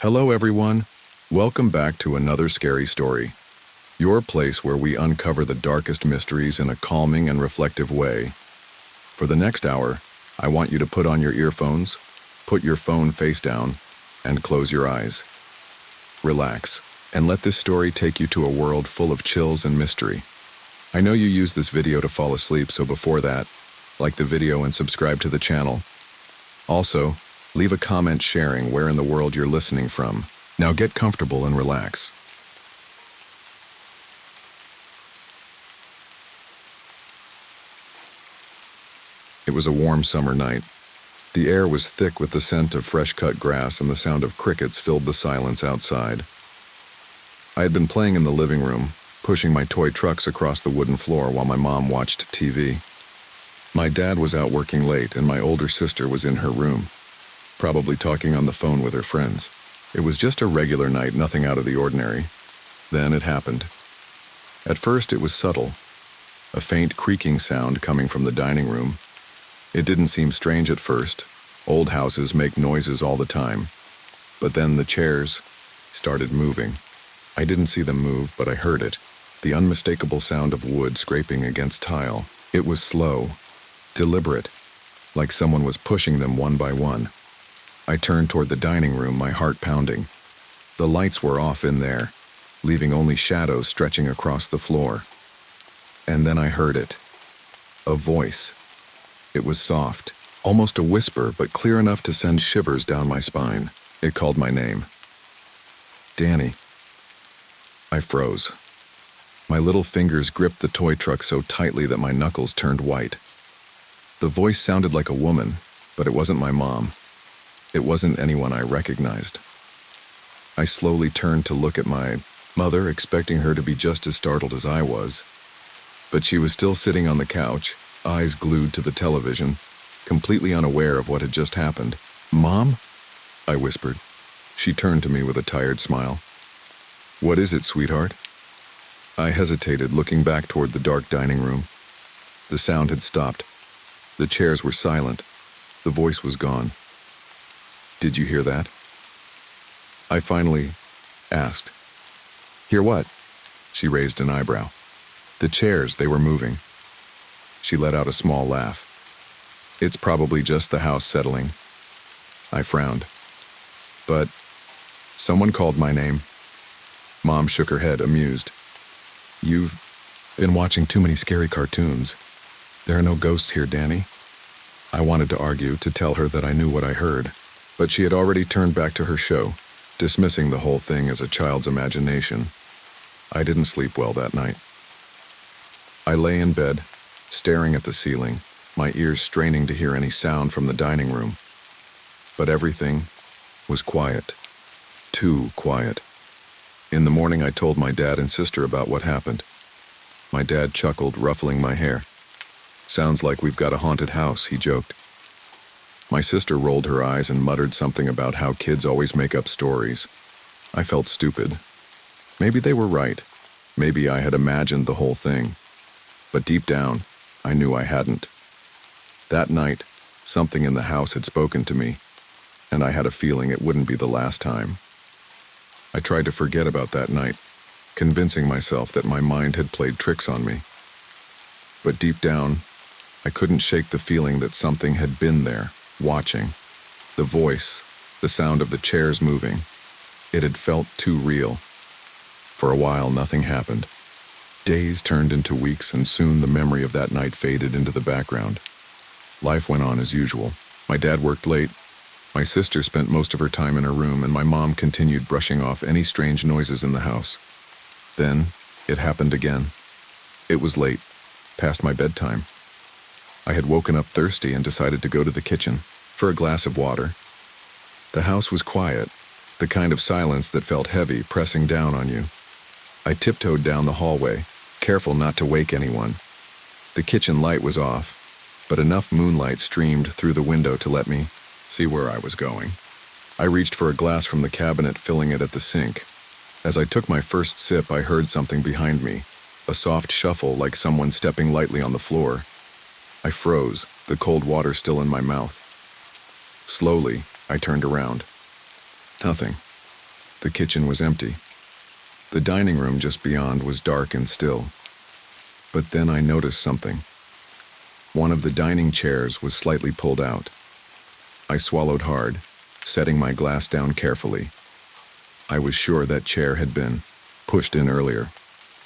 Hello, everyone. Welcome back to another scary story. Your place where we uncover the darkest mysteries in a calming and reflective way. For the next hour, I want you to put on your earphones, put your phone face down, and close your eyes. Relax, and let this story take you to a world full of chills and mystery. I know you use this video to fall asleep, so before that, like the video and subscribe to the channel. Also, leave a comment sharing where in the world you're listening from. Now get comfortable and relax. It was a warm summer night. The air was thick with the scent of fresh-cut grass, and the sound of crickets filled the silence outside. I had been playing in the living room, pushing my toy trucks across the wooden floor while my mom watched TV. My dad was out working late, and my older sister was in her room, probably talking on the phone with her friends. It was just a regular night, nothing out of the ordinary. Then it happened. At first it was subtle, a faint creaking sound coming from the dining room. It didn't seem strange at first. Old houses make noises all the time. But then the chairs started moving. I didn't see them move, but I heard it. The unmistakable sound of wood scraping against tile. It was slow, deliberate, like someone was pushing them one by one. I turned toward the dining room, my heart pounding. The lights were off in there, leaving only shadows stretching across the floor. And then I heard it. A voice. It was soft, almost a whisper, but clear enough to send shivers down my spine. It called my name. Danny. I froze. My little fingers gripped the toy truck so tightly that my knuckles turned white. The voice sounded like a woman, but it wasn't my mom. It wasn't anyone I recognized. I slowly turned to look at my mother, expecting her to be just as startled as I was. But she was still sitting on the couch, eyes glued to the television, completely unaware of what had just happened. "Mom?" I whispered. She turned to me with a tired smile. "What is it, sweetheart?" I hesitated, looking back toward the dark dining room. The sound had stopped. The chairs were silent. The voice was gone. "Did you hear that?" I finally asked. "Hear what?" She raised an eyebrow. "The chairs, they were moving." She let out a small laugh. "It's probably just the house settling." I frowned. "But someone called my name." Mom shook her head, amused. "You've been watching too many scary cartoons. There are no ghosts here, Danny." I wanted to argue, to tell her that I knew what I heard, but she had already turned back to her show, dismissing the whole thing as a child's imagination. I didn't sleep well that night. I lay in bed, staring at the ceiling, my ears straining to hear any sound from the dining room. But everything was quiet. Too quiet. In the morning, I told my dad and sister about what happened. My dad chuckled, ruffling my hair. "Sounds like we've got a haunted house," he joked. My sister rolled her eyes and muttered something about how kids always make up stories. I felt stupid. Maybe they were right. Maybe I had imagined the whole thing. But deep down, I knew I hadn't. That night, something in the house had spoken to me, and I had a feeling it wouldn't be the last time. I tried to forget about that night, convincing myself that my mind had played tricks on me. But deep down, I couldn't shake the feeling that something had been there, watching. The voice, the sound of the chairs moving. It had felt too real. For a while, nothing happened. Days turned into weeks, and soon the memory of that night faded into the background. Life went on as usual. My dad worked late. My sister spent most of her time in her room, and my mom continued brushing off any strange noises in the house. Then, it happened again. It was late, past my bedtime. I had woken up thirsty and decided to go to the kitchen for a glass of water. The house was quiet, the kind of silence that felt heavy, pressing down on you. I tiptoed down the hallway, careful not to wake anyone. The kitchen light was off, but enough moonlight streamed through the window to let me see where I was going. I reached for a glass from the cabinet, filling it at the sink. As I took my first sip, I heard something behind me, a soft shuffle like someone stepping lightly on the floor. I froze, the cold water still in my mouth. Slowly, I turned around. Nothing. The kitchen was empty. The dining room just beyond was dark and still. But then I noticed something. One of the dining chairs was slightly pulled out. I swallowed hard, setting my glass down carefully. I was sure that chair had been pushed in earlier.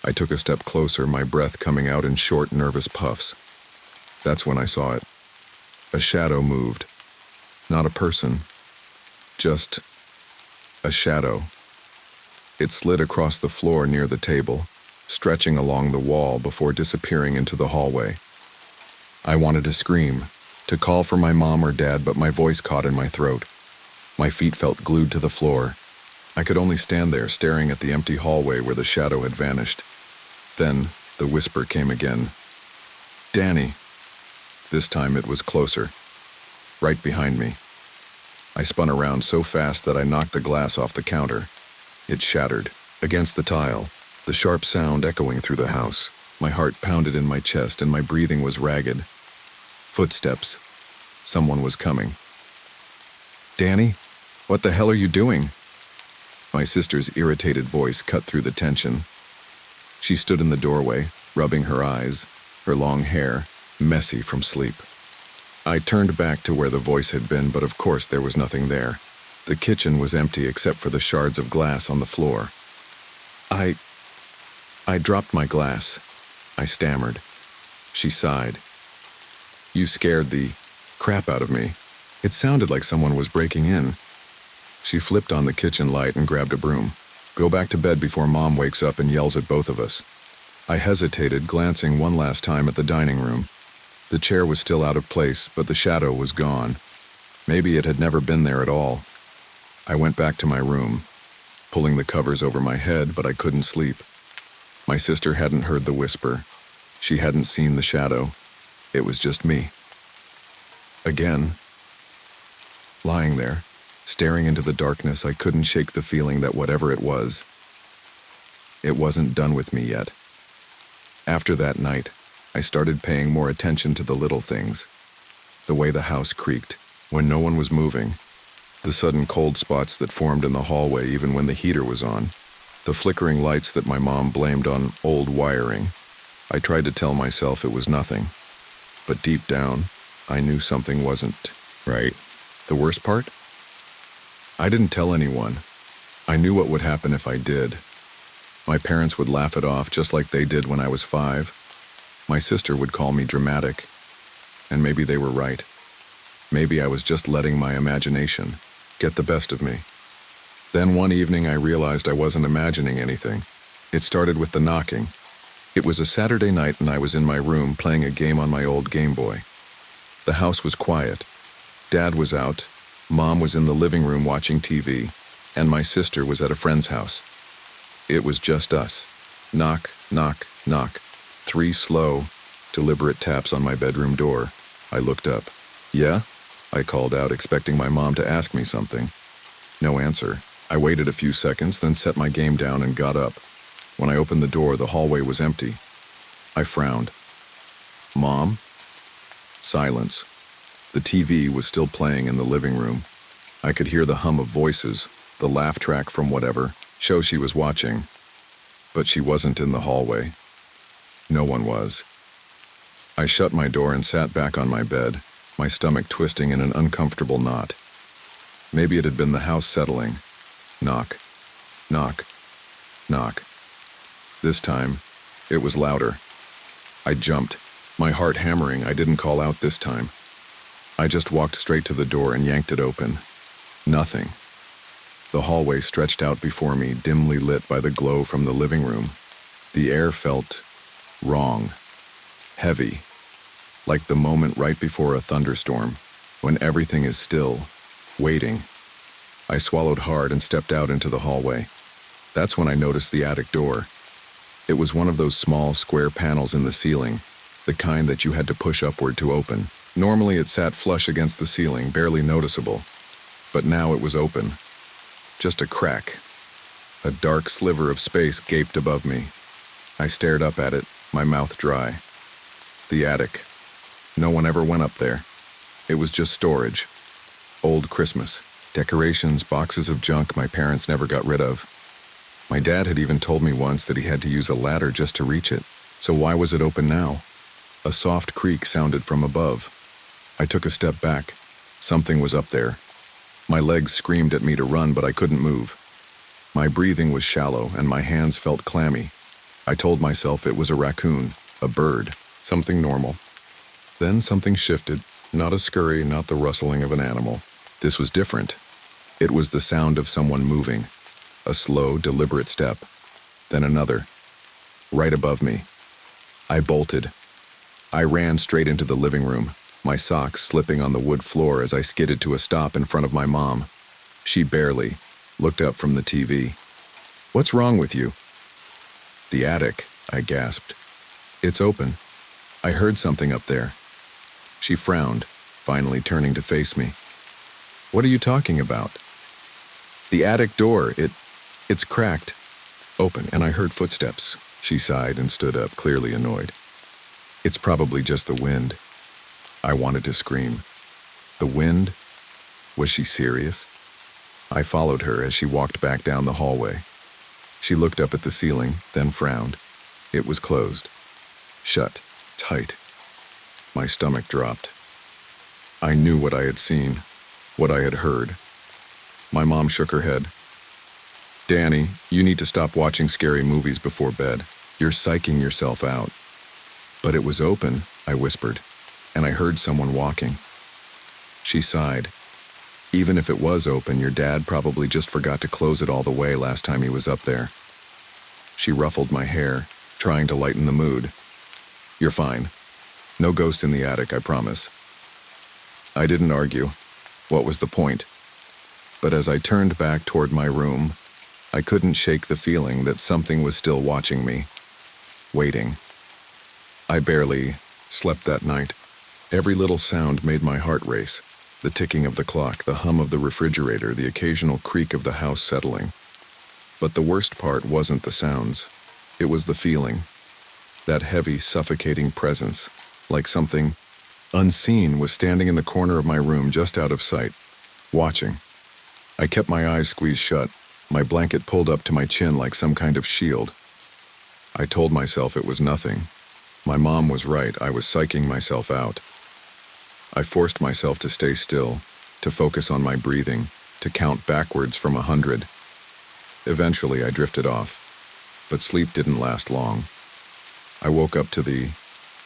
I took a step closer, my breath coming out in short, nervous puffs. That's when I saw it. A shadow moved. Not a person, just a shadow. It slid across the floor near the table, stretching along the wall before disappearing into the hallway. I wanted to scream, to call for my mom or dad, but my voice caught in my throat. My feet felt glued to the floor. I could only stand there staring at the empty hallway where the shadow had vanished. Then the whisper came again. "Danny." This time it was closer, right behind me. I spun around so fast that I knocked the glass off the counter. It shattered against the tile, the sharp sound echoing through the house. My heart pounded in my chest and my breathing was ragged. Footsteps. Someone was coming. "Danny, what the hell are you doing?" My sister's irritated voice cut through the tension. She stood in the doorway, rubbing her eyes, her long hair messy from sleep. I turned back to where the voice had been, but of course there was nothing there. The kitchen was empty except for the shards of glass on the floor. I dropped my glass, I stammered. She sighed. "You scared the crap out of me. It sounded like someone was breaking in." She flipped on the kitchen light and grabbed a broom. "Go back to bed before Mom wakes up and yells at both of us." I hesitated, glancing one last time at the dining room. The chair was still out of place, but the shadow was gone. Maybe it had never been there at all. I went back to my room, pulling the covers over my head, but I couldn't sleep. My sister hadn't heard the whisper. She hadn't seen the shadow. It was just me. Again, lying there, staring into the darkness, I couldn't shake the feeling that whatever it was, it wasn't done with me yet. After that night, I started paying more attention to the little things. The way the house creaked when no one was moving. The sudden cold spots that formed in the hallway even when the heater was on. The flickering lights that my mom blamed on old wiring. I tried to tell myself it was nothing. But deep down, I knew something wasn't right. The worst part? I didn't tell anyone. I knew what would happen if I did. My parents would laugh it off just like they did when I was 5. My sister would call me dramatic. And maybe they were right. Maybe I was just letting my imagination get the best of me. Then one evening I realized I wasn't imagining anything. It started with the knocking. It was a Saturday night and I was in my room playing a game on my old Game Boy. The house was quiet. Dad was out, Mom was in the living room watching TV, and my sister was at a friend's house. It was just us. Knock, knock, knock. 3 slow, deliberate taps on my bedroom door. I looked up. "Yeah?" I called out, expecting my mom to ask me something. No answer. I waited a few seconds, then set my game down and got up. When I opened the door, the hallway was empty. I frowned. "Mom?" Silence. The TV was still playing in the living room. I could hear the hum of voices, the laugh track from whatever show she was watching. But she wasn't in the hallway. No one was. I shut my door and sat back on my bed, my stomach twisting in an uncomfortable knot. Maybe it had been the house settling. Knock, knock, knock. This time, it was louder. I jumped, my heart hammering. I didn't call out this time. I just walked straight to the door and yanked it open. Nothing. The hallway stretched out before me, dimly lit by the glow from the living room. The air felt wrong, heavy, like the moment right before a thunderstorm, when everything is still, waiting. I swallowed hard and stepped out into the hallway. That's when I noticed the attic door. It was one of those small square panels in the ceiling, the kind that you had to push upward to open. Normally it sat flush against the ceiling, barely noticeable. But now it was open. Just a crack. A dark sliver of space gaped above me. I stared up at it, my mouth dry. The attic. No one ever went up there. It was just storage. Old Christmas. Decorations, boxes of junk my parents never got rid of. My dad had even told me once that he had to use a ladder just to reach it, so why was it open now? A soft creak sounded from above. I took a step back. Something was up there. My legs screamed at me to run, but I couldn't move. My breathing was shallow, and my hands felt clammy. I told myself it was a raccoon, a bird, something normal. Then something shifted, not a scurry, not the rustling of an animal. This was different. It was the sound of someone moving. A slow, deliberate step. Then another. Right above me. I bolted. I ran straight into the living room, my socks slipping on the wood floor as I skidded to a stop in front of my mom. She barely looked up from the TV. "What's wrong with you?" "The attic," I gasped. "It's open. I heard something up there." She frowned, finally turning to face me. "What are you talking about?" "The attic door, it's cracked open, and I heard footsteps." She sighed and stood up, clearly annoyed. "It's probably just the wind." I wanted to scream. The wind? Was she serious? I followed her as she walked back down the hallway. She looked up at the ceiling, then frowned. It was closed. Shut. Tight. My stomach dropped. I knew what I had seen, what I had heard. My mom shook her head. "Danny, you need to stop watching scary movies before bed. You're psyching yourself out." "But it was open," I whispered, "and I heard someone walking." She sighed. "Even if it was open, your dad probably just forgot to close it all the way last time he was up there." She ruffled my hair, trying to lighten the mood. "You're fine. No ghost in the attic, I promise." I didn't argue. What was the point? But as I turned back toward my room, I couldn't shake the feeling that something was still watching me, waiting. I barely slept that night. Every little sound made my heart race. The ticking of the clock, the hum of the refrigerator, the occasional creak of the house settling. But the worst part wasn't the sounds. It was the feeling. That heavy, suffocating presence, like something unseen was standing in the corner of my room just out of sight, watching. I kept my eyes squeezed shut, my blanket pulled up to my chin like some kind of shield. I told myself it was nothing. My mom was right, I was psyching myself out. I forced myself to stay still, to focus on my breathing, to count backwards from 100. Eventually, I drifted off, but sleep didn't last long. I woke up to the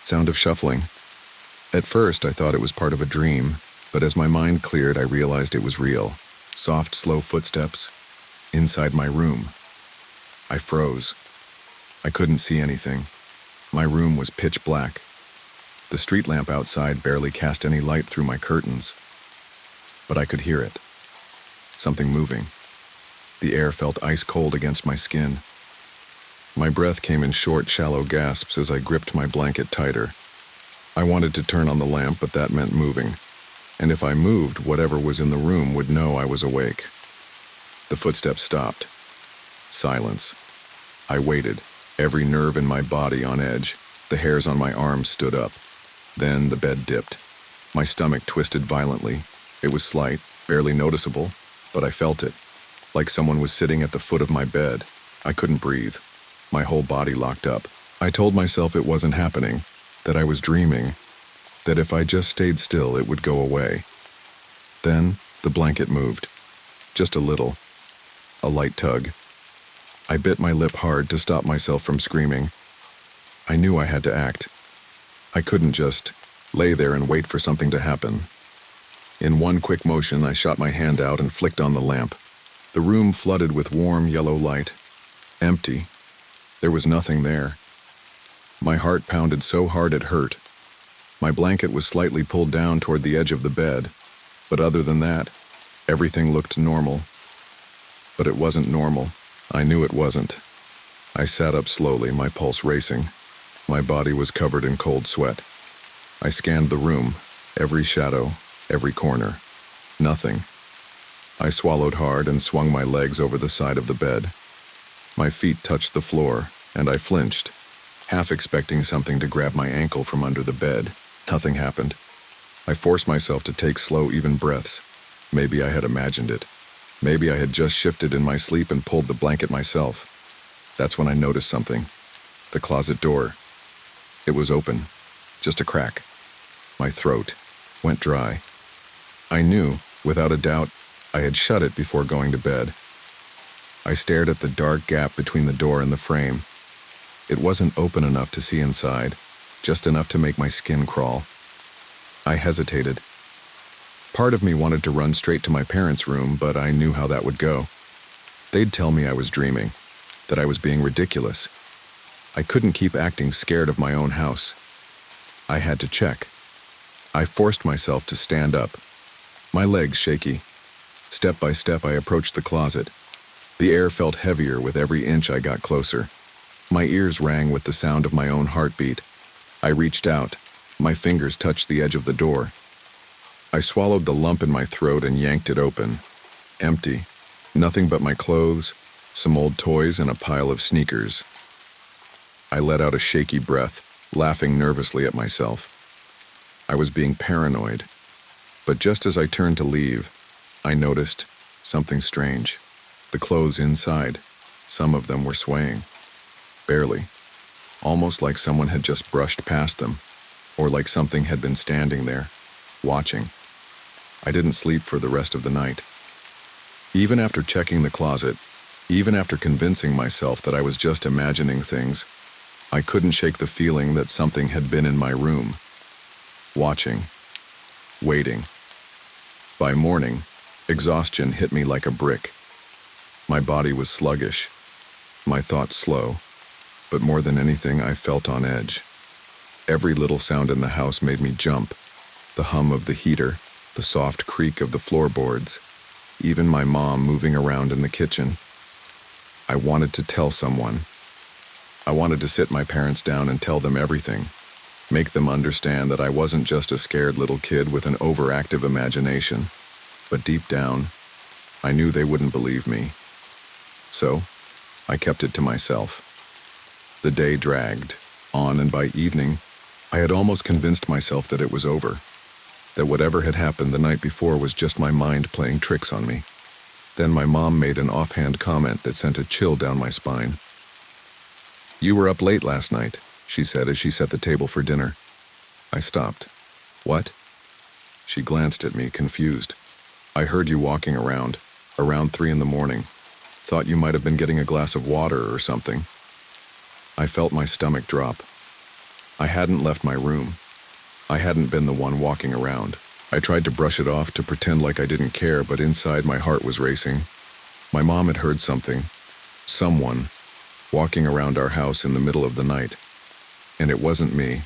sound of shuffling. At first, I thought it was part of a dream, but as my mind cleared, I realized it was real. Soft, slow footsteps inside my room. I froze. I couldn't see anything. My room was pitch black. The street lamp outside barely cast any light through my curtains. But I could hear it. Something moving. The air felt ice cold against my skin. My breath came in short, shallow gasps as I gripped my blanket tighter. I wanted to turn on the lamp, but that meant moving. And if I moved, whatever was in the room would know I was awake. The footsteps stopped. Silence. I waited, every nerve in my body on edge. The hairs on my arms stood up. Then the bed dipped. My stomach twisted violently. It was slight, barely noticeable, but I felt it. Like someone was sitting at the foot of my bed. I couldn't breathe. My whole body locked up. I told myself it wasn't happening, that I was dreaming, that if I just stayed still, it would go away. Then the blanket moved. Just a little. A light tug. I bit my lip hard to stop myself from screaming. I knew I had to act. I couldn't just lay there and wait for something to happen. In one quick motion, I shot my hand out and flicked on the lamp. The room flooded with warm yellow light. Empty. There was nothing there. My heart pounded so hard it hurt. My blanket was slightly pulled down toward the edge of the bed, but other than that, everything looked normal. But it wasn't normal. I knew it wasn't. I sat up slowly, my pulse racing. My body was covered in cold sweat. I scanned the room, every shadow, every corner. Nothing. I swallowed hard and swung my legs over the side of the bed. My feet touched the floor, and I flinched, half expecting something to grab my ankle from under the bed. Nothing happened. I forced myself to take slow, even breaths. Maybe I had imagined it. Maybe I had just shifted in my sleep and pulled the blanket myself. That's when I noticed something. The closet door. It was open. Just a crack. My throat went dry. I knew, without a doubt, I had shut it before going to bed. I stared at the dark gap between the door and the frame. It wasn't open enough to see inside, just enough to make my skin crawl. I hesitated. Part of me wanted to run straight to my parents' room, but I knew how that would go. They'd tell me I was dreaming, that I was being ridiculous. I couldn't keep acting scared of my own house. I had to check. I forced myself to stand up, my legs shaky. Step by step, I approached the closet. The air felt heavier with every inch I got closer. My ears rang with the sound of my own heartbeat. I reached out. My fingers touched the edge of the door. I swallowed the lump in my throat and yanked it open. Empty. Nothing but my clothes, some old toys, and a pile of sneakers. I let out a shaky breath, laughing nervously at myself. I was being paranoid. But just as I turned to leave, I noticed something strange. The clothes inside, some of them were swaying. Barely. Almost like someone had just brushed past them, or like something had been standing there, watching. I didn't sleep for the rest of the night. Even after checking the closet, even after convincing myself that I was just imagining things, I couldn't shake the feeling that something had been in my room. Watching. Waiting. By morning, exhaustion hit me like a brick. My body was sluggish, my thoughts slow, but more than anything, I felt on edge. Every little sound in the house made me jump. The hum of the heater, the soft creak of the floorboards, even my mom moving around in the kitchen. I wanted to tell someone. I wanted to sit my parents down and tell them everything, make them understand that I wasn't just a scared little kid with an overactive imagination, but deep down, I knew they wouldn't believe me. So, I kept it to myself. The day dragged on, and by evening, I had almost convinced myself that it was over, that whatever had happened the night before was just my mind playing tricks on me. Then my mom made an offhand comment that sent a chill down my spine. "You were up late last night," she said as she set the table for dinner. I stopped. "What?" She glanced at me, confused. "I heard you walking around 3 in the morning. Thought you might have been getting a glass of water or something." I felt my stomach drop. I hadn't left my room. I hadn't been the one walking around. I tried to brush it off, to pretend like I didn't care, but inside my heart was racing. My mom had heard something. Someone walking around our house in the middle of the night. And it wasn't me.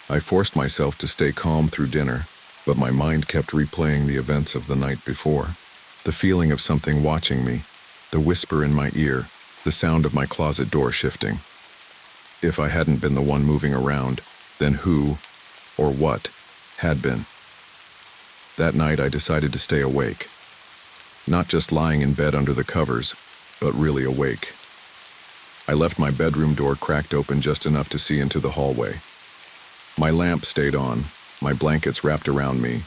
I forced myself to stay calm through dinner, but my mind kept replaying the events of the night before. The feeling of something watching me, the whisper in my ear, the sound of my closet door shifting. If I hadn't been the one moving around, then who, or what, had been? That night I decided to stay awake. Not just lying in bed under the covers, but really awake. I left my bedroom door cracked open just enough to see into the hallway. My lamp stayed on, my blankets wrapped around me,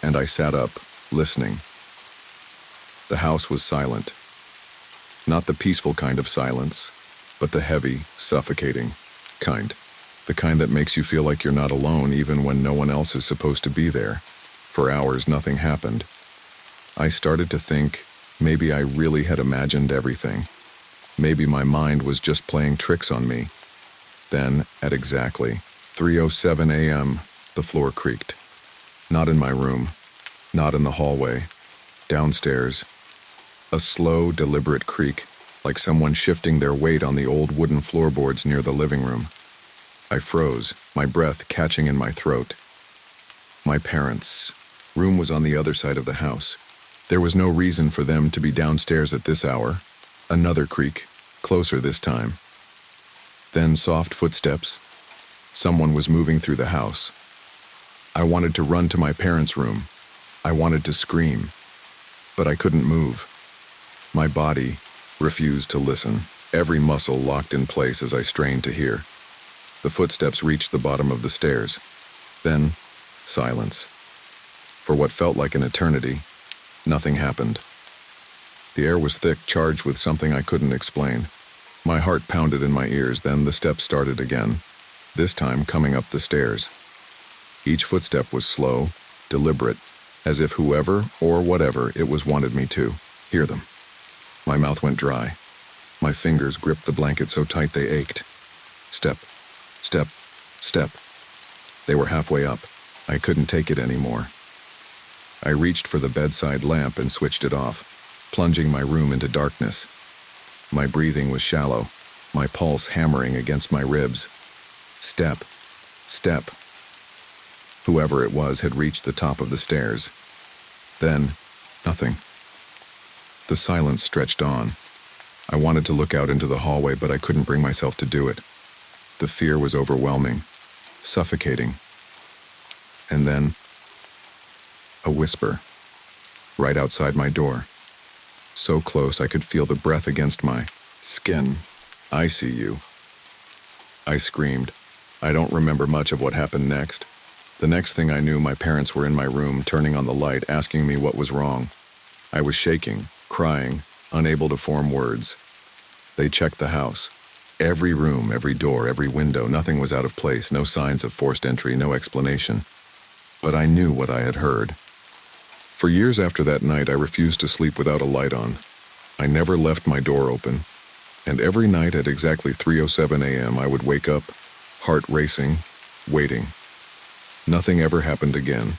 and I sat up, listening. The house was silent. Not the peaceful kind of silence, but the heavy, suffocating kind. The kind that makes you feel like you're not alone even when no one else is supposed to be there. For hours, nothing happened. I started to think maybe I really had imagined everything. Maybe my mind was just playing tricks on me. Then, at exactly 3:07 a.m., the floor creaked. Not in my room, not in the hallway, downstairs. A slow, deliberate creak, like someone shifting their weight on the old wooden floorboards near the living room. I froze, my breath catching in my throat. My parents' room was on the other side of the house. There was no reason for them to be downstairs at this hour. Another creak, closer this time. Then soft footsteps. Someone was moving through the house. I wanted to run to my parents' room. I wanted to scream, but I couldn't move. My body refused to listen, every muscle locked in place as I strained to hear. The footsteps reached the bottom of the stairs. Then, silence. For what felt like an eternity, Nothing happened. The air was thick, charged with something I couldn't explain. My heart pounded in my ears, then the steps started again, this time coming up the stairs. Each footstep was slow, deliberate, as if whoever or whatever it was wanted me to hear them. My mouth went dry. My fingers gripped the blanket so tight they ached. Step, step, step. They were halfway up. I couldn't take it anymore. I reached for the bedside lamp and switched it off, plunging my room into darkness. My breathing was shallow, my pulse hammering against my ribs. Step, step. Whoever it was had reached the top of the stairs. Then, nothing. The silence stretched on. I wanted to look out into the hallway, but I couldn't bring myself to do it. The fear was overwhelming, suffocating. And then, a whisper, right outside my door. So close I could feel the breath against my skin. "I see you." I screamed. I don't remember much of what happened next. The next thing I knew, my parents were in my room, turning on the light, asking me what was wrong. I was shaking, crying, unable to form words. They checked the house. Every room, every door, every window, nothing was out of place, no signs of forced entry, no explanation. But I knew what I had heard. For years after that night, I refused to sleep without a light on. I never left my door open, and every night at exactly 3:07 a.m. I would wake up, heart racing, waiting. Nothing ever happened again,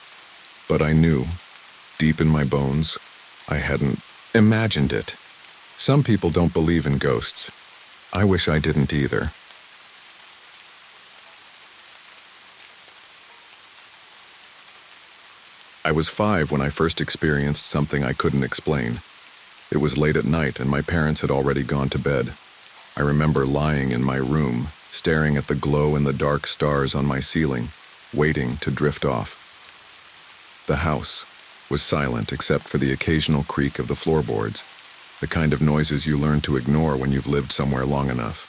but I knew, deep in my bones, I hadn't imagined it. Some people don't believe in ghosts. I wish I didn't either. I was 5 when I first experienced something I couldn't explain. It was late at night and my parents had already gone to bed. I remember lying in my room, staring at the glow in the dark stars on my ceiling, waiting to drift off. The house was silent except for the occasional creak of the floorboards, the kind of noises you learn to ignore when you've lived somewhere long enough.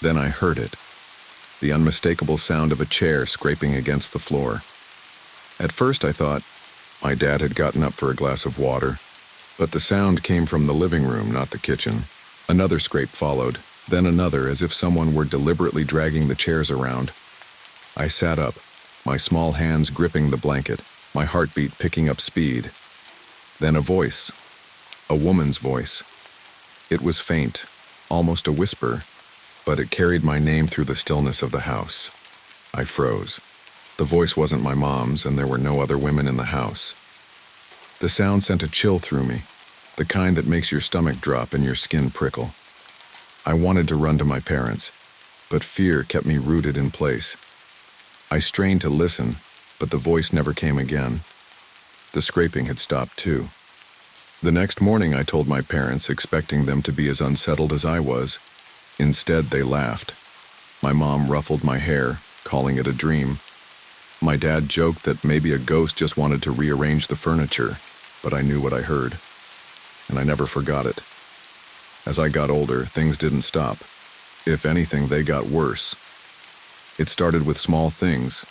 Then I heard it, the unmistakable sound of a chair scraping against the floor. At first I thought my dad had gotten up for a glass of water, but the sound came from the living room, not the kitchen. Another scrape followed, then another, as if someone were deliberately dragging the chairs around. I sat up, my small hands gripping the blanket, my heartbeat picking up speed. Then a voice, a woman's voice. It was faint, almost a whisper, but it carried my name through the stillness of the house. I froze. The voice wasn't my mom's, and there were no other women in the house. The sound sent a chill through me, the kind that makes your stomach drop and your skin prickle. I wanted to run to my parents, but fear kept me rooted in place. I strained to listen, but the voice never came again. The scraping had stopped too. The next morning I told my parents, expecting them to be as unsettled as I was. Instead, they laughed. My mom ruffled my hair, calling it a dream. My dad joked that maybe a ghost just wanted to rearrange the furniture, but I knew what I heard, and I never forgot it. As I got older, things didn't stop. If anything, they got worse. It started with small things,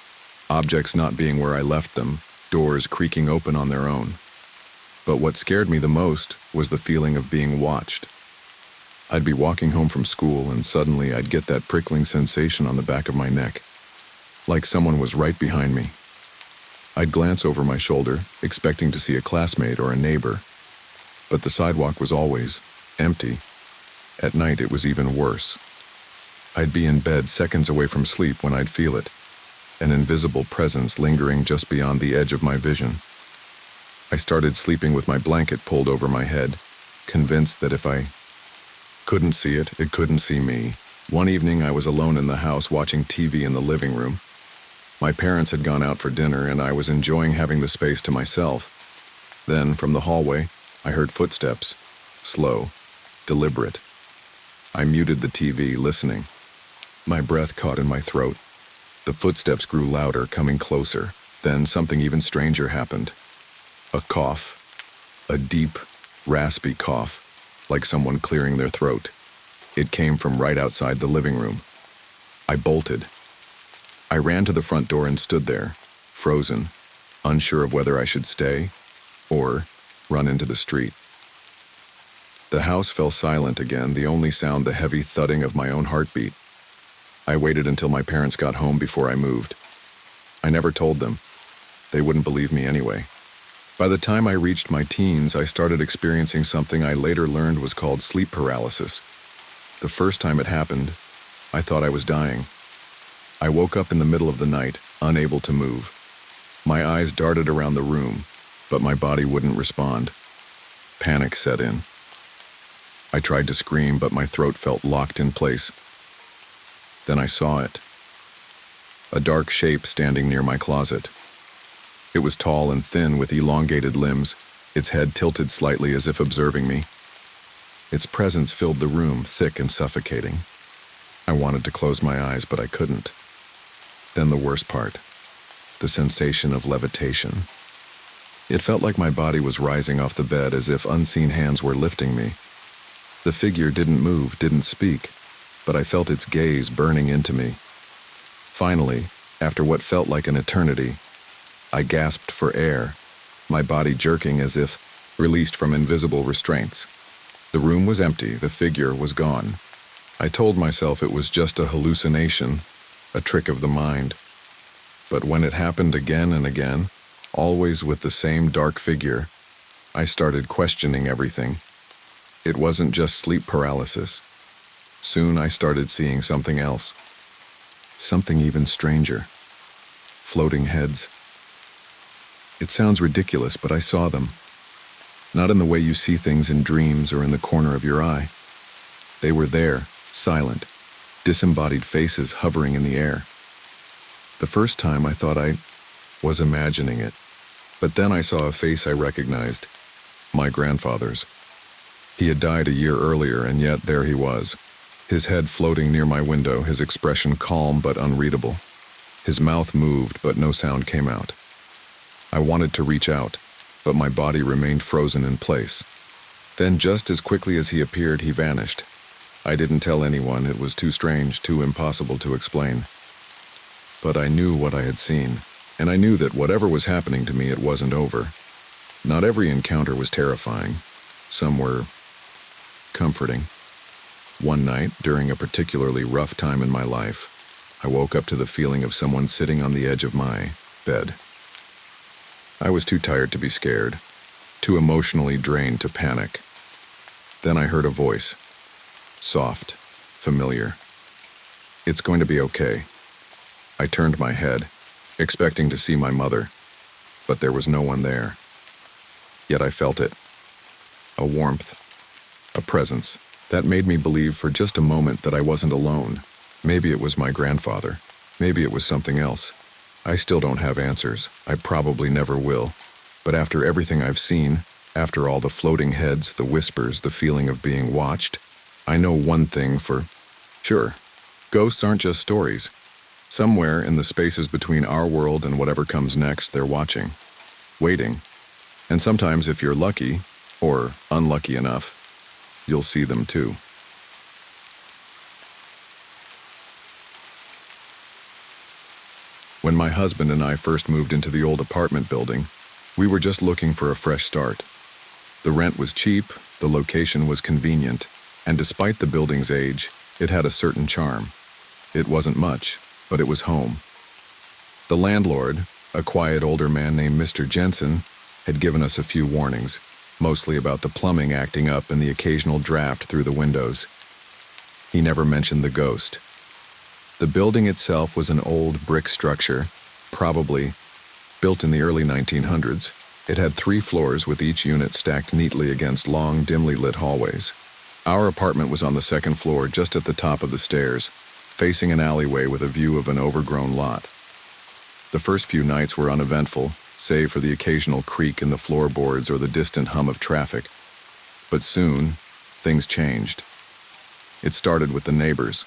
objects not being where I left them, doors creaking open on their own. But what scared me the most was the feeling of being watched. I'd be walking home from school and suddenly I'd get that prickling sensation on the back of my neck, like someone was right behind me. I'd glance over my shoulder, expecting to see a classmate or a neighbor, but the sidewalk was always empty. At night it was even worse. I'd be in bed seconds away from sleep when I'd feel it, an invisible presence lingering just beyond the edge of my vision. I started sleeping with my blanket pulled over my head, convinced that if I couldn't see it, it couldn't see me. One evening I was alone in the house watching TV in the living room. My parents had gone out for dinner and I was enjoying having the space to myself. Then, from the hallway, I heard footsteps, slow, deliberate. I muted the TV, listening. My breath caught in my throat. The footsteps grew louder, coming closer. Then something even stranger happened. A cough. A deep, raspy cough, like someone clearing their throat. It came from right outside the living room. I bolted. I ran to the front door and stood there, frozen, unsure of whether I should stay or run into the street. The house fell silent again, the only sound the heavy thudding of my own heartbeat. I waited until my parents got home before I moved. I never told them. They wouldn't believe me anyway. By the time I reached my teens, I started experiencing something I later learned was called sleep paralysis. The first time it happened, I thought I was dying. I woke up in the middle of the night, unable to move. My eyes darted around the room, but my body wouldn't respond. Panic set in. I tried to scream, but my throat felt locked in place. Then I saw it. A dark shape standing near my closet. It was tall and thin with elongated limbs, its head tilted slightly as if observing me. Its presence filled the room, thick and suffocating. I wanted to close my eyes, but I couldn't. Then the worst part, the sensation of levitation. It felt like my body was rising off the bed as if unseen hands were lifting me. The figure didn't move, didn't speak, but I felt its gaze burning into me. Finally, after what felt like an eternity, I gasped for air, my body jerking as if released from invisible restraints. The room was empty, the figure was gone. I told myself it was just a hallucination, a trick of the mind. But when it happened again and again, always with the same dark figure, I started questioning everything. It wasn't just sleep paralysis. Soon I started seeing something else. Something even stranger. Floating heads. It sounds ridiculous, but I saw them. Not in the way you see things in dreams or in the corner of your eye. They were there, silent, disembodied faces hovering in the air. The first time I thought I was imagining it, but then I saw a face I recognized, my grandfather's. He had died a year earlier, and yet there he was, his head floating near my window, his expression calm but unreadable. His mouth moved, but no sound came out. I wanted to reach out, but my body remained frozen in place. Then, just as quickly as he appeared, he vanished. I didn't tell anyone, it was too strange, too impossible to explain. But I knew what I had seen, and I knew that whatever was happening to me, it wasn't over. Not every encounter was terrifying. Some were comforting. One night, during a particularly rough time in my life, I woke up to the feeling of someone sitting on the edge of my bed. I was too tired to be scared, too emotionally drained to panic. Then I heard a voice. Soft, familiar. "It's going to be okay." I turned my head, expecting to see my mother, but there was no one there. Yet I felt it. A warmth, a presence, that made me believe for just a moment that I wasn't alone. Maybe it was my grandfather. Maybe it was something else. I still don't have answers. I probably never will. But after everything I've seen, after all the floating heads, the whispers, the feeling of being watched, I know one thing for sure. Ghosts aren't just stories. Somewhere in the spaces between our world and whatever comes next, they're watching, waiting. And sometimes, if you're lucky, or unlucky enough, you'll see them too. When my husband and I first moved into the old apartment building, we were just looking for a fresh start. The rent was cheap, the location was convenient, and despite the building's age, it had a certain charm. It wasn't much, but it was home. The landlord, a quiet older man named Mr. Jensen, had given us a few warnings, mostly about the plumbing acting up and the occasional draft through the windows. He never mentioned the ghost. The building itself was an old brick structure, probably built in the early 1900s. It had 3 floors with each unit stacked neatly against long, dimly lit hallways. Our apartment was on the 2nd floor, just at the top of the stairs, facing an alleyway with a view of an overgrown lot. The first few nights were uneventful, save for the occasional creak in the floorboards or the distant hum of traffic. But soon, things changed. It started with the neighbors.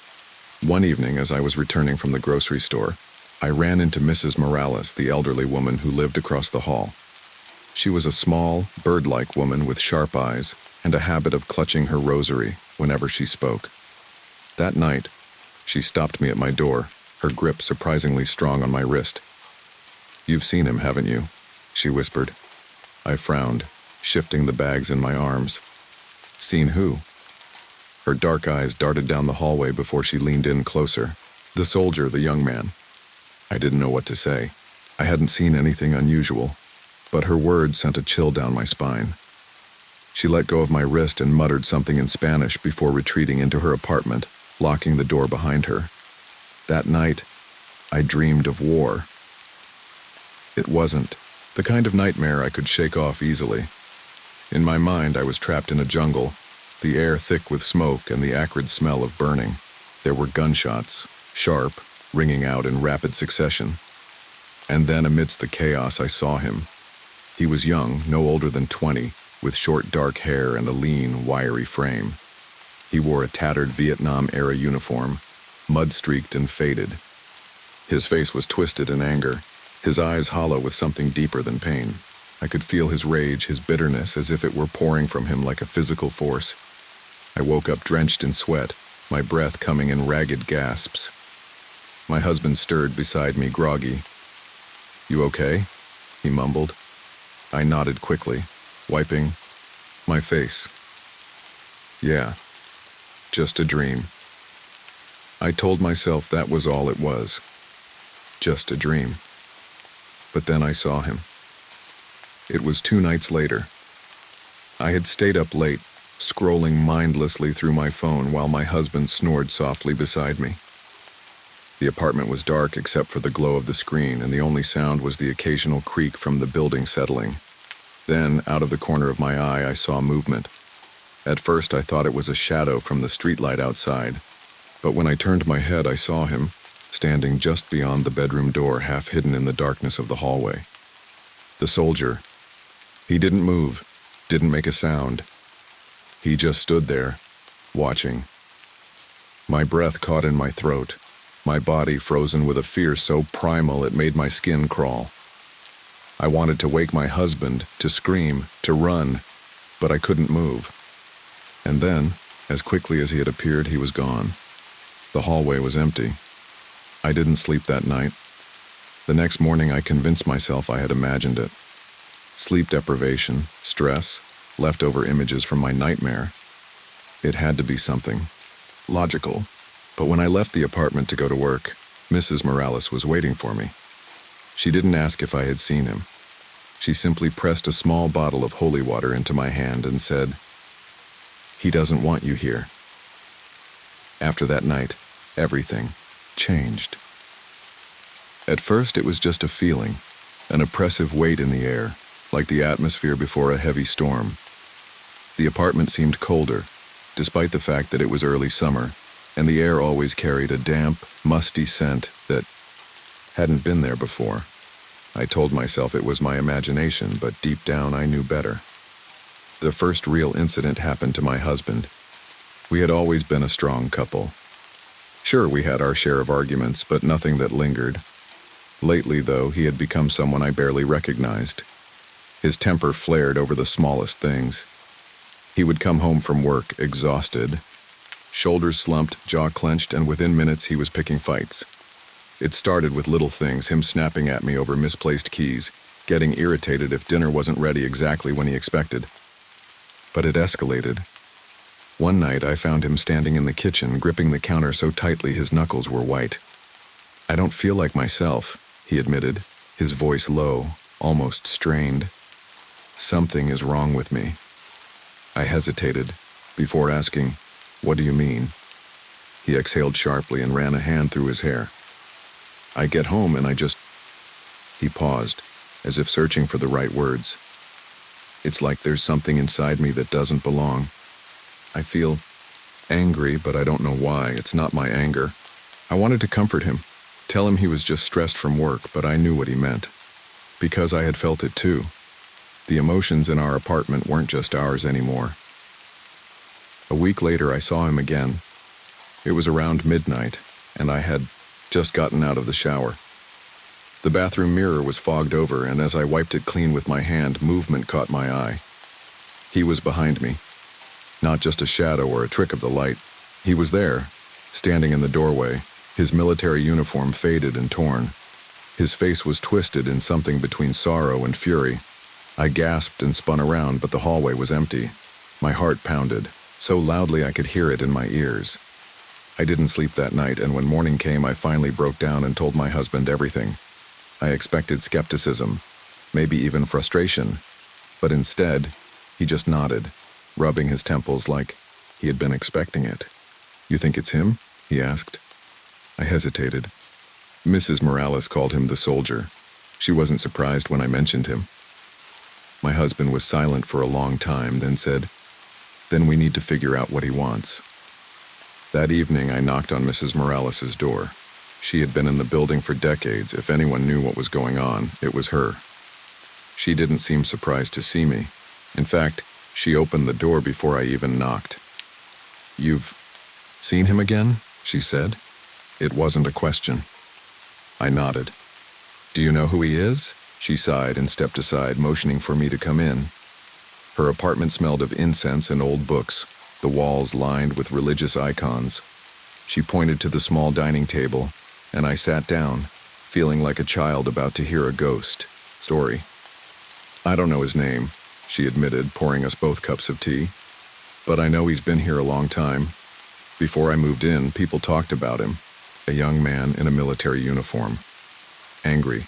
One evening, as I was returning from the grocery store, I ran into Mrs. Morales, the elderly woman who lived across the hall. She was a small, bird-like woman with sharp eyes and a habit of clutching her rosary whenever she spoke. That night, she stopped me at my door, her grip surprisingly strong on my wrist. "You've seen him, haven't you?" she whispered. I frowned. shifting the bags in my arms. Seen who? Her dark eyes darted down the hallway before she leaned in closer. The soldier, the young man. I didn't know what to say. I hadn't seen anything unusual, but her words sent a chill down my spine. She let go of my wrist and muttered something in Spanish before retreating into her apartment, locking the door behind her. That night, I dreamed of war. It wasn't the kind of nightmare I could shake off easily. In my mind, I was trapped in a jungle, the air thick with smoke and the acrid smell of burning. There were gunshots, sharp, ringing out in rapid succession. And then amidst the chaos, I saw him. He was young, no older than 20, with short dark hair and a lean, wiry frame. He wore a tattered Vietnam-era uniform, mud-streaked and faded. His face was twisted in anger, his eyes hollow with something deeper than pain. I could feel his rage, his bitterness, as if it were pouring from him like a physical force. I woke up drenched in sweat, my breath coming in ragged gasps. My husband stirred beside me, groggy. "You okay?" he mumbled. I nodded quickly, wiping my face. "Yeah, just a dream." I told myself that was all it was. Just a dream. But then I saw him. It was 2 nights later. I had stayed up late, scrolling mindlessly through my phone while my husband snored softly beside me. The apartment was dark except for the glow of the screen, and the only sound was the occasional creak from the building settling. Then, out of the corner of my eye, I saw movement. At first, I thought it was a shadow from the streetlight outside, but when I turned my head, I saw him, standing just beyond the bedroom door, half hidden in the darkness of the hallway. The soldier. He didn't move, didn't make a sound. He just stood there, watching. My breath caught in my throat, my body frozen with a fear so primal it made my skin crawl. I wanted to wake my husband, to scream, to run, but I couldn't move. And then, as quickly as he had appeared, he was gone. The hallway was empty. I didn't sleep that night. The next morning, I convinced myself I had imagined it. Sleep deprivation, stress, leftover images from my nightmare. It had to be something logical. But when I left the apartment to go to work, Mrs. Morales was waiting for me. She didn't ask if I had seen him. She simply pressed a small bottle of holy water into my hand and said, "He doesn't want you here." After that night, everything changed. At first, it was just a feeling, an oppressive weight in the air, like the atmosphere before a heavy storm. The apartment seemed colder, despite the fact that it was early summer, and the air always carried a damp, musty scent that hadn't been there before. I told myself it was my imagination, but deep down I knew better. The first real incident happened to my husband. We had always been a strong couple. Sure, we had our share of arguments, but nothing that lingered. Lately, though, he had become someone I barely recognized. His temper flared over the smallest things. He would come home from work, exhausted, shoulders slumped, jaw clenched, and within minutes he was picking fights. It started with little things, him snapping at me over misplaced keys, getting irritated if dinner wasn't ready exactly when he expected. But it escalated. One night I found him standing in the kitchen, gripping the counter so tightly his knuckles were white. "I don't feel like myself," he admitted, his voice low, almost strained. "Something is wrong with me." I hesitated, before asking, "What do you mean?" He exhaled sharply and ran a hand through his hair. "I get home and I just..." He paused, as if searching for the right words. "It's like there's something inside me that doesn't belong. I feel angry, but I don't know why. It's not my anger." I wanted to comfort him, tell him he was just stressed from work, but I knew what he meant. Because I had felt it too. The emotions in our apartment weren't just ours anymore. A week later, I saw him again. It was around midnight, and I had just gotten out of the shower. The bathroom mirror was fogged over, and as I wiped it clean with my hand, movement caught my eye. He was behind me. Not just a shadow or a trick of the light. He was there, standing in the doorway, his military uniform faded and torn. His face was twisted in something between sorrow and fury. I gasped and spun around, but the hallway was empty. My heart pounded, so loudly I could hear it in my ears. I didn't sleep that night, and when morning came, I finally broke down and told my husband everything. I expected skepticism, maybe even frustration, but instead, he just nodded, rubbing his temples like he had been expecting it. "You think it's him?" he asked. I hesitated. Mrs. Morales called him the soldier. She wasn't surprised when I mentioned him. My husband was silent for a long time, then said, "Then we need to figure out what he wants." That evening, I knocked on Mrs. Morales's door. She had been in the building for decades. If anyone knew what was going on, it was her. She didn't seem surprised to see me. In fact, she opened the door before I even knocked. "You've seen him again?" she said. It wasn't a question. I nodded. "Do you know who he is?" She sighed and stepped aside, motioning for me to come in. Her apartment smelled of incense and old books, the walls lined with religious icons. She pointed to the small dining table, and I sat down, feeling like a child about to hear a ghost story. "I don't know his name," she admitted, pouring us both cups of tea. "But I know he's been here a long time. Before I moved in, people talked about him. A young man in a military uniform. Angry.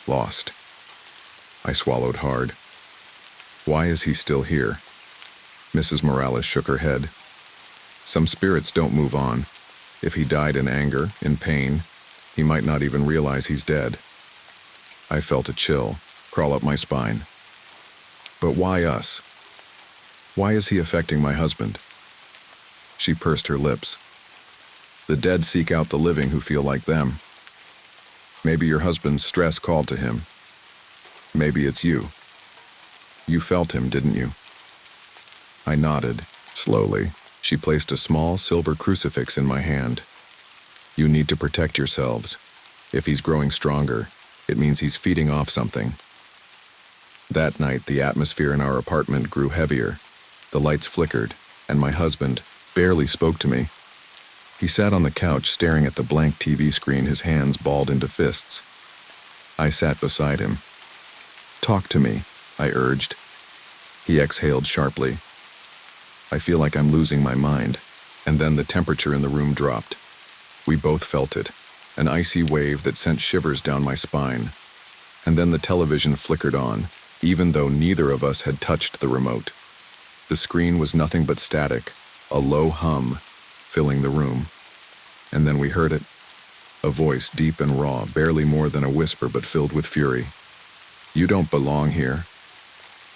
Lost." I swallowed hard. "Why is he still here?" Mrs. Morales shook her head. "Some spirits don't move on. If he died in anger, in pain, he might not even realize he's dead." I felt a chill crawl up my spine. "But why us? Why is he affecting my husband?" She pursed her lips. "The dead seek out the living who feel like them. Maybe your husband's stress called to him. Maybe it's you. You felt him, didn't you?" I nodded. Slowly, she placed a small silver crucifix in my hand. "You need to protect yourselves. If he's growing stronger, it means he's feeding off something." That night, the atmosphere in our apartment grew heavier. The lights flickered, and my husband barely spoke to me. He sat on the couch staring at the blank TV screen, his hands balled into fists. I sat beside him. "Talk to me," I urged. He exhaled sharply. "I feel like I'm losing my mind." And then the temperature in the room dropped. We both felt it, an icy wave that sent shivers down my spine. And then the television flickered on, even though neither of us had touched the remote. The screen was nothing but static, a low hum filling the room. And then we heard it. A voice, deep and raw, barely more than a whisper but filled with fury. "You don't belong here."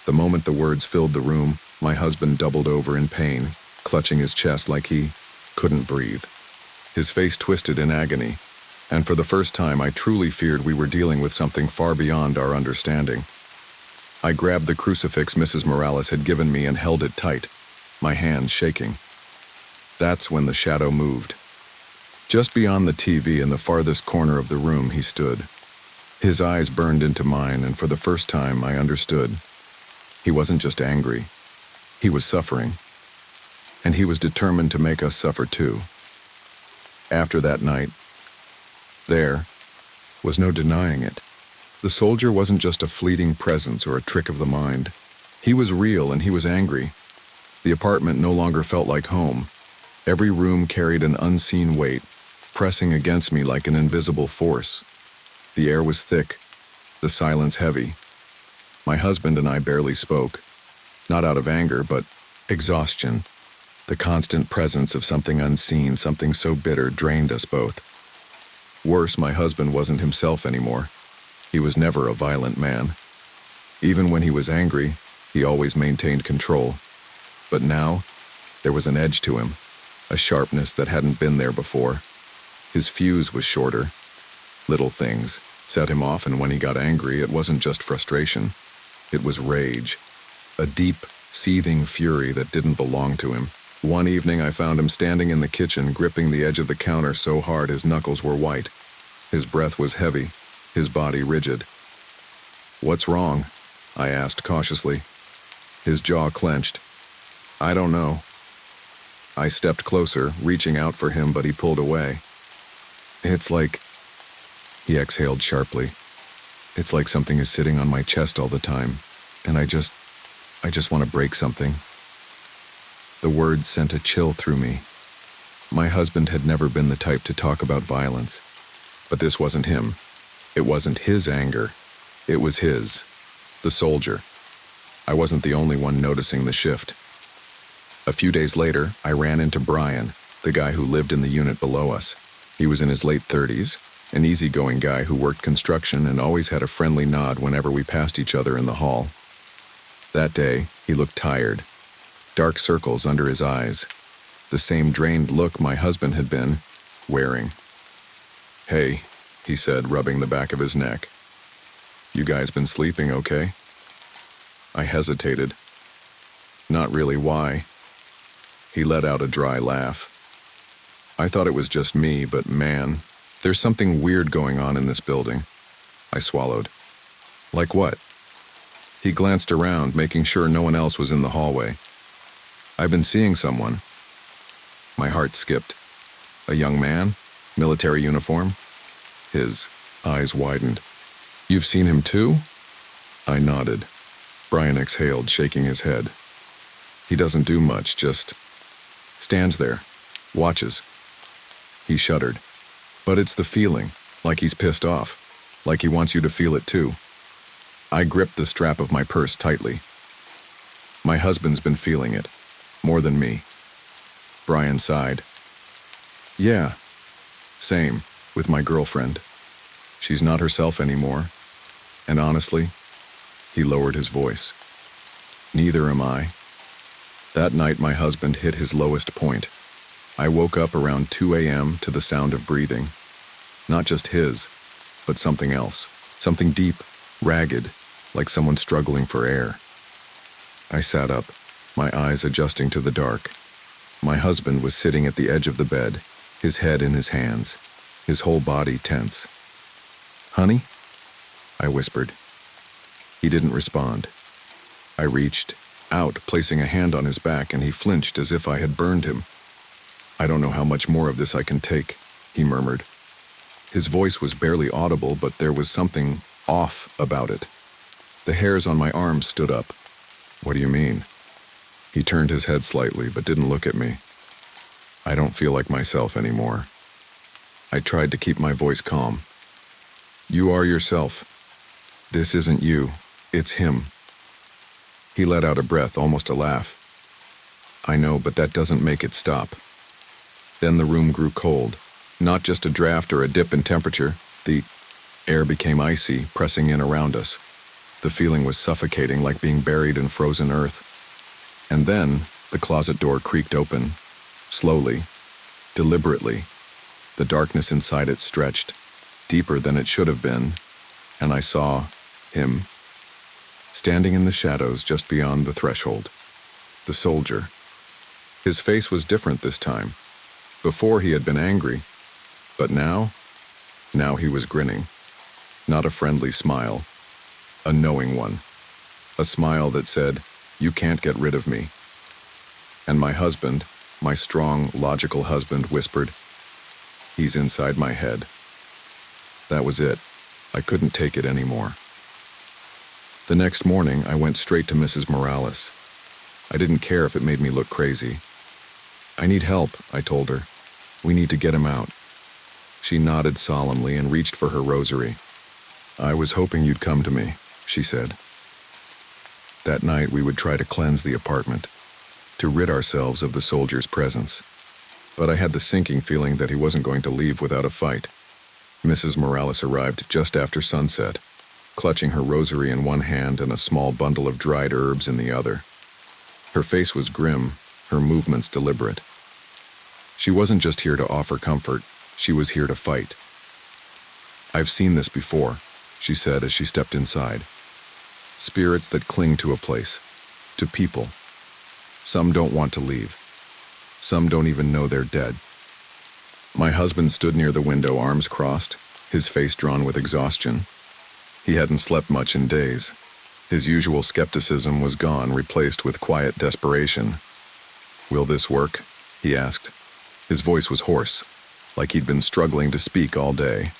The moment the words filled the room, my husband doubled over in pain, clutching his chest like he couldn't breathe. His face twisted in agony, and for the first time I truly feared we were dealing with something far beyond our understanding. I grabbed the crucifix Mrs. Morales had given me and held it tight, my hands shaking. That's when the shadow moved. Just beyond the TV in the farthest corner of the room he stood. His eyes burned into mine, and for the first time I understood. He wasn't just angry. He was suffering. And he was determined to make us suffer too. After that night, there was no denying it. The soldier wasn't just a fleeting presence or a trick of the mind. He was real, and he was angry. The apartment no longer felt like home. Every room carried an unseen weight, pressing against me like an invisible force. The air was thick, the silence heavy. My husband and I barely spoke, not out of anger, but exhaustion. The constant presence of something unseen, something so bitter, drained us both. Worse, my husband wasn't himself anymore. He was never a violent man. Even when he was angry, he always maintained control. But now, there was an edge to him, a sharpness that hadn't been there before. His fuse was shorter. Little things set him off, and when he got angry, it wasn't just frustration. It was rage, a deep, seething fury that didn't belong to him. One evening, I found him standing in the kitchen, gripping the edge of the counter so hard his knuckles were white. His breath was heavy, his body rigid. "What's wrong?" I asked cautiously. His jaw clenched. "I don't know." I stepped closer, reaching out for him, but he pulled away. "It's like..." He exhaled sharply. "It's like something is sitting on my chest all the time. and I just want to break something." The words sent a chill through me. My husband had never been the type to talk about violence. But this wasn't him. It wasn't his anger. It was his. The soldier. I wasn't the only one noticing the shift. A few days later, I ran into Brian, the guy who lived in the unit below us. He was in his late 30s, an easygoing guy who worked construction and always had a friendly nod whenever we passed each other in the hall. That day, he looked tired. Dark circles under his eyes. The same drained look my husband had been wearing. "Hey," he said, rubbing the back of his neck. "You guys been sleeping okay?" I hesitated. "Not really, why?" He let out a dry laugh. "I thought it was just me, but man, there's something weird going on in this building." I swallowed. "Like what?" He glanced around, making sure no one else was in the hallway. "I've been seeing someone." My heart skipped. "A young man? Military uniform?" His eyes widened. "You've seen him too?" I nodded. Brian exhaled, shaking his head. "He doesn't do much, just stands there, watches." He shuddered. "But it's the feeling, like he's pissed off, like he wants you to feel it too." I gripped the strap of my purse tightly. "My husband's been feeling it, more than me." Brian sighed. "Yeah, same, with my girlfriend. She's not herself anymore. And honestly," he lowered his voice, "neither am I." That night my husband hit his lowest point. I woke up around 2 a.m. to the sound of breathing. Not just his, but something else. Something deep, ragged, like someone struggling for air. I sat up, my eyes adjusting to the dark. My husband was sitting at the edge of the bed, his head in his hands, his whole body tense. "Honey?" I whispered. He didn't respond. I reached out, placing a hand on his back, and he flinched as if I had burned him. "I don't know how much more of this I can take," he murmured. His voice was barely audible, but there was something off about it. The hairs on my arms stood up. "What do you mean?" He turned his head slightly, but didn't look at me. "I don't feel like myself anymore." I tried to keep my voice calm. "You are yourself. This isn't you, it's him." He let out a breath, almost a laugh. "I know, but that doesn't make it stop." Then the room grew cold. Not just a draft or a dip in temperature. The air became icy, pressing in around us. The feeling was suffocating, like being buried in frozen earth. And then the closet door creaked open, slowly, deliberately. The darkness inside it stretched, deeper than it should have been, and I saw him, standing in the shadows just beyond the threshold. The soldier. His face was different this time. Before he had been angry, but now he was grinning. Not a friendly smile, a knowing one. A smile that said, "You can't get rid of me." And my husband, my strong, logical husband, whispered, "He's inside my head." That was it. I couldn't take it anymore. The next morning, I went straight to Mrs. Morales. I didn't care if it made me look crazy. "I need help," I told her. "We need to get him out." She nodded solemnly and reached for her rosary. "I was hoping you'd come to me," she said. That night we would try to cleanse the apartment, to rid ourselves of the soldier's presence. But I had the sinking feeling that he wasn't going to leave without a fight. Mrs. Morales arrived just after sunset, clutching her rosary in one hand and a small bundle of dried herbs in the other. Her face was grim, her movements deliberate. She wasn't just here to offer comfort, she was here to fight. "I've seen this before," she said as she stepped inside. "Spirits that cling to a place, to people. Some don't want to leave. Some don't even know they're dead." My husband stood near the window, arms crossed, his face drawn with exhaustion. He hadn't slept much in days. His usual skepticism was gone, replaced with quiet desperation. "Will this work?" he asked. His voice was hoarse, like he'd been struggling to speak all day.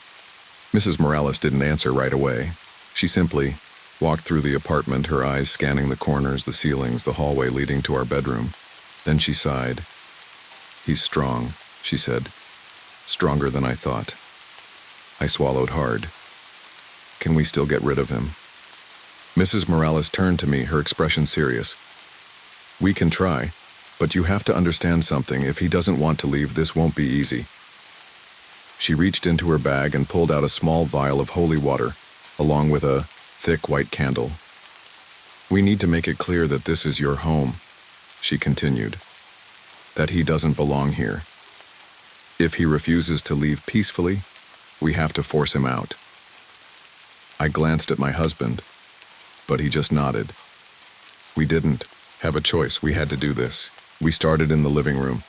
Mrs. Morales didn't answer right away. She simply walked through the apartment, her eyes scanning the corners, the ceilings, the hallway leading to our bedroom. Then she sighed. "He's strong," she said. "Stronger than I thought." I swallowed hard. "Can we still get rid of him?" Mrs. Morales turned to me, her expression serious. "We can try, but you have to understand something. If he doesn't want to leave, this won't be easy." She reached into her bag and pulled out a small vial of holy water, along with a thick white candle. "We need to make it clear that this is your home," she continued, "that he doesn't belong here. If he refuses to leave peacefully, we have to force him out." I glanced at my husband, but he just nodded. We didn't have a choice. We had to do this. We started in the living room.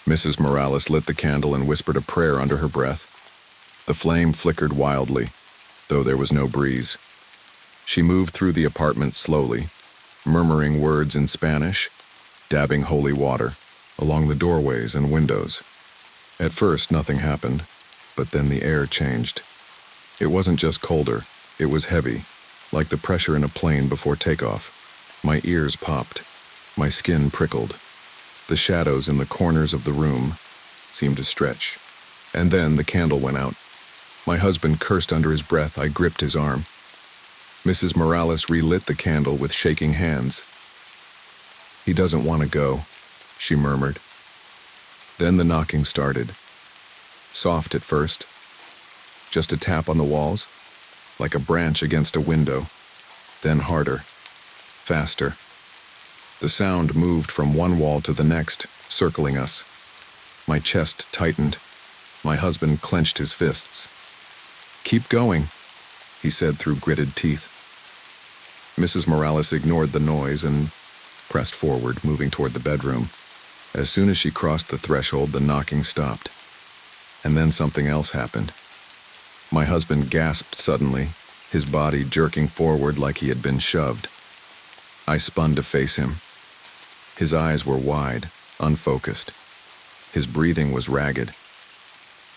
Mrs. Morales lit the candle and whispered a prayer under her breath. The flame flickered wildly, though there was no breeze. She moved through the apartment slowly, murmuring words in Spanish, dabbing holy water along the doorways and windows. At first, nothing happened, but then the air changed. It wasn't just colder, it was heavy, like the pressure in a plane before takeoff. My ears popped. My skin prickled. The shadows in the corners of the room seemed to stretch. And then the candle went out. My husband cursed under his breath. I gripped his arm. Mrs. Morales relit the candle with shaking hands. "He doesn't want to go," she murmured. Then the knocking started. Soft at first. Just a tap on the walls, like a branch against a window. Then harder. Faster. The sound moved from one wall to the next, circling us. My chest tightened. My husband clenched his fists. "Keep going," he said through gritted teeth. Mrs. Morales ignored the noise and pressed forward, moving toward the bedroom. As soon as she crossed the threshold, the knocking stopped. And then something else happened. My husband gasped suddenly, his body jerking forward like he had been shoved. I spun to face him. His eyes were wide, unfocused. His breathing was ragged.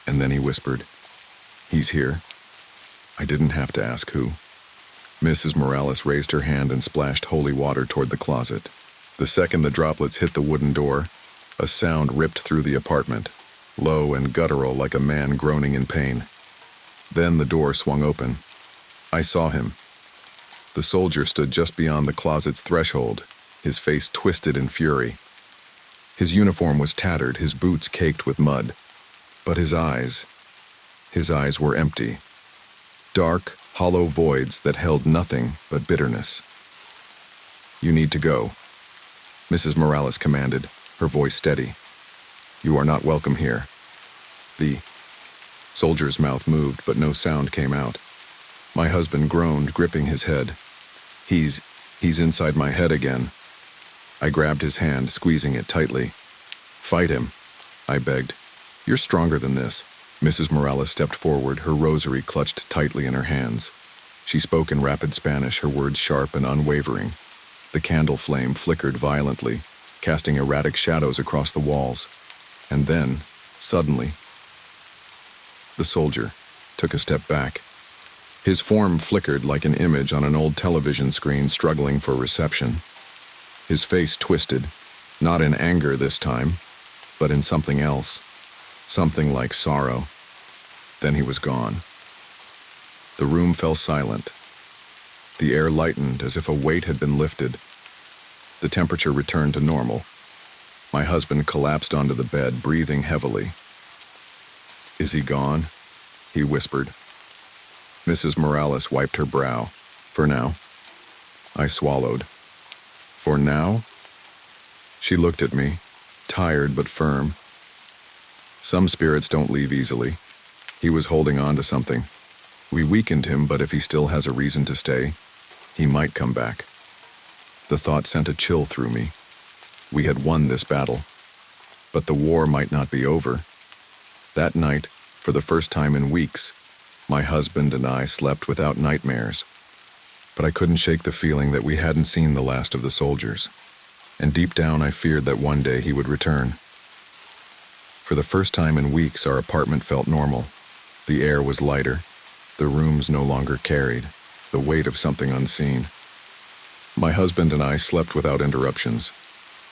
And then he whispered, "He's here." I didn't have to ask who. Mrs. Morales raised her hand and splashed holy water toward the closet. The second the droplets hit the wooden door, a sound ripped through the apartment, low and guttural like a man groaning in pain. Then the door swung open. I saw him. The soldier stood just beyond the closet's threshold, his face twisted in fury. His uniform was tattered, his boots caked with mud. But his eyes were empty. Dark, hollow voids that held nothing but bitterness. "You need to go," Mrs. Morales commanded, her voice steady. "You are not welcome here." The soldier's mouth moved, but no sound came out. My husband groaned, gripping his head. He's inside my head again." I grabbed his hand, squeezing it tightly. "Fight him," I begged. "You're stronger than this." Mrs. Morales stepped forward, her rosary clutched tightly in her hands. She spoke in rapid Spanish, her words sharp and unwavering. The candle flame flickered violently, casting erratic shadows across the walls. And then, suddenly, the soldier took a step back. His form flickered like an image on an old television screen struggling for reception. His face twisted, not in anger this time, but in something else, something like sorrow. Then he was gone. The room fell silent. The air lightened as if a weight had been lifted. The temperature returned to normal. My husband collapsed onto the bed, breathing heavily. "Is he gone?" he whispered. Mrs. Morales wiped her brow. "For now." I swallowed. "For now?" She looked at me, tired but firm. Some spirits don't leave easily. He was holding on to something. We weakened him, but if he still has a reason to stay, he might come back. The thought sent a chill through me. We had won this battle, but the war might not be over. That night, for the first time in weeks, my husband and I slept without nightmares. But I couldn't shake the feeling that we hadn't seen the last of the soldiers. And deep down I feared that one day he would return. For the first time in weeks, our apartment felt normal. The air was lighter. The rooms no longer carried. the weight of something unseen. My husband and I slept without interruptions,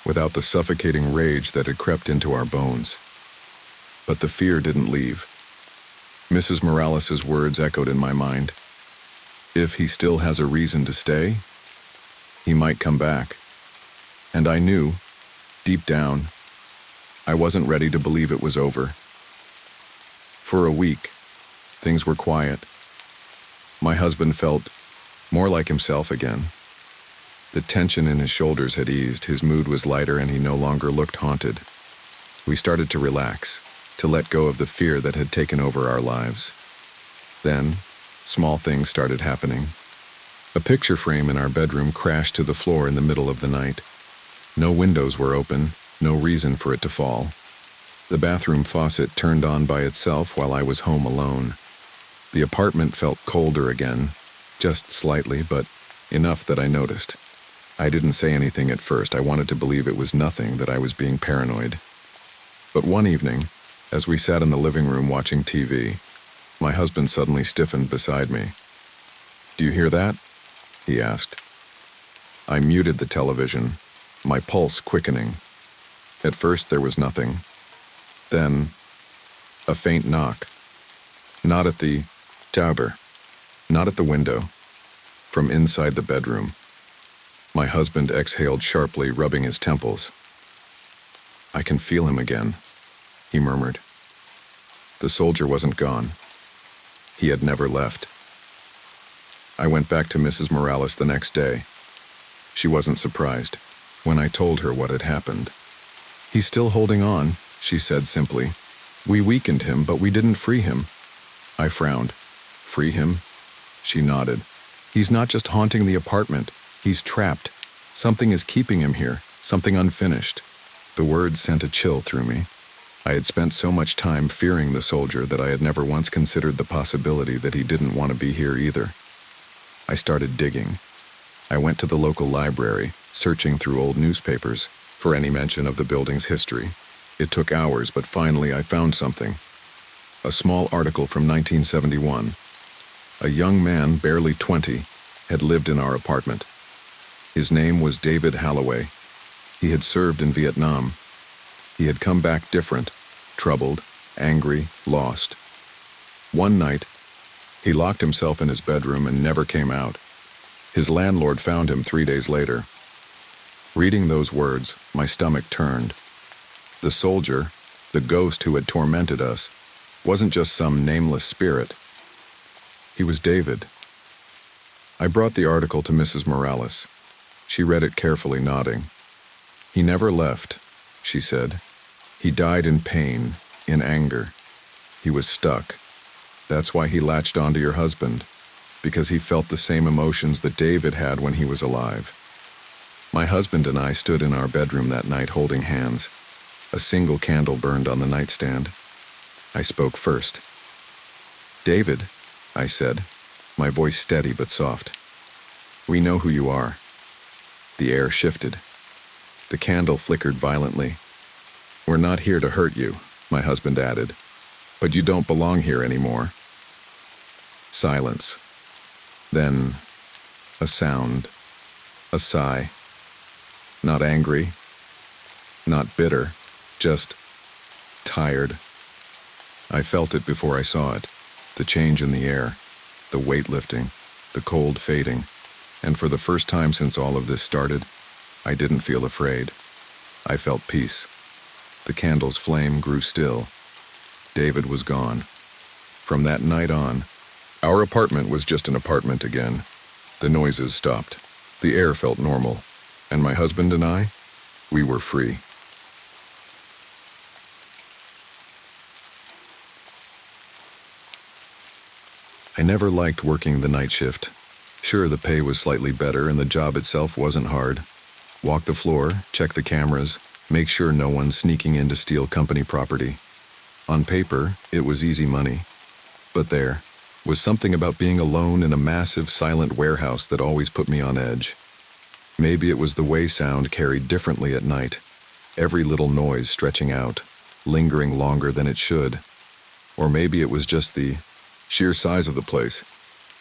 without the suffocating rage that had crept into our bones. But the fear didn't leave. Mrs. Morales's words echoed in my mind. If he still has a reason to stay, he might come back. And I knew, deep down, I wasn't ready to believe it was over. For a week, things were quiet. My husband felt more like himself again. The tension in his shoulders had eased, his mood was lighter, and he no longer looked haunted. We started to relax, to let go of the fear that had taken over our lives. Then, small things started happening. A picture frame in our bedroom crashed to the floor in the middle of the night. No windows were open, no reason for it to fall. The bathroom faucet turned on by itself while I was home alone. The apartment felt colder again, just slightly, but enough that I noticed. I didn't say anything at first. I wanted to believe it was nothing, that I was being paranoid. But one evening, as we sat in the living room watching TV, my husband suddenly stiffened beside me. "Do you hear that?" he asked. I muted the television, my pulse quickening. At first there was nothing. Then, a faint knock. Not at the Tauber, not at the window. From inside the bedroom. My husband exhaled sharply, rubbing his temples. "I can feel him again," he murmured. The soldier wasn't gone. He had never left. I went back to Mrs. Morales the next day. She wasn't surprised when I told her what had happened. "He's still holding on," she said simply. "We weakened him, but we didn't free him." I frowned. "Free him?" She nodded. "He's not just haunting the apartment. He's trapped. Something is keeping him here, something unfinished." The words sent a chill through me. I had spent so much time fearing the soldier that I had never once considered the possibility that he didn't want to be here either. I started digging. I went to the local library, searching through old newspapers for any mention of the building's history. It took hours, but finally I found something. A small article from 1971. A young man, barely 20, had lived in our apartment. His name was David Holloway. He had served in Vietnam. He had come back different, troubled, angry, lost. One night, he locked himself in his bedroom and never came out. His landlord found him 3 days later. Reading those words, my stomach turned. The soldier, the ghost who had tormented us, wasn't just some nameless spirit. He was David. I brought the article to Mrs. Morales. She read it carefully, nodding. "He never left," she said. "He died in pain, in anger. He was stuck. That's why he latched onto your husband, because he felt the same emotions that David had when he was alive." My husband and I stood in our bedroom that night holding hands. A single candle burned on the nightstand. I spoke first. "David," I said, my voice steady but soft. "We know who you are." The air shifted. The candle flickered violently. "We're not here to hurt you," my husband added, "but you don't belong here anymore." Silence. Then, a sound, a sigh. Not angry, not bitter, just tired. I felt it before I saw it, the change in the air, the weight lifting, the cold fading, and for the first time since all of this started, I didn't feel afraid. I felt peace. The candle's flame grew still. David was gone. From that night on, our apartment was just an apartment again. The noises stopped. The air felt normal. And my husband and I, we were free. I never liked working the night shift. Sure, the pay was slightly better and the job itself wasn't hard. Walk the floor, check the cameras, make sure no one's sneaking in to steal company property. On paper, it was easy money. But there was something about being alone in a massive, silent warehouse that always put me on edge. Maybe it was the way sound carried differently at night, every little noise stretching out, lingering longer than it should. Or maybe it was just the sheer size of the place.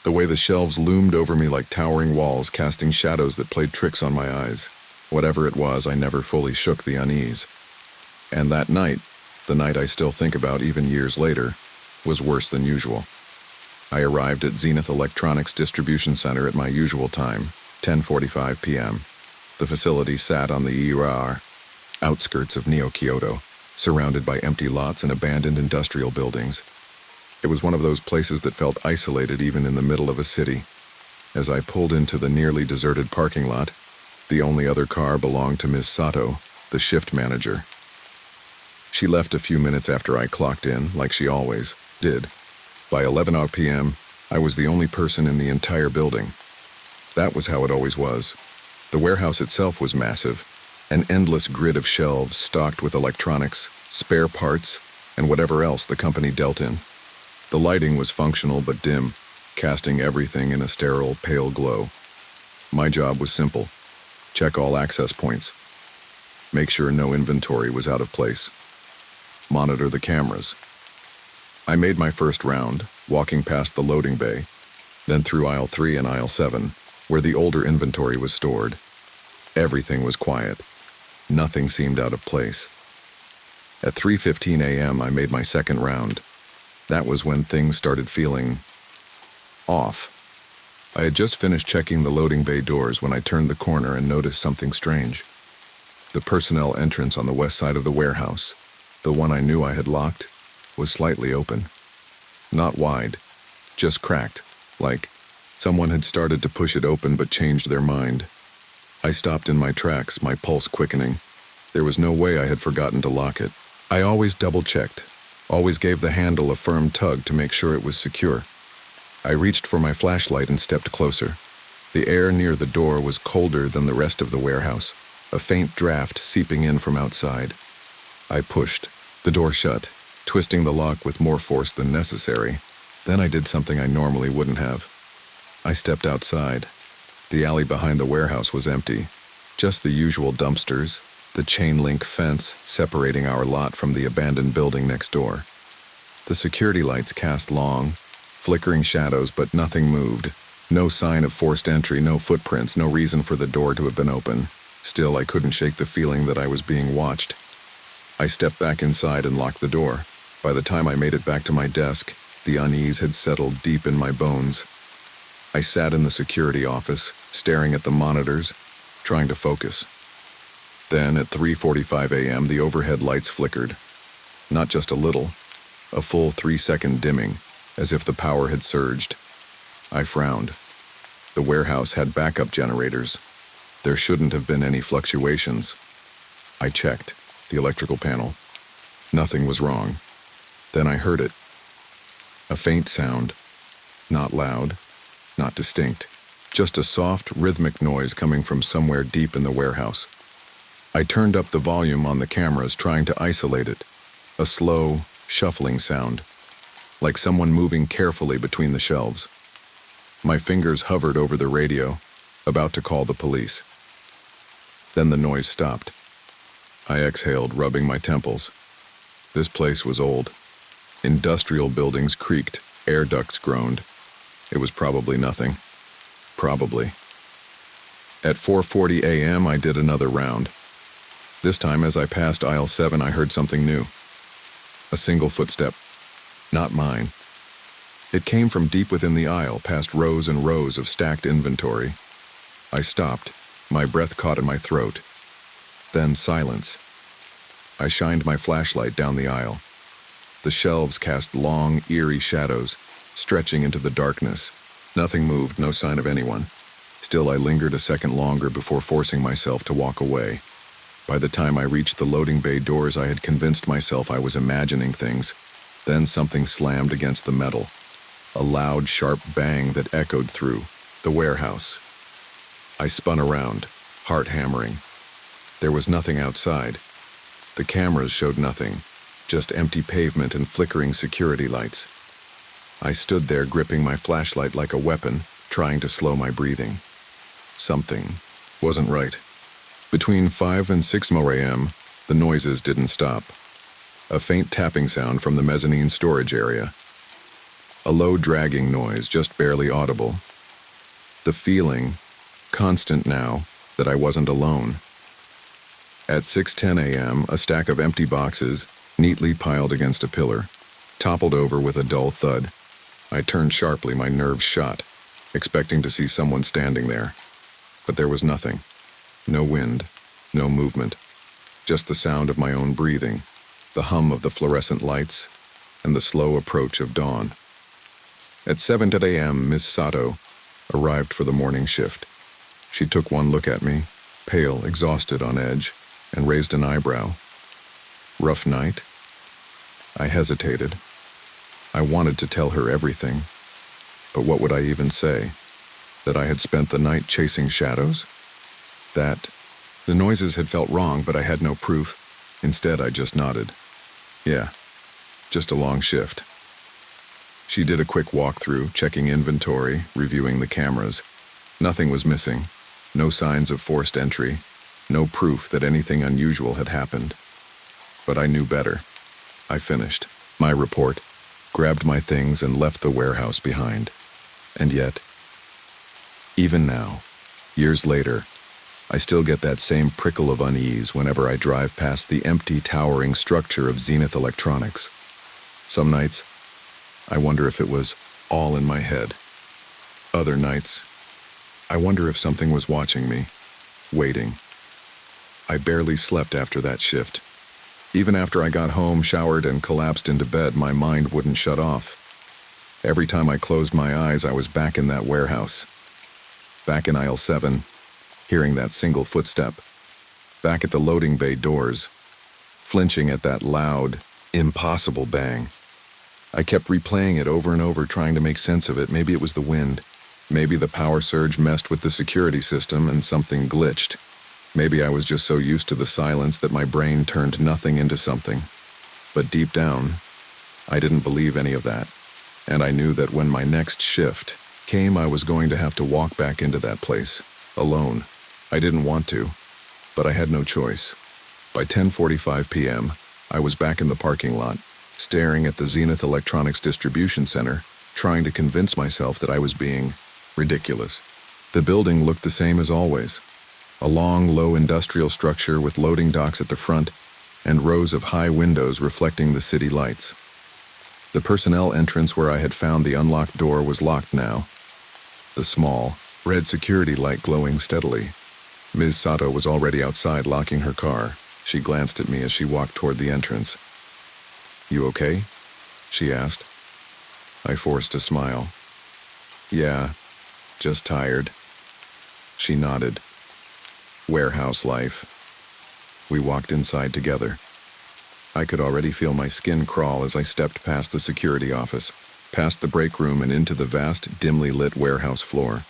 The way the shelves loomed over me like towering walls, casting shadows that played tricks on my eyes. Whatever it was, I never fully shook the unease. And that night, the night I still think about even years later, was worse than usual. I arrived at Zenith Electronics Distribution Center at my usual time, 10:45 p.m. The facility sat on the ERR, outskirts of Neo-Kyoto, surrounded by empty lots and abandoned industrial buildings. It was one of those places that felt isolated even in the middle of a city. As I pulled into the nearly deserted parking lot, the only other car belonged to Ms. Sato, the shift manager. She left a few minutes after I clocked in, like she always did. By 11 p.m., I was the only person in the entire building. That was how it always was. The warehouse itself was massive, an endless grid of shelves stocked with electronics, spare parts, and whatever else the company dealt in. The lighting was functional but dim, casting everything in a sterile, pale glow. My job was simple: check all access points, make sure no inventory was out of place, monitor the cameras. I made my first round, walking past the loading bay, then through aisle 3 and aisle 7, where the older inventory was stored. Everything was quiet. Nothing seemed out of place. At 3:15 a.m., I made my second round. That was when things started feeling off. I had just finished checking the loading bay doors when I turned the corner and noticed something strange. The personnel entrance on the west side of the warehouse, the one I knew I had locked, was slightly open. Not wide, just cracked, like someone had started to push it open but changed their mind. I stopped in my tracks, my pulse quickening. There was no way I had forgotten to lock it. I always double-checked, always gave the handle a firm tug to make sure it was secure. I reached for my flashlight and stepped closer. The air near the door was colder than the rest of the warehouse, a faint draft seeping in from outside. I pushed. The door shut, twisting the lock with more force than necessary. Then I did something I normally wouldn't have. I stepped outside. The alley behind the warehouse was empty. Just the usual dumpsters, the chain-link fence separating our lot from the abandoned building next door. The security lights cast long, flickering shadows, but nothing moved. No sign of forced entry, no footprints, no reason for the door to have been open. Still, I couldn't shake the feeling that I was being watched. I stepped back inside and locked the door. By the time I made it back to my desk, the unease had settled deep in my bones. I sat in the security office, staring at the monitors, trying to focus. Then, at 3:45 a.m., the overhead lights flickered. Not just a little, a full 3-second dimming, as if the power had surged. I frowned. The warehouse had backup generators. There shouldn't have been any fluctuations. I checked the electrical panel. Nothing was wrong. Then I heard it. A faint sound. Not loud, not distinct. Just a soft, rhythmic noise coming from somewhere deep in the warehouse. I turned up the volume on the cameras, trying to isolate it. A slow, shuffling sound, like someone moving carefully between the shelves. My fingers hovered over the radio, about to call the police. Then the noise stopped. I exhaled, rubbing my temples. This place was old. Industrial buildings creaked, air ducts groaned. It was probably nothing. Probably. At 4:40 a.m., I did another round. This time, as I passed aisle 7, I heard something new. A single footstep. Not mine. It came from deep within the aisle, past rows and rows of stacked inventory. I stopped, my breath caught in my throat. Then silence. I shined my flashlight down the aisle. The shelves cast long, eerie shadows, stretching into the darkness. Nothing moved, no sign of anyone. Still, I lingered a second longer before forcing myself to walk away. By the time I reached the loading bay doors, I had convinced myself I was imagining things. Then something slammed against the metal. A loud, sharp bang that echoed through the warehouse. I spun around, heart hammering. There was nothing outside. The cameras showed nothing, just empty pavement and flickering security lights. I stood there gripping my flashlight like a weapon, trying to slow my breathing. Something wasn't right. Between 5 and 6 a.m., the noises didn't stop. A faint tapping sound from the mezzanine storage area. A low dragging noise, just barely audible. The feeling, constant now, that I wasn't alone. At 6:10 a.m., a stack of empty boxes, neatly piled against a pillar, toppled over with a dull thud. I turned sharply, my nerves shot, expecting to see someone standing there. But there was nothing. No wind, no movement. Just the sound of my own breathing, the hum of the fluorescent lights, and the slow approach of dawn. At 7:10 a.m., Miss Sato arrived for the morning shift. She took one look at me, pale, exhausted, on edge, and raised an eyebrow. Rough night? I hesitated. I wanted to tell her everything, but what would I even say? That I had spent the night chasing shadows? That the noises had felt wrong, but I had no proof. Instead, I just nodded. Yeah, just a long shift. She did a quick walkthrough, checking inventory, reviewing the cameras. Nothing was missing. No signs of forced entry. No proof that anything unusual had happened. But I knew better. I finished my report, grabbed my things, and left the warehouse behind. And yet, even now, years later, I still get that same prickle of unease whenever I drive past the empty, towering structure of Zenith Electronics. Some nights, I wonder if it was all in my head. Other nights, I wonder if something was watching me, waiting. I barely slept after that shift. Even after I got home, showered, and collapsed into bed, my mind wouldn't shut off. Every time I closed my eyes, I was back in that warehouse. Back in aisle 7, hearing that single footstep. Back at the loading bay doors, flinching at that loud, impossible bang. I kept replaying it over and over, trying to make sense of it. Maybe it was the wind. Maybe the power surge messed with the security system and something glitched. Maybe I was just so used to the silence that my brain turned nothing into something. But deep down, I didn't believe any of that. And I knew that when my next shift came, I was going to have to walk back into that place, alone. I didn't want to, but I had no choice. By 10:45 p.m., I was back in the parking lot, staring at the Zenith Electronics distribution center, trying to convince myself that I was being ridiculous. The building looked the same as always. A long, low industrial structure with loading docks at the front and rows of high windows reflecting the city lights. The personnel entrance where I had found the unlocked door was locked now, the small, red security light glowing steadily. Ms. Sato was already outside locking her car. She glanced at me as she walked toward the entrance. "You okay?" she asked. I forced a smile. "Yeah, just tired." She nodded. Warehouse life. We walked inside together. I could already feel my skin crawl as I stepped past the security office, past the break room, and into the vast, dimly lit warehouse floor.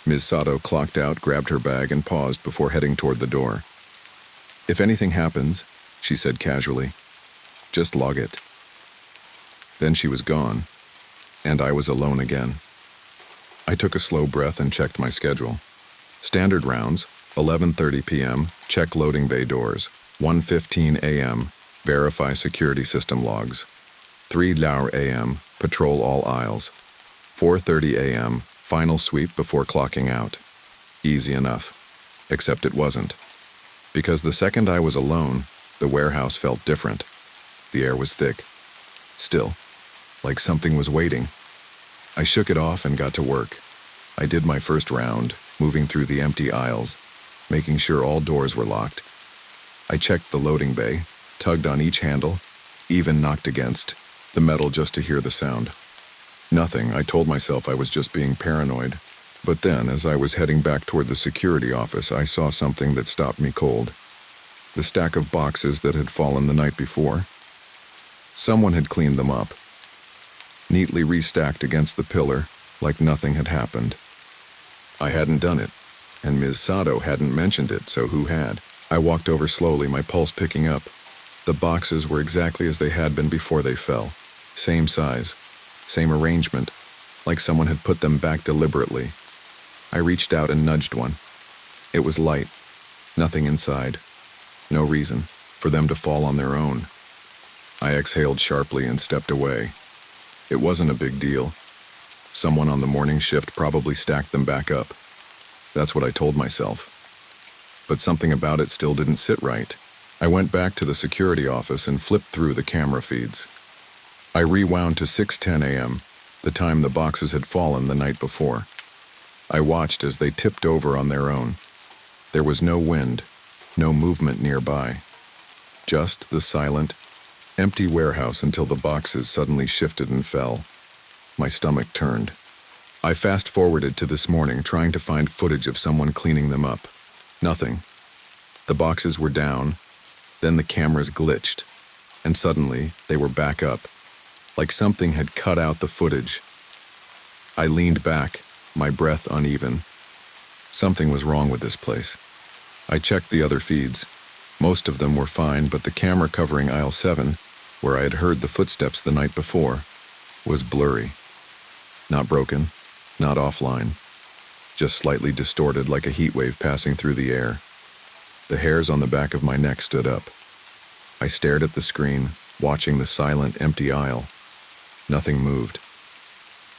Ms. Sato clocked out, grabbed her bag, and paused before heading toward the door. "If anything happens," she said casually, "just log it." Then she was gone, and I was alone again. I took a slow breath and checked my schedule. Standard rounds, 11:30 p.m., check loading bay doors. 1:15 a.m., verify security system logs. 3:00 a.m., patrol all aisles. 4:30 a.m., final sweep before clocking out. Easy enough. Except it wasn't. Because the second I was alone, the warehouse felt different. The air was thick. Still, like something was waiting. I shook it off and got to work. I did my first round, moving through the empty aisles, making sure all doors were locked. I checked the loading bay, tugged on each handle, even knocked against the metal just to hear the sound. Nothing. I told myself I was just being paranoid. But then, as I was heading back toward the security office, I saw something that stopped me cold. The stack of boxes that had fallen the night before. Someone had cleaned them up, neatly restacked against the pillar, like nothing had happened. I hadn't done it, and Ms. Sato hadn't mentioned it, so who had? I walked over slowly, my pulse picking up. The boxes were exactly as they had been before they fell. Same size, same arrangement, like someone had put them back deliberately. I reached out and nudged one. It was light, nothing inside. No reason for them to fall on their own. I exhaled sharply and stepped away. It wasn't a big deal. Someone on the morning shift probably stacked them back up. That's what I told myself. But something about it still didn't sit right. I went back to the security office and flipped through the camera feeds. I rewound to 6:10 a.m., the time the boxes had fallen the night before. I watched as they tipped over on their own. There was no wind, no movement nearby. Just the silent, empty warehouse until the boxes suddenly shifted and fell. My stomach turned. I fast-forwarded to this morning trying to find footage of someone cleaning them up. Nothing. The boxes were down, then the cameras glitched, and suddenly they were back up, like something had cut out the footage. I leaned back, my breath uneven. Something was wrong with this place. I checked the other feeds. Most of them were fine, but the camera covering aisle 7, where I had heard the footsteps the night before, was blurry. Not broken, not offline, just slightly distorted like a heat wave passing through the air. The hairs on the back of my neck stood up. I stared at the screen, watching the silent, empty aisle. Nothing moved.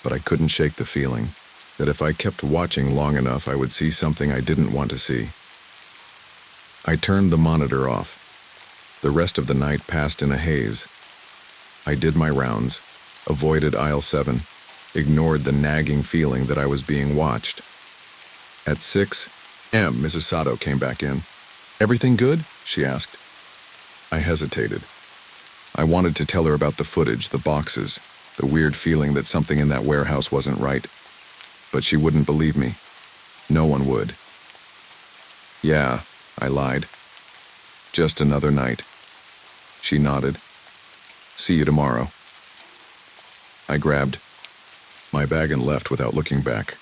But I couldn't shake the feeling that if I kept watching long enough, I would see something I didn't want to see. I turned the monitor off. The rest of the night passed in a haze. I did my rounds, avoided aisle 7, ignored the nagging feeling that I was being watched. At 6 a.m., Mrs. Sato came back in. "Everything good?" she asked. I hesitated. I wanted to tell her about the footage, the boxes, the weird feeling that something in that warehouse wasn't right. But she wouldn't believe me. No one would. "Yeah," I lied. "Just another night." She nodded. "See you tomorrow." I grabbed my bag and left without looking back.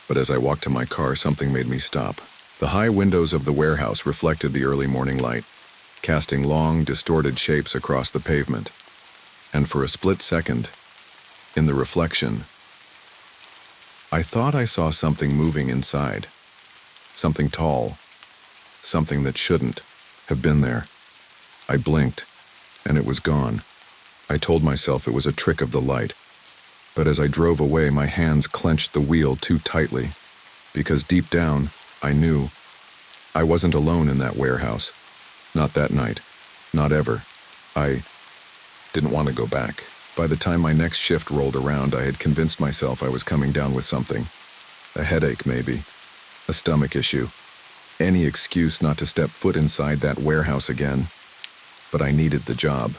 But as I walked to my car, something made me stop. The high windows of the warehouse reflected the early morning light, casting long, distorted shapes across the pavement. And for a split second, in the reflection, I thought I saw something moving inside. Something tall. Something that shouldn't have been there. I blinked, and it was gone. I told myself it was a trick of the light. But as I drove away, my hands clenched the wheel too tightly, because deep down, I knew I wasn't alone in that warehouse. Not that night. Not ever. I didn't want to go back. By the time my next shift rolled around, I had convinced myself I was coming down with something. A headache, maybe. A stomach issue. Any excuse not to step foot inside that warehouse again. But I needed the job.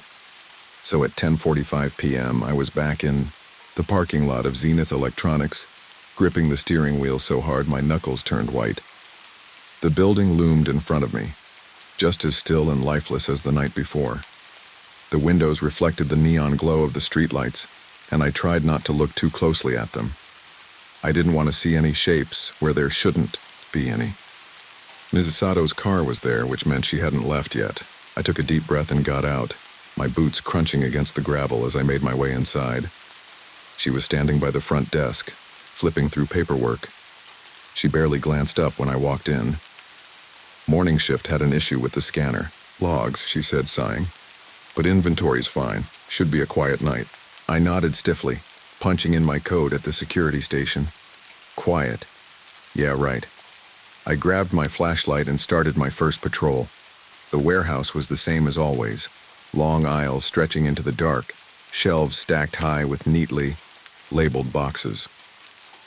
So at 10:45 p.m., I was back in the parking lot of Zenith Electronics, gripping the steering wheel so hard my knuckles turned white. The building loomed in front of me, just as still and lifeless as the night before. The windows reflected the neon glow of the streetlights, and I tried not to look too closely at them. I didn't want to see any shapes where there shouldn't be any. Mrs. Sato's car was there, which meant she hadn't left yet. I took a deep breath and got out, my boots crunching against the gravel as I made my way inside. She was standing by the front desk, flipping through paperwork. She barely glanced up when I walked in. Morning shift had an issue with the scanner. "Logs," she said, sighing. "But inventory's fine. Should be a quiet night." I nodded stiffly, punching in my code at the security station. Quiet. Yeah, right. I grabbed my flashlight and started my first patrol. The warehouse was the same as always. Long aisles stretching into the dark, shelves stacked high with neatly labeled boxes.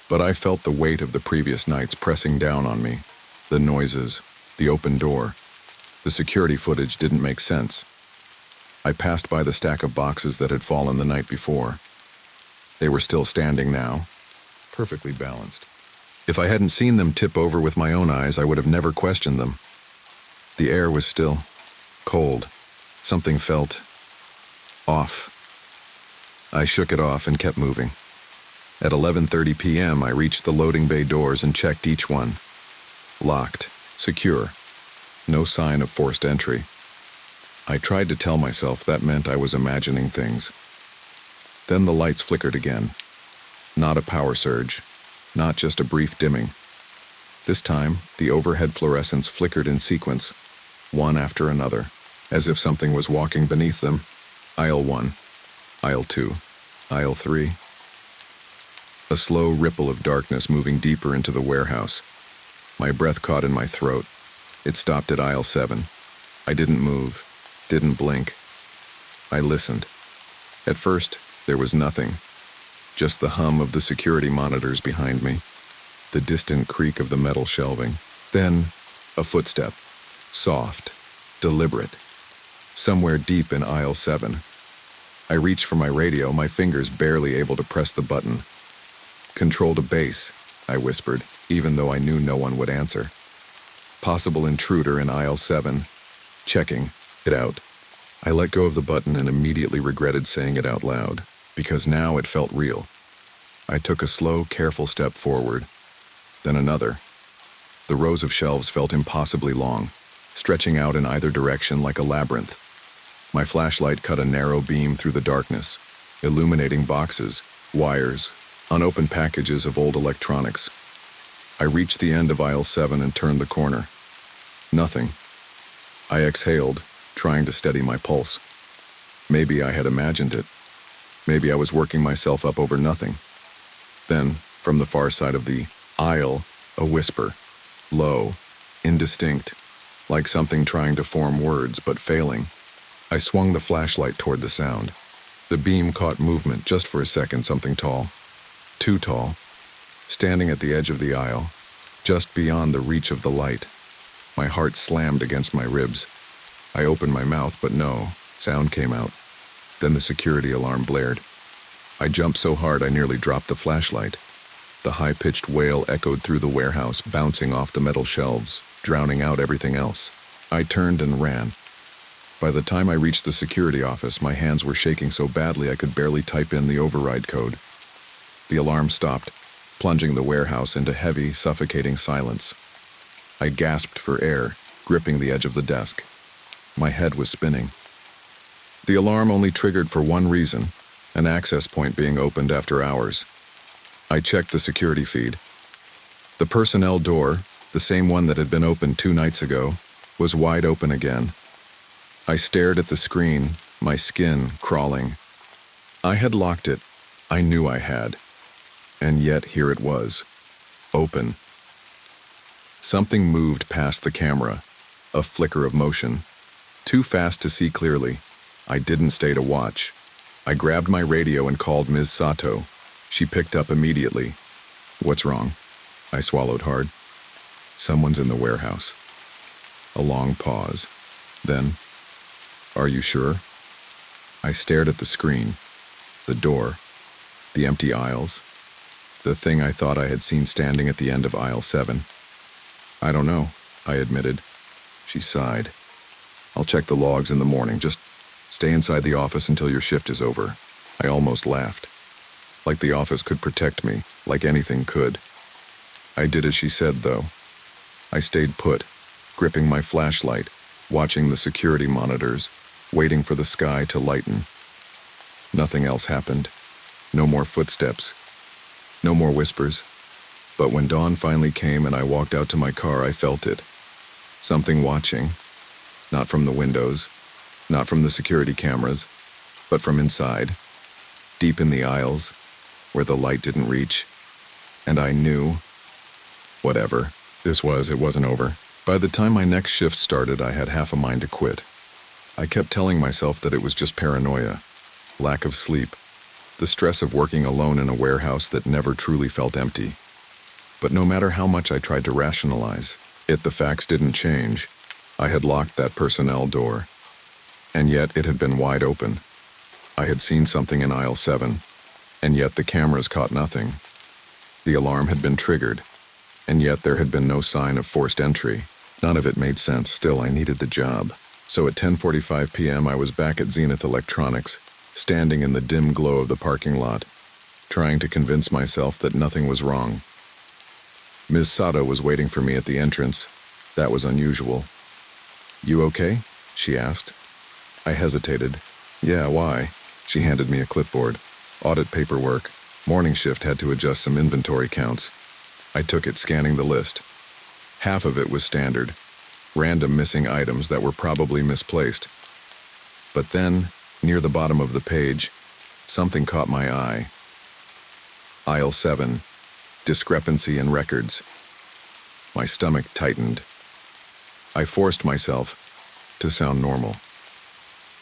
But I felt the weight of the previous nights pressing down on me. The noises, the open door. The security footage didn't make sense. I passed by the stack of boxes that had fallen the night before. They were still standing now, perfectly balanced. If I hadn't seen them tip over with my own eyes, I would have never questioned them. The air was still cold. Something felt off. I shook it off and kept moving. At 11:30 p.m., I reached the loading bay doors and checked each one. Locked, secure, no sign of forced entry. I tried to tell myself that meant I was imagining things. Then the lights flickered again. Not a power surge, not just a brief dimming. This time, the overhead fluorescents flickered in sequence, one after another, as if something was walking beneath them. Aisle 1, Aisle 2, Aisle 3. A slow ripple of darkness moving deeper into the warehouse. My breath caught in my throat. It stopped at aisle 7. I didn't move, didn't blink. I listened. At first, there was nothing. Just the hum of the security monitors behind me, the distant creak of the metal shelving. Then, a footstep. Soft, deliberate. Somewhere deep in aisle 7. I reached for my radio, my fingers barely able to press the button. "Control to base," I whispered, even though I knew no one would answer. Possible intruder in aisle 7. Checking it out. I let go of the button and immediately regretted saying it out loud, because now it felt real. I took a slow, careful step forward, then another. The rows of shelves felt impossibly long, stretching out in either direction like a labyrinth. My flashlight cut a narrow beam through the darkness, illuminating boxes, wires, unopened packages of old electronics. I reached the end of aisle 7 and turned the corner. Nothing. I exhaled, trying to steady my pulse. Maybe I had imagined it. Maybe I was working myself up over nothing. Then, from the far side of the aisle, a whisper. Low, indistinct, like something trying to form words but failing. I swung the flashlight toward the sound. The beam caught movement just for a second, something tall. Too tall. Standing at the edge of the aisle, just beyond the reach of the light. My heart slammed against my ribs. I opened my mouth, but no sound came out. Then the security alarm blared. I jumped so hard I nearly dropped the flashlight. The high-pitched wail echoed through the warehouse, bouncing off the metal shelves, drowning out everything else. I turned and ran. By the time I reached the security office, my hands were shaking so badly I could barely type in the override code. The alarm stopped, plunging the warehouse into heavy, suffocating silence. I gasped for air, gripping the edge of the desk. My head was spinning. The alarm only triggered for one reason, an access point being opened after hours. I checked the security feed. The personnel door, the same one that had been opened 2 nights ago, was wide open again. I stared at the screen, my skin crawling. I had locked it. I knew I had. And yet here it was. Open. Something moved past the camera, a flicker of motion. Too fast to see clearly. I didn't stay to watch. I grabbed my radio and called Ms. Sato. She picked up immediately. "What's wrong?" I swallowed hard. "Someone's in the warehouse." A long pause. Then, "Are you sure?" I stared at the screen, the door, the empty aisles, the thing I thought I had seen standing at the end of aisle 7. "I don't know," I admitted. She sighed. "I'll check the logs in the morning. Just stay inside the office until your shift is over." I almost laughed. Like the office could protect me, like anything could. I did as she said, though. I stayed put, gripping my flashlight, watching the security monitors, waiting for the sky to lighten. Nothing else happened. No more footsteps. No more whispers. But when dawn finally came and I walked out to my car, I felt it. Something watching. Not from the windows, not from the security cameras, but from inside, deep in the aisles, where the light didn't reach. And I knew. Whatever. It wasn't over. By the time my next shift started, I had half a mind to quit. I kept telling myself that it was just paranoia, lack of sleep, the stress of working alone in a warehouse that never truly felt empty. But no matter how much I tried to rationalize it, the facts didn't change. I had locked that personnel door, and yet it had been wide open. I had seen something in aisle 7, and yet the cameras caught nothing. The alarm had been triggered, and yet there had been no sign of forced entry. None of it made sense. Still, I needed the job. So at 10:45 p.m. I was back at Zenith Electronics, standing in the dim glow of the parking lot, trying to convince myself that nothing was wrong. Ms. Sato was waiting for me at the entrance. That was unusual. "You okay?" she asked. I hesitated. "Yeah, why?" She handed me a clipboard. Audit paperwork. Morning shift had to adjust some inventory counts. I took it, scanning the list. Half of it was standard. Random missing items that were probably misplaced. But then, near the bottom of the page, Something caught my eye. Aisle 7. Discrepancy in records. My stomach tightened. I forced myself to sound normal.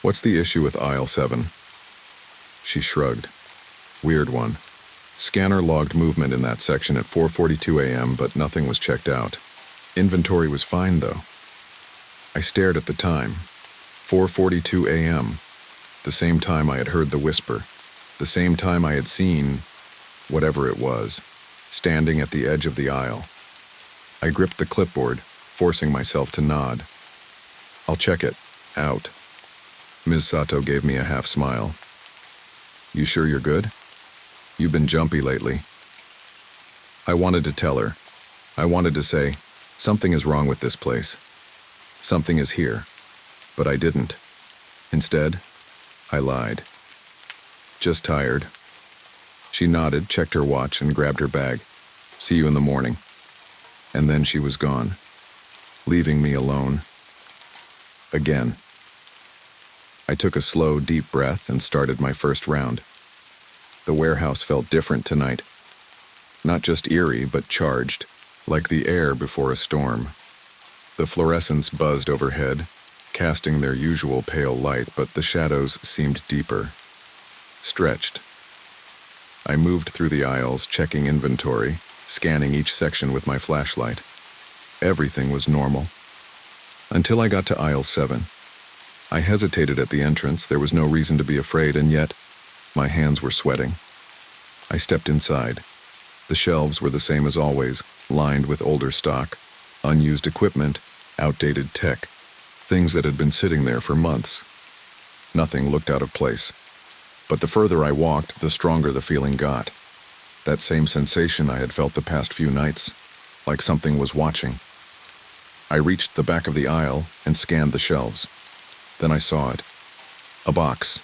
What's the issue with aisle 7? She shrugged. Weird one. Scanner logged movement in that section at 4:42 a.m., but nothing was checked out. Inventory was fine, though. I stared at the time. 4:42 a.m. The same time I had heard the whisper. The same time I had seen, whatever it was, standing at the edge of the aisle. I gripped the clipboard, forcing myself to nod. I'll check it. Out. Ms. Sato gave me a half smile. You sure you're good? You've been jumpy lately. I wanted to tell her. I wanted to say, something is wrong with this place. Something is here. But I didn't. Instead, I lied. Just tired. She nodded, checked her watch, and grabbed her bag. See you in the morning. And then she was gone, leaving me alone. Again. I took a slow, deep breath and started my first round. The warehouse felt different tonight. Not just eerie, but charged, like the air before a storm. The fluorescents buzzed overhead, casting their usual pale light, but the shadows seemed deeper. Stretched. I moved through the aisles, checking inventory, scanning each section with my flashlight. Everything was normal. Until I got to aisle 7. I hesitated at the entrance. There was no reason to be afraid, and yet my hands were sweating. I stepped inside. The shelves were the same as always, lined with older stock, unused equipment, outdated tech, things that had been sitting there for months. Nothing looked out of place. But the further I walked, the stronger the feeling got. That same sensation I had felt the past few nights, like something was watching. I reached the back of the aisle and scanned the shelves. Then I saw it. A box.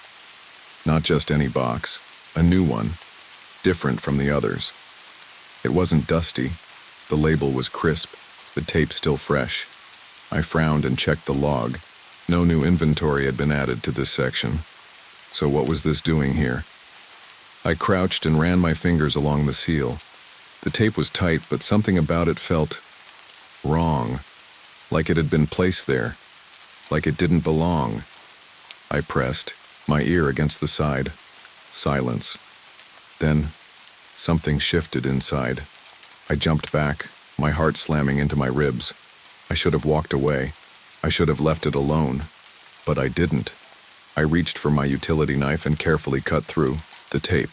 Not just any box, a new one, different from the others. It wasn't dusty. The label was crisp, the tape still fresh. I frowned and checked the log. No new inventory had been added to this section. So what was this doing here? I crouched and ran my fingers along the seal. The tape was tight, but something about it felt wrong, like it had been placed there, like it didn't belong. I pressed, my ear against the side. Silence. Then, something shifted inside. I jumped back, my heart slamming into my ribs. I should have walked away. I should have left it alone. But I didn't. I reached for my utility knife and carefully cut through the tape.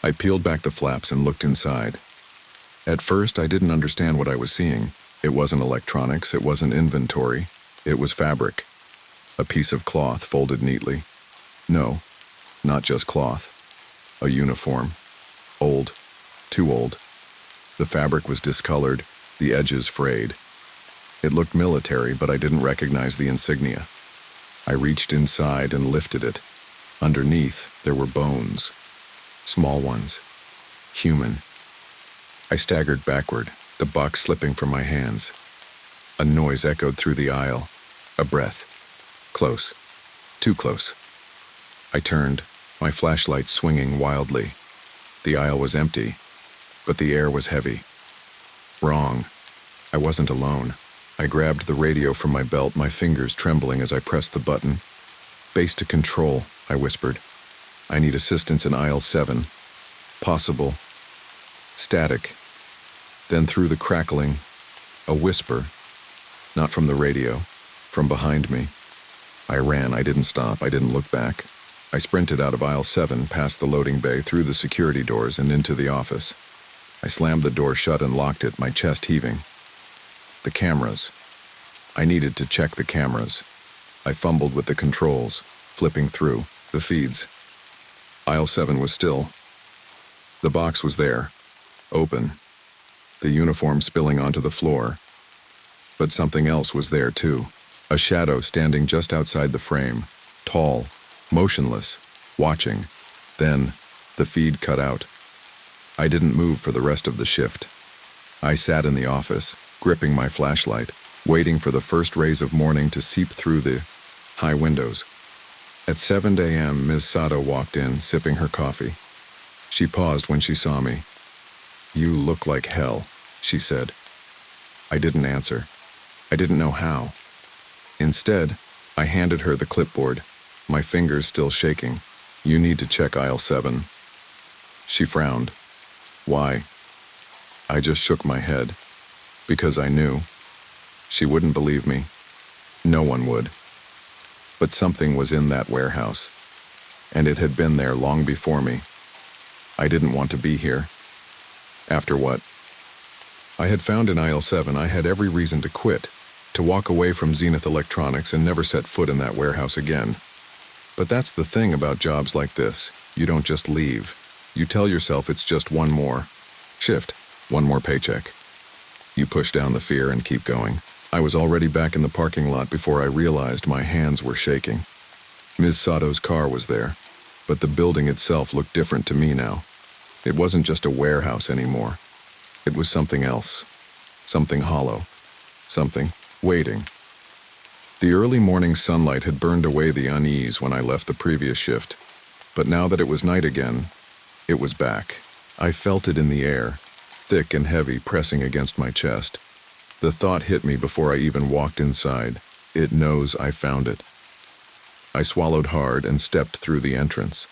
I peeled back the flaps and looked inside. At first, I didn't understand what I was seeing. It wasn't electronics, it wasn't inventory. It was fabric. A piece of cloth folded neatly. No, not just cloth. A uniform. Old. Too old. The fabric was discolored, the edges frayed. It looked military, but I didn't recognize the insignia. I reached inside and lifted it. Underneath, there were bones. Small ones. Human. I staggered backward, the box slipping from my hands. A noise echoed through the aisle. A breath. Close. Too close. I turned, my flashlight swinging wildly. The aisle was empty, but the air was heavy. Wrong. I wasn't alone. I grabbed the radio from my belt, my fingers trembling as I pressed the button. Base to control, I whispered. I need assistance in aisle 7. Possible. Static. Then through the crackling, a whisper. Not from the radio, from behind me. I ran, I didn't stop, I didn't look back. I sprinted out of aisle 7, past the loading bay, through the security doors, and into the office. I slammed the door shut and locked it, my chest heaving. The cameras. I needed to check the cameras. I fumbled with the controls, flipping through the feeds. Aisle 7 was still. The box was there, open, the uniform spilling onto the floor. But something else was there too. A shadow standing just outside the frame, tall, motionless, watching. Then, the feed cut out. I didn't move for the rest of the shift. I sat in the office, gripping my flashlight, waiting for the first rays of morning to seep through the high windows. At 7 a.m., Ms. Sato walked in, sipping her coffee. She paused when she saw me. "You look like hell," she said. I didn't answer. I didn't know how. Instead, I handed her the clipboard, my fingers still shaking. "You need to check aisle 7. She frowned. "Why?" I just shook my head. Because I knew. She wouldn't believe me. No one would. But something was in that warehouse, and it had been there long before me. I didn't want to be here. After what I had found in aisle 7, I had every reason to quit, to walk away from Zenith Electronics and never set foot in that warehouse again. But that's the thing about jobs like this. You don't just leave. You tell yourself it's just one more shift, one more paycheck. You push down the fear and keep going. I was already back in the parking lot before I realized my hands were shaking. Ms. Sato's car was there, but the building itself looked different to me now. It wasn't just a warehouse anymore. It was something else. Something hollow. Something waiting. The early morning sunlight had burned away the unease when I left the previous shift, but now that it was night again, it was back. I felt it in the air, thick and heavy, pressing against my chest. The thought hit me before I even walked inside. It knows I found it. I swallowed hard and stepped through the entrance.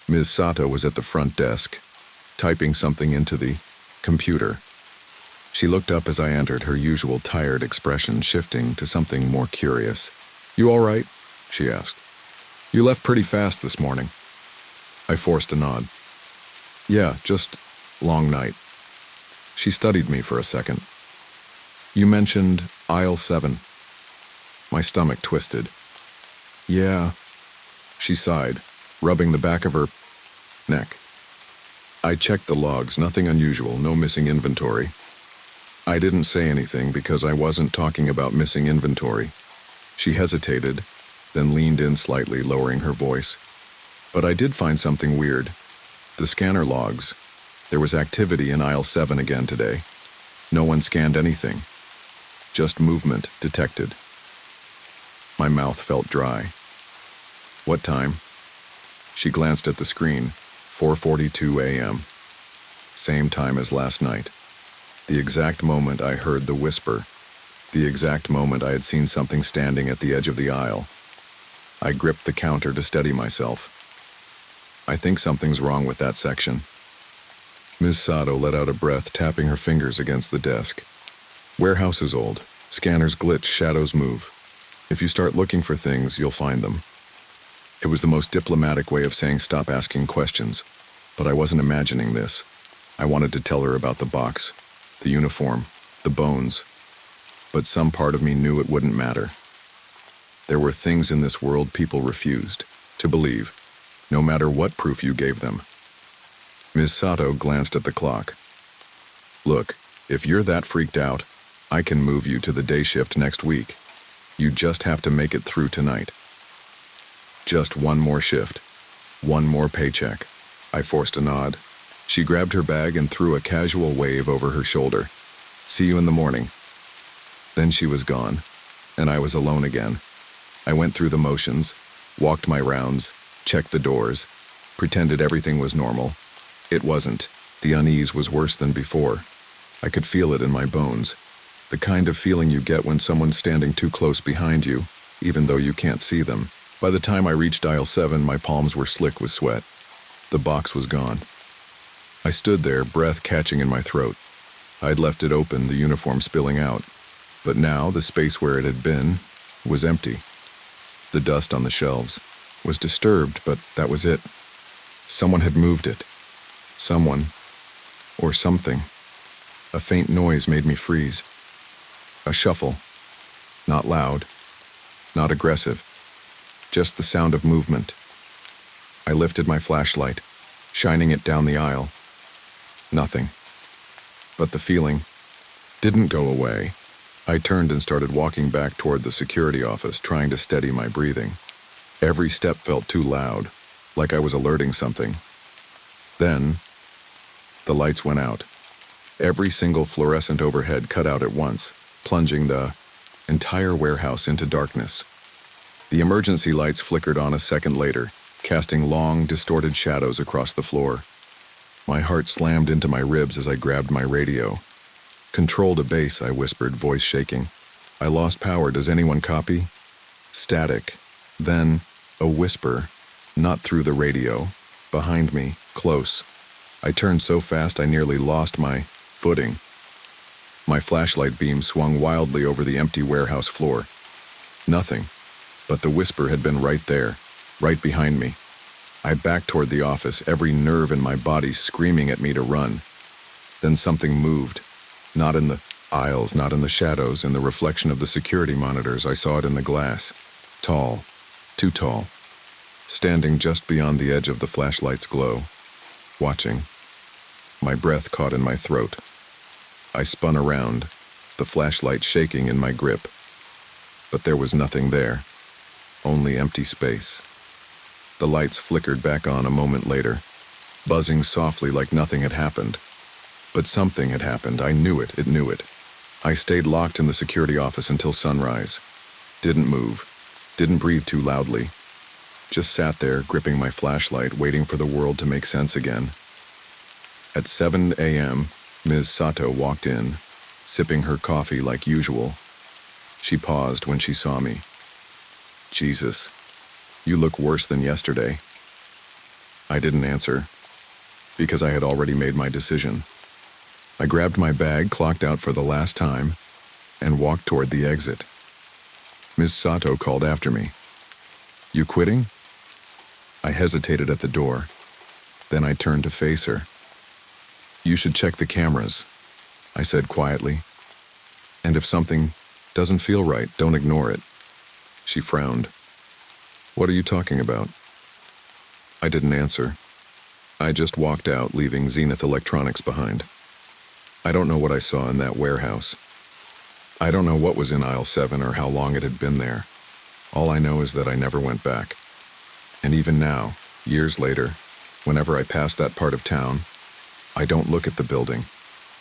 Ms. Sato was at the front desk, typing something into the computer. She looked up as I entered, her usual tired expression shifting to something more curious. "You all right?" she asked. "You left pretty fast this morning." I forced a nod. "Yeah, just long night." She studied me for a second. "You mentioned aisle 7. My stomach twisted. "Yeah," she sighed, rubbing the back of her neck. I checked the logs, nothing unusual, no missing inventory. I didn't say anything because I wasn't talking about missing inventory. She hesitated, then leaned in slightly, lowering her voice. "But I did find something weird. The scanner logs. There was activity in aisle 7 again today. No one scanned anything. Just movement detected." My mouth felt dry. "What time?" She glanced at the screen. 4:42 a.m. Same time as last night. The exact moment I heard the whisper. The exact moment I had seen something standing at the edge of the aisle. I gripped the counter to steady myself. "I think something's wrong with that section." Ms. Sato let out a breath, tapping her fingers against the desk. "Warehouse is old. Scanners glitch, shadows move. If you start looking for things, you'll find them." It was the most diplomatic way of saying stop asking questions, but I wasn't imagining this. I wanted to tell her about the box, the uniform, the bones, but some part of me knew it wouldn't matter. There were things in this world people refused to believe, no matter what proof you gave them. Ms. Sato glanced at the clock. "Look, if you're that freaked out, I can move you to the day shift next week. You just have to make it through tonight. Just one more shift. One more paycheck." I forced a nod. She grabbed her bag and threw a casual wave over her shoulder. "See you in the morning." Then she was gone, and I was alone again. I went through the motions, walked my rounds, checked the doors, pretended everything was normal. It wasn't. The unease was worse than before. I could feel it in my bones. The kind of feeling you get when someone's standing too close behind you, even though you can't see them. By the time I reached aisle 7, my palms were slick with sweat. The box was gone. I stood there, breath catching in my throat. I'd left it open, the uniform spilling out. But now, the space where it had been was empty. The dust on the shelves was disturbed, but that was it. Someone had moved it. Someone, or something. A faint noise made me freeze. A shuffle. Not loud. Not aggressive. Just the sound of movement. I lifted my flashlight, shining it down the aisle. Nothing. But the feeling didn't go away. I turned and started walking back toward the security office, trying to steady my breathing. Every step felt too loud, like I was alerting something. Then, the lights went out. Every single fluorescent overhead cut out at once, plunging the entire warehouse into darkness. The emergency lights flickered on a second later, casting long, distorted shadows across the floor. My heart slammed into my ribs as I grabbed my radio. "Control to base," I whispered, voice shaking. "I lost power. Does anyone copy?" Static. Then, a whisper, not through the radio, behind me, close. I turned so fast I nearly lost my footing. My flashlight beam swung wildly over the empty warehouse floor. Nothing, but the whisper had been right there, right behind me. I backed toward the office, every nerve in my body screaming at me to run. Then something moved. Not in the aisles, not in the shadows, in the reflection of the security monitors. I saw it in the glass. Tall, too tall, standing just beyond the edge of the flashlight's glow, watching. My breath caught in my throat. I spun around, the flashlight shaking in my grip. But there was nothing there, only empty space. The lights flickered back on a moment later, buzzing softly like nothing had happened. But something had happened. I knew it. It knew it. I stayed locked in the security office until sunrise. Didn't move. Didn't breathe too loudly. Just sat there, gripping my flashlight, waiting for the world to make sense again. At 7 a.m., Ms. Sato walked in, sipping her coffee like usual. She paused when she saw me. "Jesus, you look worse than yesterday." I didn't answer, because I had already made my decision. I grabbed my bag, clocked out for the last time, and walked toward the exit. Ms. Sato called after me. "You quitting?" I hesitated at the door. Then I turned to face her. "You should check the cameras," I said quietly. "And if something doesn't feel right, don't ignore it." She frowned. "What are you talking about?" I didn't answer. I just walked out, leaving Zenith Electronics behind. I don't know what I saw in that warehouse. I don't know what was in aisle 7 or how long it had been there. All I know is that I never went back. And even now, years later, whenever I pass that part of town, I don't look at the building,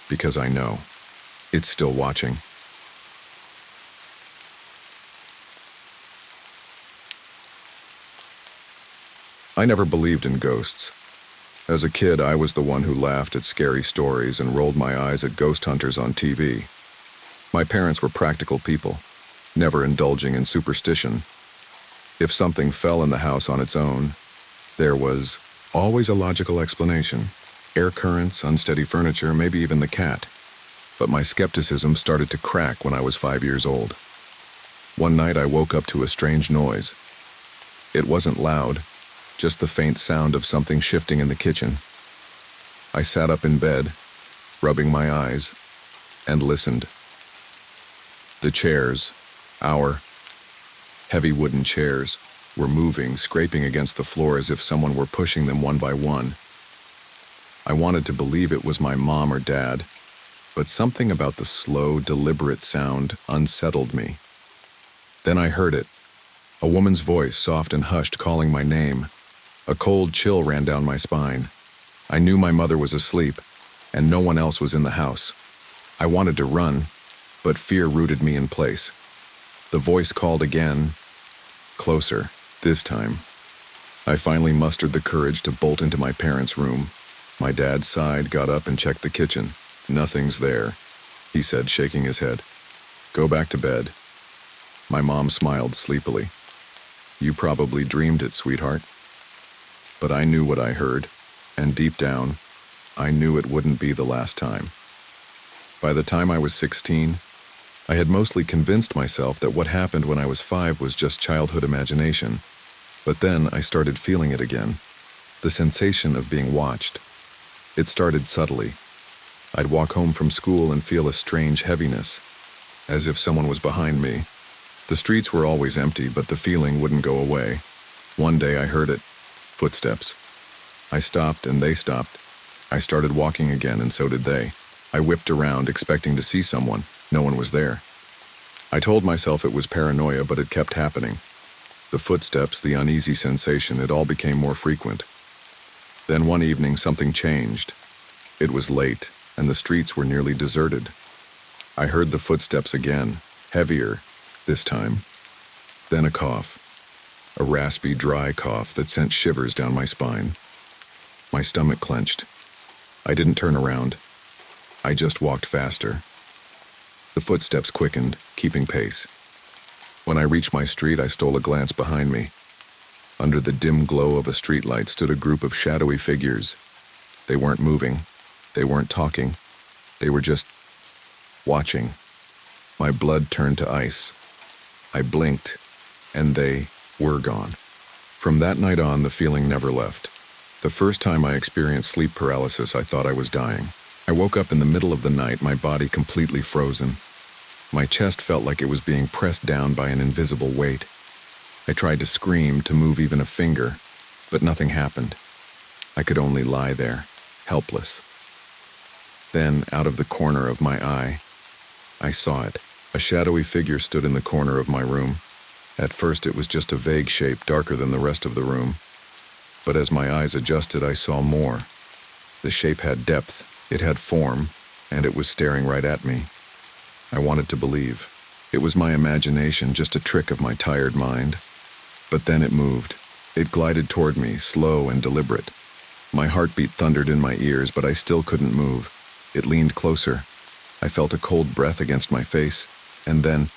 because I know it's still watching. I never believed in ghosts. As a kid, I was the one who laughed at scary stories and rolled my eyes at ghost hunters on TV. My parents were practical people, never indulging in superstition. If something fell in the house on its own, there was always a logical explanation. Air currents, unsteady furniture, maybe even the cat. But my skepticism started to crack when I was 5 years old. One night I woke up to a strange noise. It wasn't loud, just the faint sound of something shifting in the kitchen. I sat up in bed, rubbing my eyes, and listened. The chairs, our heavy wooden chairs, were moving, scraping against the floor as if someone were pushing them one by one. I wanted to believe it was my mom or dad, but something about the slow, deliberate sound unsettled me. Then I heard it, a woman's voice, soft and hushed, calling my name. A cold chill ran down my spine. I knew my mother was asleep, and no one else was in the house. I wanted to run, but fear rooted me in place. The voice called again, closer, this time. I finally mustered the courage to bolt into my parents' room. My dad sighed, got up, and checked the kitchen. "Nothing's there," he said, shaking his head. "Go back to bed." My mom smiled sleepily. "You probably dreamed it, sweetheart." But I knew what I heard, and deep down, I knew it wouldn't be the last time. By the time I was 16, I had mostly convinced myself that what happened when I was 5 was just childhood imagination. But then I started feeling it again, the sensation of being watched. It started subtly. I'd walk home from school and feel a strange heaviness, as if someone was behind me. The streets were always empty, but the feeling wouldn't go away. One day I heard it. Footsteps. I stopped and they stopped. I started walking again and so did they. I whipped around expecting to see someone. No one was there. I told myself it was paranoia, but it kept happening. The footsteps, the uneasy sensation, it all became more frequent. Then one evening something changed. It was late and the streets were nearly deserted. I heard the footsteps again, heavier this time. Then a cough. a raspy, dry cough that sent shivers down my spine. My stomach clenched. I didn't turn around. I just walked faster. The footsteps quickened, keeping pace. When I reached my street, I stole a glance behind me. Under the dim glow of a streetlight stood a group of shadowy figures. They weren't moving. They weren't talking. They were just watching. My blood turned to ice. I blinked, and they were gone. From that night on, the feeling never left. The first time I experienced sleep paralysis, I thought I was dying. I woke up in the middle of the night, my body completely frozen. My chest felt like it was being pressed down by an invisible weight. I tried to scream, to move even a finger, but nothing happened. I could only lie there, helpless. Then, out of the corner of my eye, I saw it. A shadowy figure stood in the corner of my room. At first it was just a vague shape, darker than the rest of the room. But as my eyes adjusted, I saw more. The shape had depth, it had form, and it was staring right at me. I wanted to believe. It was my imagination, just a trick of my tired mind. But then it moved. It glided toward me, slow and deliberate. My heartbeat thundered in my ears, but I still couldn't move. It leaned closer. I felt a cold breath against my face, and then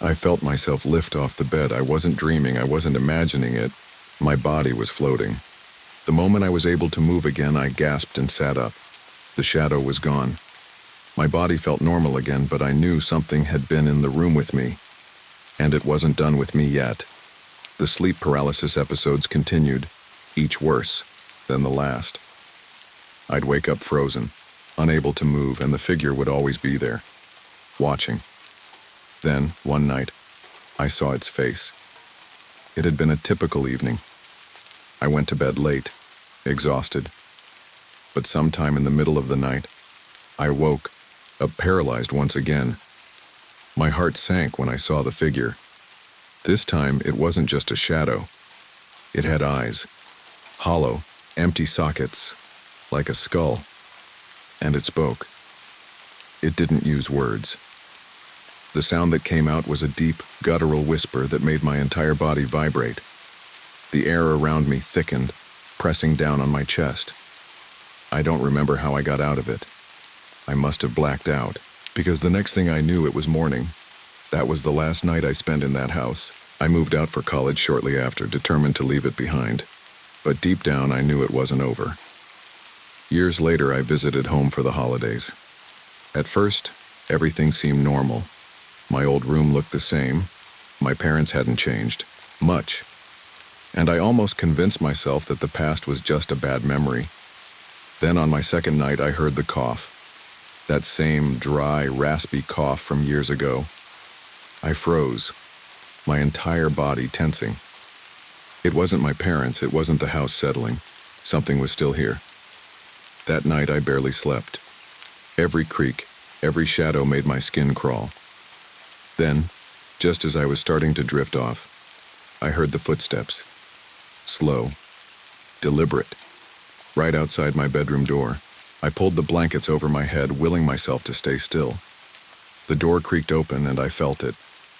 I felt myself lift off the bed. I wasn't dreaming, I wasn't imagining it. My body was floating. The moment I was able to move again, I gasped and sat up. The shadow was gone. My body felt normal again, but I knew something had been in the room with me, and it wasn't done with me yet. The sleep paralysis episodes continued, each worse than the last. I'd wake up frozen, unable to move, and the figure would always be there, watching. Then, one night, I saw its face. It had been a typical evening. I went to bed late, exhausted. But sometime in the middle of the night, I woke up paralyzed once again. My heart sank when I saw the figure. This time, it wasn't just a shadow. It had eyes, hollow, empty sockets, like a skull. And it spoke. It didn't use words. The sound that came out was a deep, guttural whisper that made my entire body vibrate. The air around me thickened, pressing down on my chest. I don't remember how I got out of it. I must have blacked out, because the next thing I knew, it was morning. That was the last night I spent in that house. I moved out for college shortly after, determined to leave it behind. But deep down, I knew it wasn't over. Years later, I visited home for the holidays. At first, everything seemed normal. My old room looked the same. My parents hadn't changed much. And I almost convinced myself that the past was just a bad memory. Then on my second night, I heard the cough. That same dry, raspy cough from years ago. I froze, my entire body tensing. It wasn't my parents, it wasn't the house settling. Something was still here. That night, I barely slept. Every creak, every shadow made my skin crawl. Then, just as I was starting to drift off, I heard the footsteps. Slow, deliberate, right outside my bedroom door. I pulled the blankets over my head, willing myself to stay still. The door creaked open and I felt it.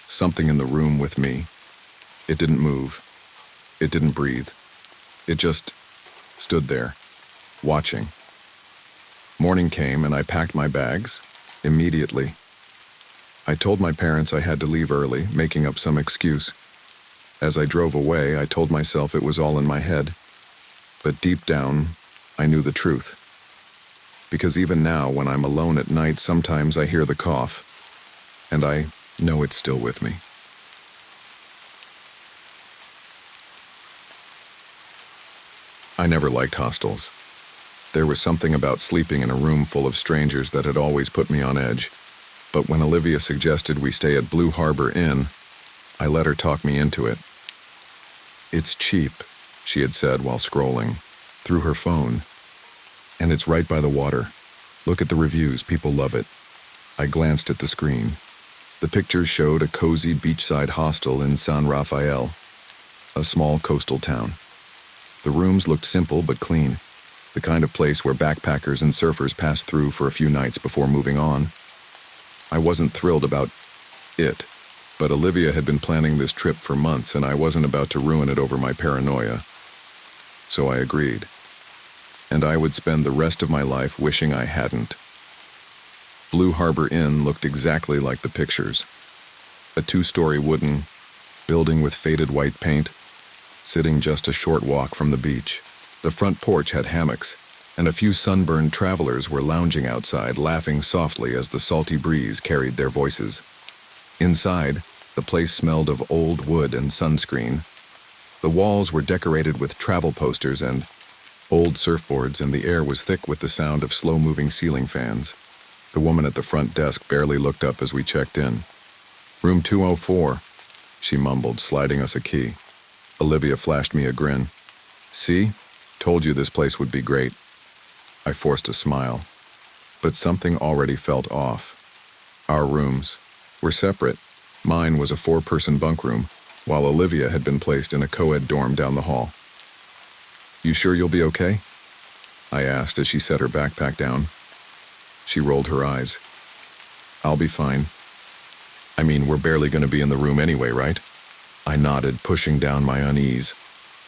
Something in the room with me. It didn't move. It didn't breathe. It just stood there, watching. Morning came and I packed my bags, immediately. I told my parents I had to leave early, making up some excuse. As I drove away, I told myself it was all in my head. But deep down, I knew the truth. Because even now, when I'm alone at night, sometimes I hear the cough, and I know it's still with me. I never liked hostels. There was something about sleeping in a room full of strangers that had always put me on edge. But when Olivia suggested we stay at Blue Harbor Inn, I let her talk me into it. "It's cheap," she had said while scrolling through her phone. "And it's right by the water. Look at the reviews, people love it." I glanced at the screen. The pictures showed a cozy beachside hostel in San Rafael, a small coastal town. The rooms looked simple but clean, the kind of place where backpackers and surfers passed through for a few nights before moving on. I wasn't thrilled about it, But Olivia had been planning this trip for months, and I wasn't about to ruin it over my paranoia. So I agreed. And I would spend the rest of my life wishing I hadn't. Blue Harbor Inn looked exactly like the pictures. A 2-story wooden building with faded white paint, sitting just a short walk from the beach. The front porch had hammocks, and a few sunburned travelers were lounging outside, laughing softly as the salty breeze carried their voices. Inside, the place smelled of old wood and sunscreen. The walls were decorated with travel posters and old surfboards, and the air was thick with the sound of slow-moving ceiling fans. The woman at the front desk barely looked up as we checked in. "Room 204, she mumbled, sliding us a key. Olivia flashed me a grin. "See? Told you this place would be great." I forced a smile, but something already felt off. Our rooms were separate. Mine was a 4-person bunk room, while Olivia had been placed in a co-ed dorm down the hall. "You sure you'll be okay?" I asked as she set her backpack down. She rolled her eyes. "I'll be fine. I mean, we're barely going to be in the room anyway, right?" I nodded, pushing down my unease.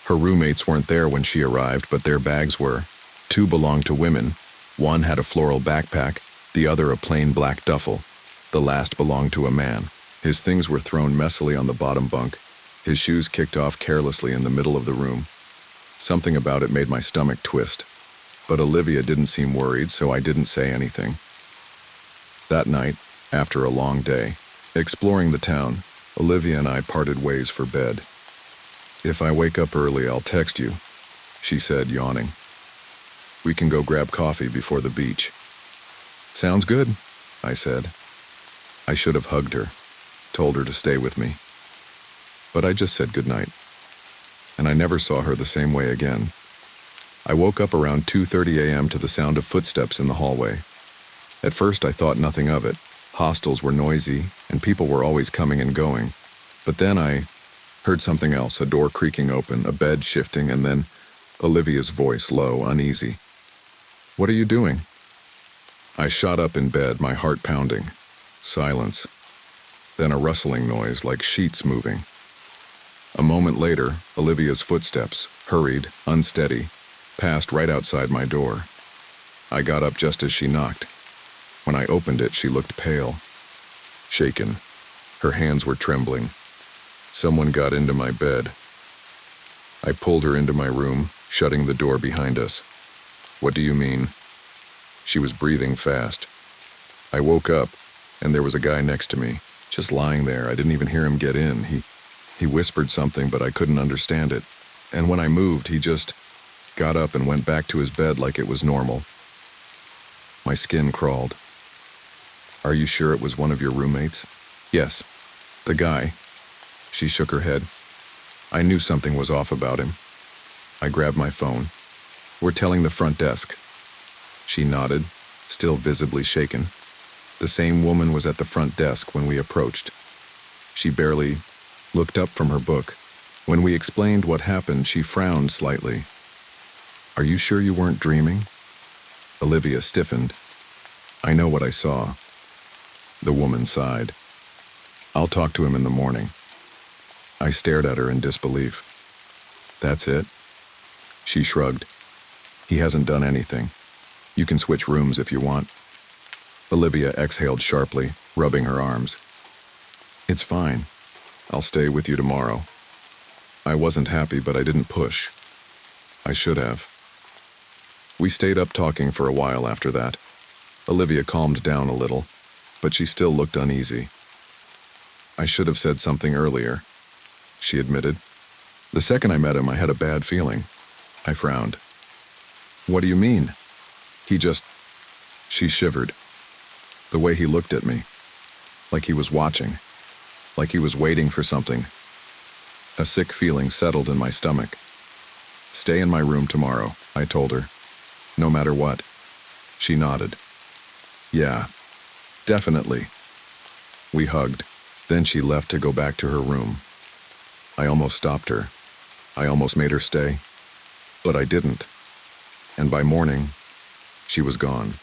Her roommates weren't there when she arrived, but their bags were. 2 belonged to women. One had a floral backpack, the other a plain black duffel. The last belonged to a man. His things were thrown messily on the bottom bunk, his shoes kicked off carelessly in the middle of the room. Something about it made my stomach twist, but Olivia didn't seem worried, so I didn't say anything. That night, after a long day, exploring the town, Olivia and I parted ways for bed. "If I wake up early, I'll text you," she said, yawning. "We can go grab coffee before the beach." "Sounds good," I said. I should have hugged her, told her to stay with me. But I just said goodnight, and I never saw her the same way again. I woke up around 2:30 a.m. to the sound of footsteps in the hallway. At first I thought nothing of it. Hostels were noisy, and people were always coming and going. But then I heard something else, a door creaking open, a bed shifting, and then Olivia's voice, low, uneasy. "What are you doing?" I shot up in bed, my heart pounding. Silence. Then a rustling noise, like sheets moving. A moment later, Olivia's footsteps, hurried, unsteady, passed right outside my door. I got up just as she knocked. When I opened it, she looked pale, shaken. Her hands were trembling. Someone got into my bed. I pulled her into my room, shutting the door behind us. "What do you mean?" She was breathing fast. I woke up, and there was a guy next to me, just lying there. I didn't even hear him get in. He whispered something, but I couldn't understand it. And when I moved, he just got up and went back to his bed like it was normal. My skin crawled. "Are you sure it was one of your roommates?" "Yes, the guy." She shook her head. I knew something was off about him. I grabbed my phone. "We're telling the front desk." She nodded, still visibly shaken. The same woman was at the front desk when we approached. She barely looked up from her book. When we explained what happened, she frowned slightly. "Are you sure you weren't dreaming?" Olivia stiffened. "I know what I saw." The woman sighed. "I'll talk to him in the morning." I stared at her in disbelief. "That's it?" She shrugged. "He hasn't done anything. You can switch rooms if you want." Olivia exhaled sharply, rubbing her arms. "It's fine. I'll stay with you tomorrow." I wasn't happy, but I didn't push. I should have. We stayed up talking for a while after that. Olivia calmed down a little, but she still looked uneasy. "I should have said something earlier," she admitted. "The second I met him, I had a bad feeling." I frowned. "What do you mean?" She shivered. The way he looked at me, like he was watching, like he was waiting for something. A sick feeling settled in my stomach. "Stay in my room tomorrow," I told her. "No matter what." She nodded. "Yeah, definitely." We hugged. Then she left to go back to her room. I almost stopped her. I almost made her stay. But I didn't. And by morning, she was gone.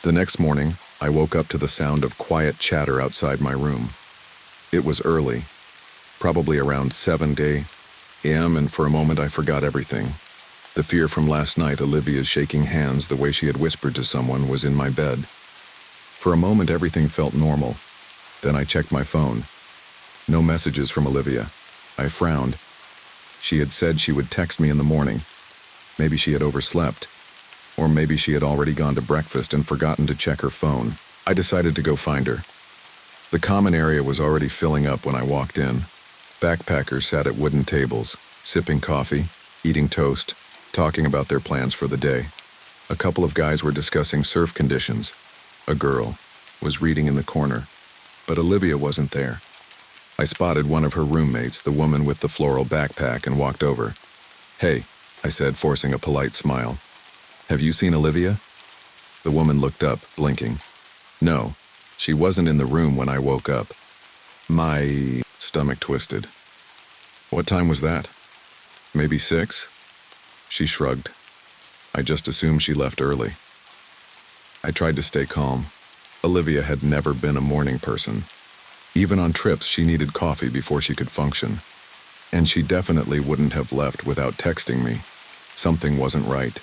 The next morning, I woke up to the sound of quiet chatter outside my room. It was early, probably around 7 a.m., and for a moment I forgot everything. The fear from last night, Olivia's shaking hands, the way she had whispered to someone, was in my bed. For a moment everything felt normal. Then I checked my phone. No messages from Olivia. I frowned. She had said she would text me in the morning. Maybe she had overslept. Or maybe she had already gone to breakfast and forgotten to check her phone. I decided to go find her. The common area was already filling up when I walked in. Backpackers sat at wooden tables, sipping coffee, eating toast, talking about their plans for the day. A couple of guys were discussing surf conditions. A girl was reading in the corner, but Olivia wasn't there. I spotted one of her roommates, the woman with the floral backpack, and walked over. "Hey," I said, forcing a polite smile. "Have you seen Olivia?" The woman looked up, blinking. "No, she wasn't in the room when I woke up." My stomach twisted. "What time was that? Maybe 6? She shrugged. "I just assumed she left early." I tried to stay calm. Olivia had never been a morning person. Even on trips, she needed coffee before she could function. And she definitely wouldn't have left without texting me. Something wasn't right.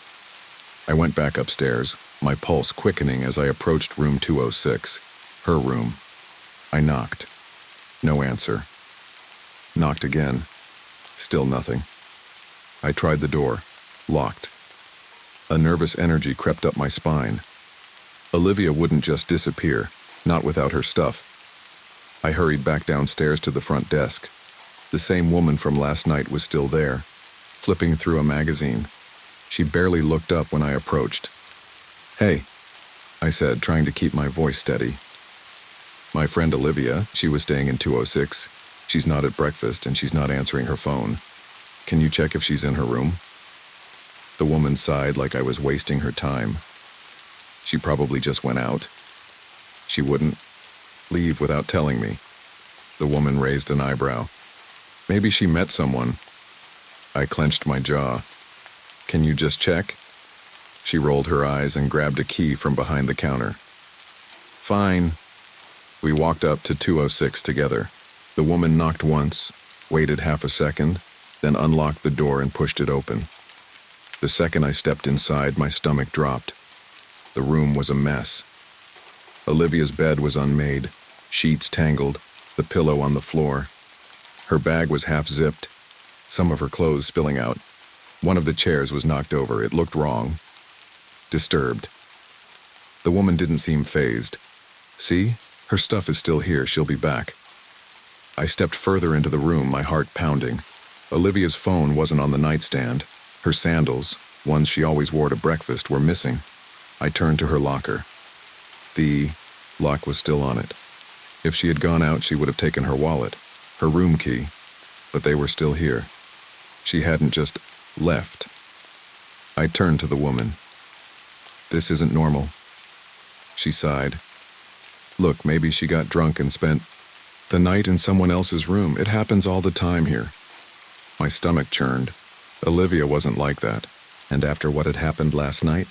I went back upstairs, my pulse quickening as I approached room 206, her room. I knocked. No answer. Knocked again. Still nothing. I tried the door. Locked. A nervous energy crept up my spine. Olivia wouldn't just disappear, not without her stuff. I hurried back downstairs to the front desk. The same woman from last night was still there, flipping through a magazine. She barely looked up when I approached. "Hey," I said, trying to keep my voice steady. "My friend Olivia, she was staying in 206. She's not at breakfast and she's not answering her phone. Can you check if she's in her room?" The woman sighed like I was wasting her time. "She probably just went out. She wouldn't leave without telling me." The woman raised an eyebrow. "Maybe she met someone." I clenched my jaw. "Can you just check?" She rolled her eyes and grabbed a key from behind the counter. "Fine." We walked up to 206 together. The woman knocked once, waited half a second, then unlocked the door and pushed it open. The second I stepped inside, my stomach dropped. The room was a mess. Olivia's bed was unmade, sheets tangled, the pillow on the floor. Her bag was half-zipped, some of her clothes spilling out. One of the chairs was knocked over. It looked wrong. Disturbed. The woman didn't seem fazed. "See? Her stuff is still here. She'll be back." I stepped further into the room, my heart pounding. Olivia's phone wasn't on the nightstand. Her sandals, ones she always wore to breakfast, were missing. I turned to her locker. The lock was still on it. If she had gone out, she would have taken her wallet, her room key, but they were still here. She hadn't just left. I turned to the woman. "This isn't normal." She sighed. "Look, maybe she got drunk and spent the night in someone else's room. It happens all the time here." My stomach churned. Olivia wasn't like that, and after what had happened last night,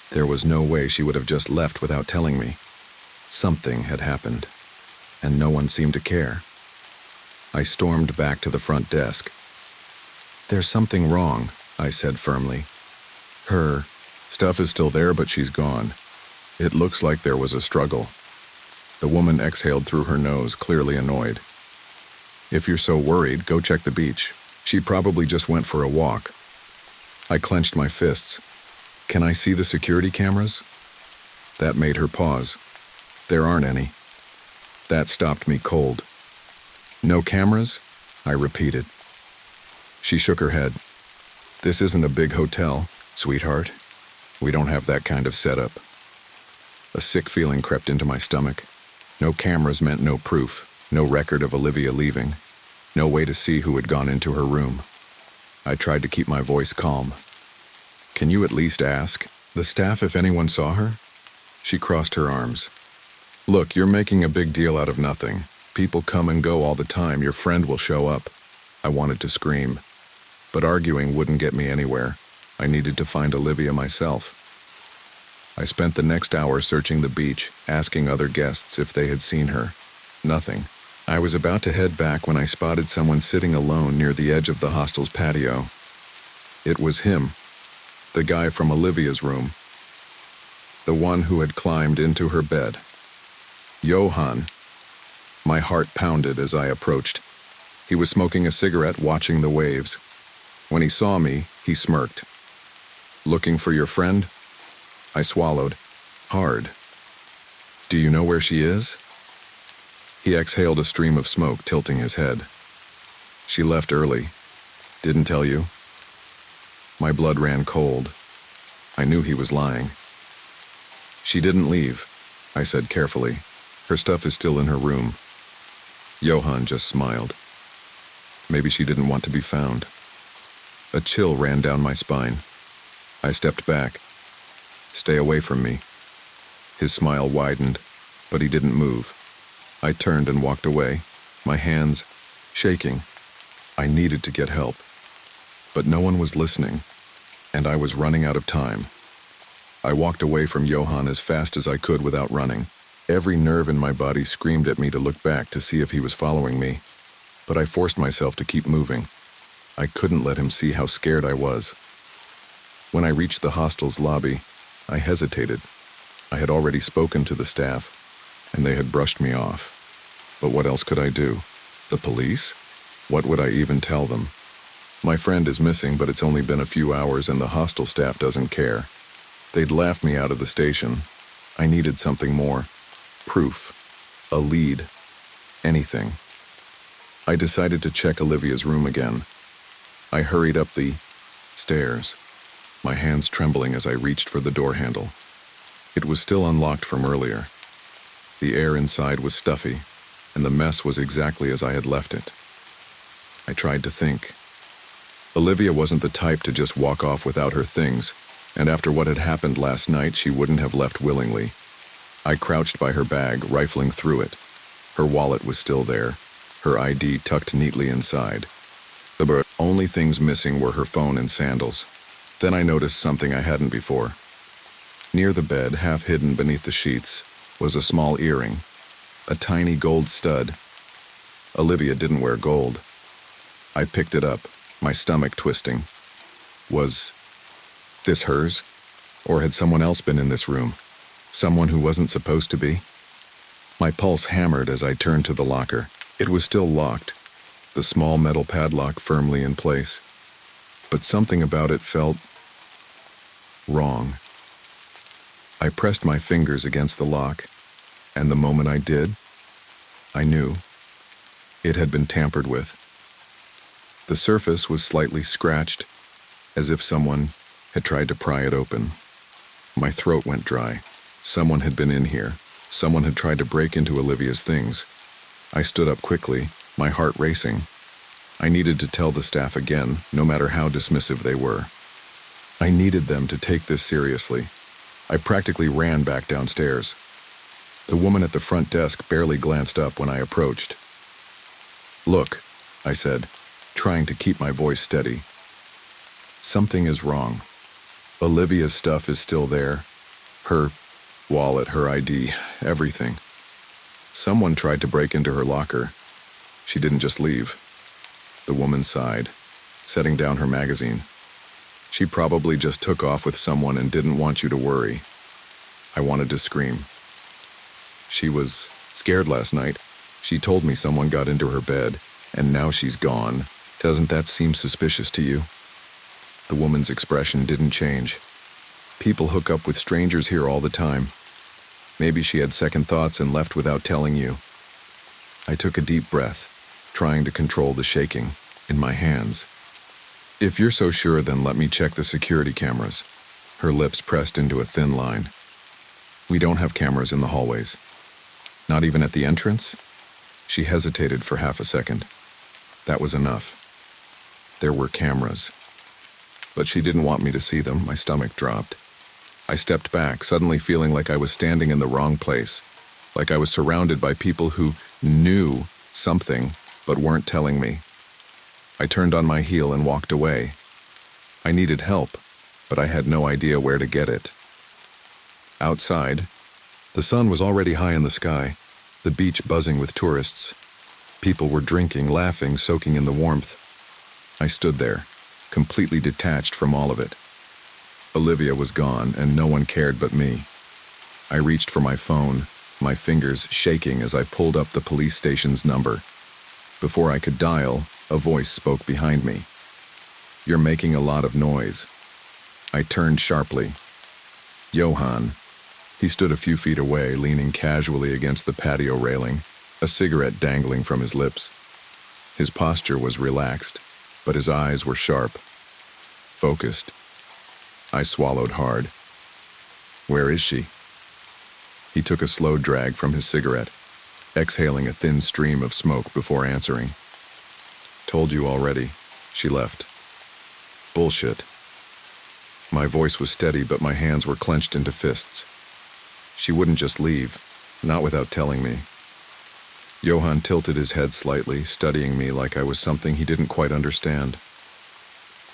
there was no way she would have just left without telling me. Something had happened, and no one seemed to care. I stormed back to the front desk. "There's something wrong," I said firmly. "Her stuff is still there, but she's gone. It looks like there was a struggle." The woman exhaled through her nose, clearly annoyed. "If you're so worried, go check the beach. She probably just went for a walk." I clenched my fists. "Can I see the security cameras?" That made her pause. "There aren't any." That stopped me cold. "No cameras?" I repeated. She shook her head. "This isn't a big hotel, sweetheart. We don't have that kind of setup." A sick feeling crept into my stomach. No cameras meant no proof, no record of Olivia leaving, no way to see who had gone into her room. I tried to keep my voice calm. "Can you at least ask the staff if anyone saw her?" She crossed her arms. "Look, you're making a big deal out of nothing. People come and go all the time. Your friend will show up." I wanted to scream, but arguing wouldn't get me anywhere. I needed to find Olivia myself. I spent the next hour searching the beach, asking other guests if they had seen her. Nothing. I was about to head back when I spotted someone sitting alone near the edge of the hostel's patio. It was him, the guy from Olivia's room, the one who had climbed into her bed. Johann. My heart pounded as I approached. He was smoking a cigarette, watching the waves. When he saw me, he smirked. "Looking for your friend?" I swallowed hard. "Do you know where she is?" He exhaled a stream of smoke, tilting his head. "She left early. Didn't tell you?" My blood ran cold. I knew he was lying. "She didn't leave," I said carefully. "Her stuff is still in her room." Johann just smiled. Maybe she didn't want to be found. A chill ran down my spine. I stepped back. "Stay away from me." His smile widened, but he didn't move. I turned and walked away, my hands shaking. I needed to get help. But no one was listening, and I was running out of time. I walked away from Johann as fast as I could without running. Every nerve in my body screamed at me to look back to see if he was following me, but I forced myself to keep moving. I couldn't let him see how scared I was. When I reached the hostel's lobby, I hesitated. I had already spoken to the staff, and they had brushed me off. But what else could I do? The police? What would I even tell them? My friend is missing, but it's only been a few hours and the hostel staff doesn't care. They'd laughed me out of the station. I needed something more. Proof. A lead. Anything. I decided to check Olivia's room again. I hurried up the stairs, my hands trembling as I reached for the door handle. It was still unlocked from earlier. The air inside was stuffy, and the mess was exactly as I had left it. I tried to think. Olivia wasn't the type to just walk off without her things, and after what had happened last night, she wouldn't have left willingly. I crouched by her bag, rifling through it. Her wallet was still there, her ID tucked neatly inside. The only things missing were her phone and sandals. Then I noticed something I hadn't before. Near the bed, half hidden beneath the sheets, was a small earring, a tiny gold stud. Olivia didn't wear gold. I picked it up, my stomach twisting. Was this hers? Or had someone else been in this room? Someone who wasn't supposed to be? My pulse hammered as I turned to the locker. It was still locked, the small metal padlock firmly in place. But something about it felt wrong. I pressed my fingers against the lock, and the moment I did, I knew. It had been tampered with. The surface was slightly scratched, as if someone had tried to pry it open. My throat went dry. Someone had been in here. Someone had tried to break into Olivia's things. I stood up quickly, my heart racing. I needed to tell the staff again, no matter how dismissive they were. I needed them to take this seriously. I practically ran back downstairs. The woman at the front desk barely glanced up when I approached. "Look," I said, trying to keep my voice steady. "Something is wrong. Olivia's stuff is still there. Her wallet, her ID, everything. Someone tried to break into her locker. She didn't just leave." The woman sighed, setting down her magazine. "She probably just took off with someone and didn't want you to worry." I wanted to scream. "She was scared last night. She told me someone got into her bed, and now she's gone. Doesn't that seem suspicious to you?" The woman's expression didn't change. "People hook up with strangers here all the time. Maybe she had second thoughts and left without telling you." I took a deep breath, trying to control the shaking in my hands. "If you're so sure, then let me check the security cameras." Her lips pressed into a thin line. "We don't have cameras in the hallways. Not even at the entrance?" She hesitated for half a second. That was enough. There were cameras. But she didn't want me to see them. My stomach dropped. I stepped back, suddenly feeling like I was standing in the wrong place, like I was surrounded by people who knew something but weren't telling me. I turned on my heel and walked away. I needed help, but I had no idea where to get it. Outside, the sun was already high in the sky, the beach buzzing with tourists. People were drinking, laughing, soaking in the warmth. I stood there, completely detached from all of it. Olivia was gone, and no one cared but me. I reached for my phone, my fingers shaking as I pulled up the police station's number. Before I could dial, a voice spoke behind me. "You're making a lot of noise." I turned sharply. Johann. He stood a few feet away, leaning casually against the patio railing, a cigarette dangling from his lips. His posture was relaxed, but his eyes were sharp, focused. I swallowed hard. "Where is she?" He took a slow drag from his cigarette, exhaling a thin stream of smoke before answering. "Told you already. She left." "Bullshit." My voice was steady, but my hands were clenched into fists. "She wouldn't just leave, not without telling me." Johann tilted his head slightly, studying me like I was something he didn't quite understand.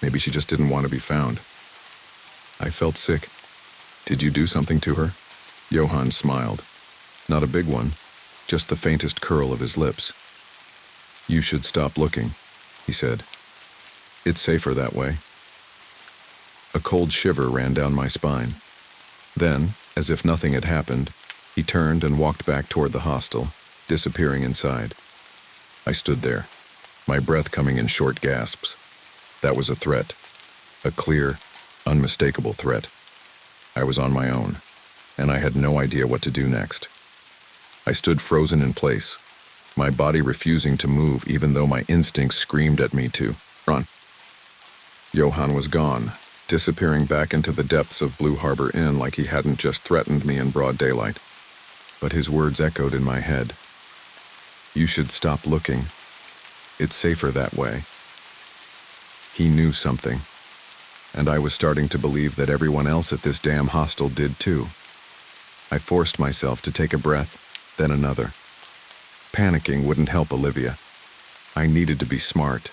"Maybe she just didn't want to be found." I felt sick. "Did you do something to her?" Johann smiled. Not a big one, just the faintest curl of his lips. "You should stop looking," he said. "It's safer that way." A cold shiver ran down my spine. Then, as if nothing had happened, he turned and walked back toward the hostel, disappearing inside. I stood there, my breath coming in short gasps. That was a threat. A clear, unmistakable threat. I was on my own, and I had no idea what to do next. I stood frozen in place, my body refusing to move even though my instincts screamed at me to run. Johann was gone, disappearing back into the depths of Blue Harbor Inn like he hadn't just threatened me in broad daylight. But his words echoed in my head. "You should stop looking. It's safer that way." He knew something, and I was starting to believe that everyone else at this damn hostel did too. I forced myself to take a breath, then another. Panicking wouldn't help Olivia. I needed to be smart.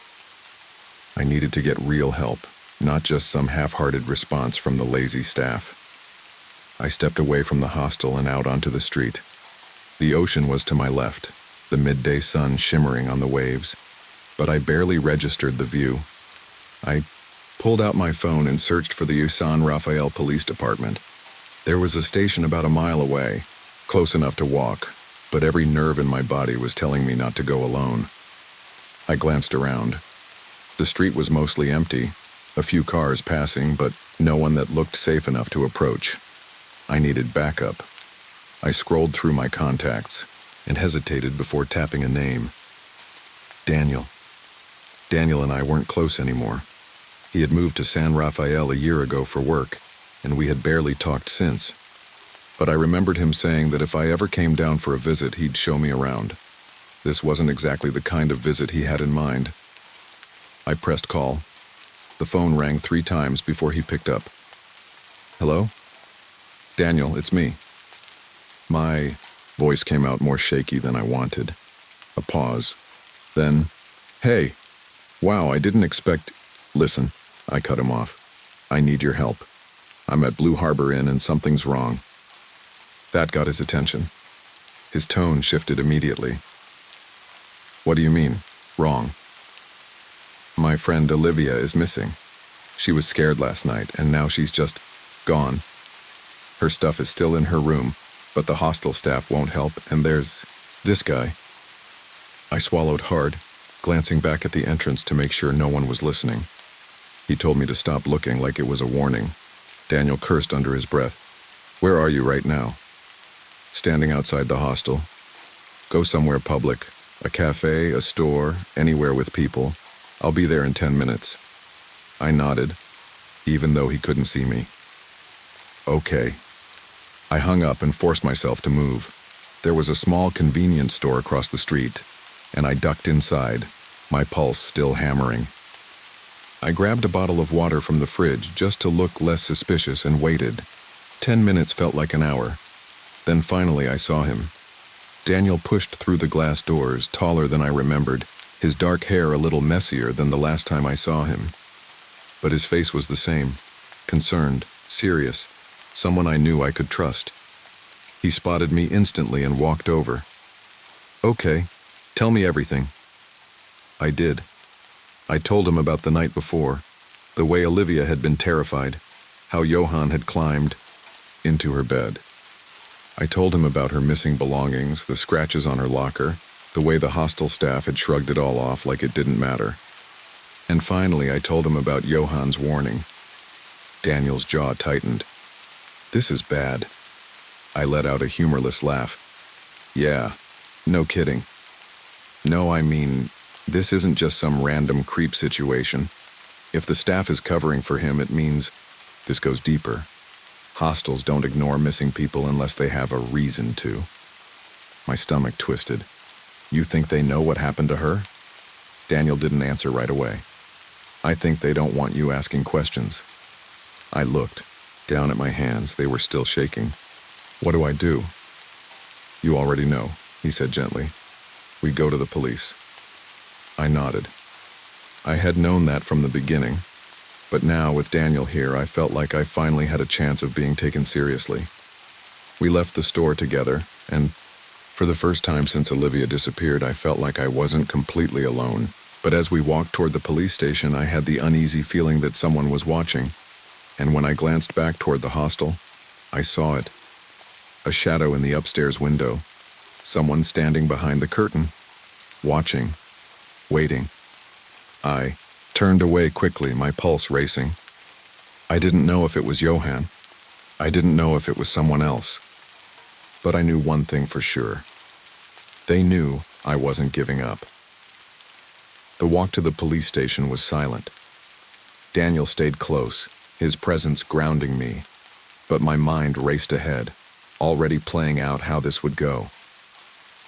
I needed to get real help, not just some half-hearted response from the lazy staff. I stepped away from the hostel and out onto the street. The ocean was to my left, the midday sun shimmering on the waves, but I barely registered the view. I pulled out my phone and searched for the San Rafael Police Department. There was a station about a mile away, close enough to walk, but every nerve in my body was telling me not to go alone. I glanced around. The street was mostly empty, a few cars passing, but no one that looked safe enough to approach. I needed backup. I scrolled through my contacts and hesitated before tapping a name. Daniel. Daniel and I weren't close anymore. He had moved to San Rafael a year ago for work, and we had barely talked since. But I remembered him saying that if I ever came down for a visit, he'd show me around. This wasn't exactly the kind of visit he had in mind. I pressed call. The phone rang 3 times before he picked up. "Hello? Daniel, it's me." My voice came out more shaky than I wanted. A pause. Then, "Hey, wow, I didn't expect—" "Listen," I cut him off. "I need your help. I'm at Blue Harbor Inn and something's wrong." That got his attention. His tone shifted immediately. "What do you mean, wrong?" "My friend Olivia is missing. She was scared last night, and now she's just gone. Her stuff is still in her room, but the hostel staff won't help, and there's this guy." I swallowed hard, glancing back at the entrance to make sure no one was listening. He told me to stop looking like it was a warning. Daniel cursed under his breath. "Where are you right now?" "Standing outside the hostel." "Go somewhere public. A cafe, a store, anywhere with people. I'll be there in 10 minutes. I nodded, even though he couldn't see me. "Okay." I hung up and forced myself to move. There was a small convenience store across the street, and I ducked inside, my pulse still hammering. I grabbed a bottle of water from the fridge just to look less suspicious and waited. 10 minutes felt like an hour. Then finally I saw him. Daniel pushed through the glass doors, taller than I remembered, his dark hair a little messier than the last time I saw him. But his face was the same, concerned, serious, someone I knew I could trust. He spotted me instantly and walked over. "Okay," Tell me everything. I did. I told him about the night before, the way Olivia had been terrified, how Johan had climbed into her bed. I told him about her missing belongings, the scratches on her locker, the way the hostel staff had shrugged it all off like it didn't matter. And finally, I told him about Johan's warning. Daniel's jaw tightened. This is bad. I let out a humorless laugh. Yeah, no kidding. No, I mean, this isn't just some random creep situation. If the staff is covering for him, it means this goes deeper. Hostels don't ignore missing people unless they have a reason to. My stomach twisted. You think they know what happened to her? Daniel didn't answer right away. I think they don't want you asking questions. I looked down at my hands. They were still shaking. What do I do? You already know, he said gently. We go to the police. I nodded. I had known that from the beginning, but now with Daniel here, I felt like I finally had a chance of being taken seriously. We left the store together, and for the first time since Olivia disappeared, I felt like I wasn't completely alone. But as we walked toward the police station, I had the uneasy feeling that someone was watching. And when I glanced back toward the hostel, I saw it. A shadow in the upstairs window. Someone standing behind the curtain. Watching. Waiting. I turned away quickly, my pulse racing. I didn't know if it was Johan. I didn't know if it was someone else. But I knew one thing for sure. They knew I wasn't giving up. The walk to the police station was silent. Daniel stayed close, his presence grounding me, but my mind raced ahead, already playing out how this would go.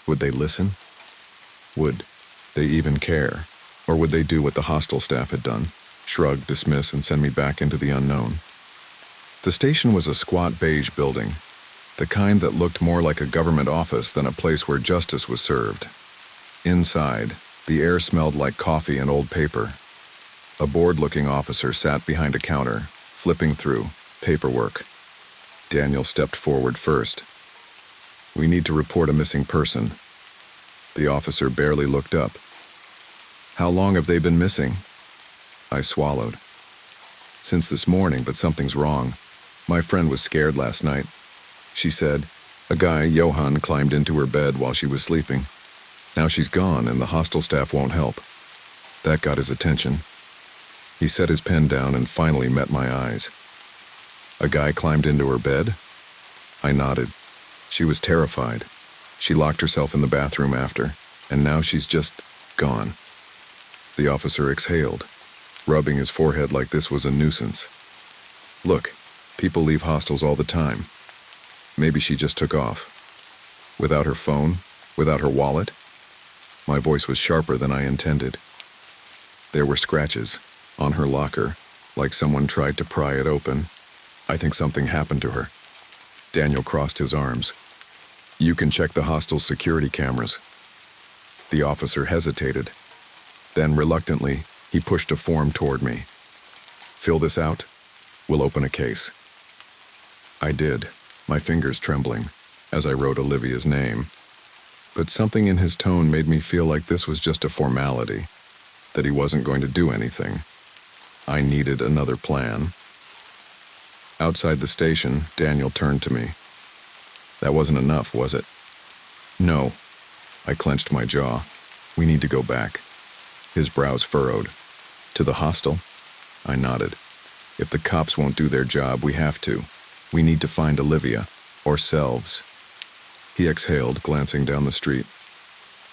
Would they listen? Would they even care? Or would they do what the hostel staff had done, shrug, dismiss, and send me back into the unknown? The station was a squat beige building, the kind that looked more like a government office than a place where justice was served. Inside, the air smelled like coffee and old paper. A bored-looking officer sat behind a counter, flipping through paperwork. Daniel stepped forward first. We need to report a missing person. The officer barely looked up. How long have they been missing? I swallowed. Since this morning, but something's wrong. My friend was scared last night. She said, a guy, Johan, climbed into her bed while she was sleeping. Now she's gone and the hostel staff won't help. That got his attention. He set his pen down and finally met my eyes. A guy climbed into her bed? I nodded. She was terrified. She locked herself in the bathroom after, and now she's just gone. The officer exhaled, rubbing his forehead like this was a nuisance. Look, people leave hostels all the time. Maybe she just took off. Without her phone, without her wallet. My voice was sharper than I intended. There were scratches on her locker, like someone tried to pry it open. I think something happened to her. Daniel crossed his arms. You can check the hostel's security cameras. The officer hesitated. Then, reluctantly, he pushed a form toward me. Fill this out. We'll open a case. I did, my fingers trembling, as I wrote Olivia's name. But something in his tone made me feel like this was just a formality, that he wasn't going to do anything. I needed another plan. Outside the station, Daniel turned to me. That wasn't enough, was it? No. I clenched my jaw. We need to go back. His brows furrowed. To the hostel? I nodded. If the cops won't do their job, we have to. We need to find Olivia. Ourselves. He exhaled, glancing down the street.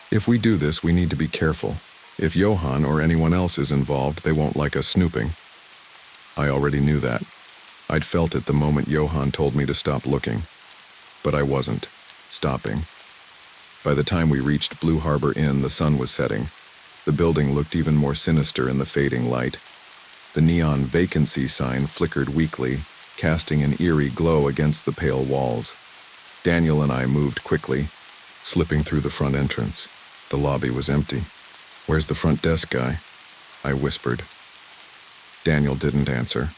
If we do this, we need to be careful. If Johan or anyone else is involved, they won't like us snooping. I already knew that. I'd felt it the moment Johan told me to stop looking. But I wasn't stopping. By the time we reached Blue Harbor Inn, the sun was setting. The building looked even more sinister in the fading light. The neon vacancy sign flickered weakly, casting an eerie glow against the pale walls. Daniel and I moved quickly, slipping through the front entrance. The lobby was empty. Where's the front desk guy? I whispered. Daniel didn't answer.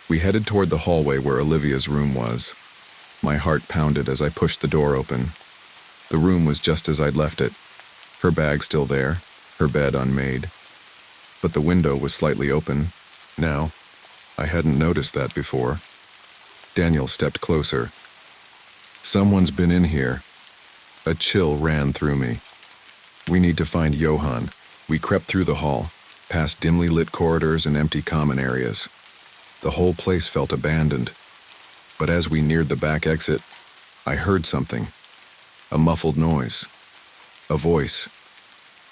We headed toward the hallway where Olivia's room was. My heart pounded as I pushed the door open. The room was just as I'd left it, Her bag still there, her bed unmade. But the window was slightly open now. I hadn't noticed that before. Daniel stepped closer. Someone's been in here. A chill ran through me. We need to find Johan. We crept through the hall, past dimly lit corridors and empty common areas. The whole place felt abandoned. But as we neared the back exit, I heard something. A muffled noise. A voice.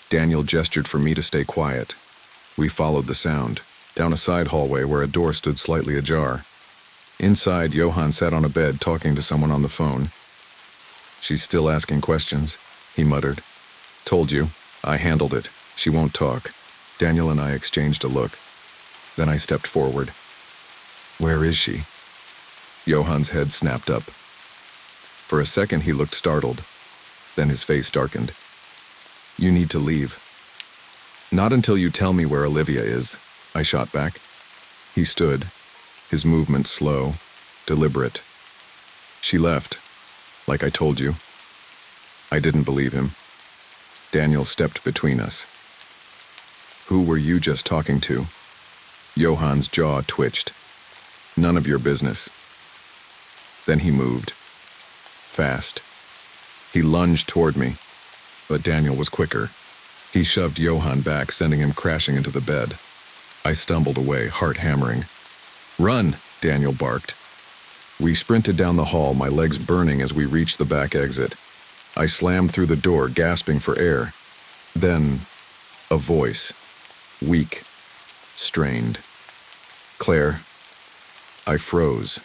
Daniel gestured for me to stay quiet. We followed the sound, down a side hallway where a door stood slightly ajar. Inside, Johan sat on a bed talking to someone on the phone. She's still asking questions, he muttered. Told you, I handled it. She won't talk. Daniel and I exchanged a look. Then I stepped forward. Where is she? Johan's head snapped up. For a second he looked startled. Then his face darkened. You need to leave. Not until you tell me where Olivia is, I shot back. He stood, his movement slow, deliberate. She left, like I told you. I didn't believe him. Daniel stepped between us. Who were you just talking to? Johan's jaw twitched. None of your business. Then he moved. Fast. He lunged toward me, but Daniel was quicker. He shoved Johan back, sending him crashing into the bed. I stumbled away, heart hammering. Run, Daniel barked. We sprinted down the hall, my legs burning as we reached the back exit. I slammed through the door, gasping for air. Then, a voice. Weak. Strained. Claire. I froze.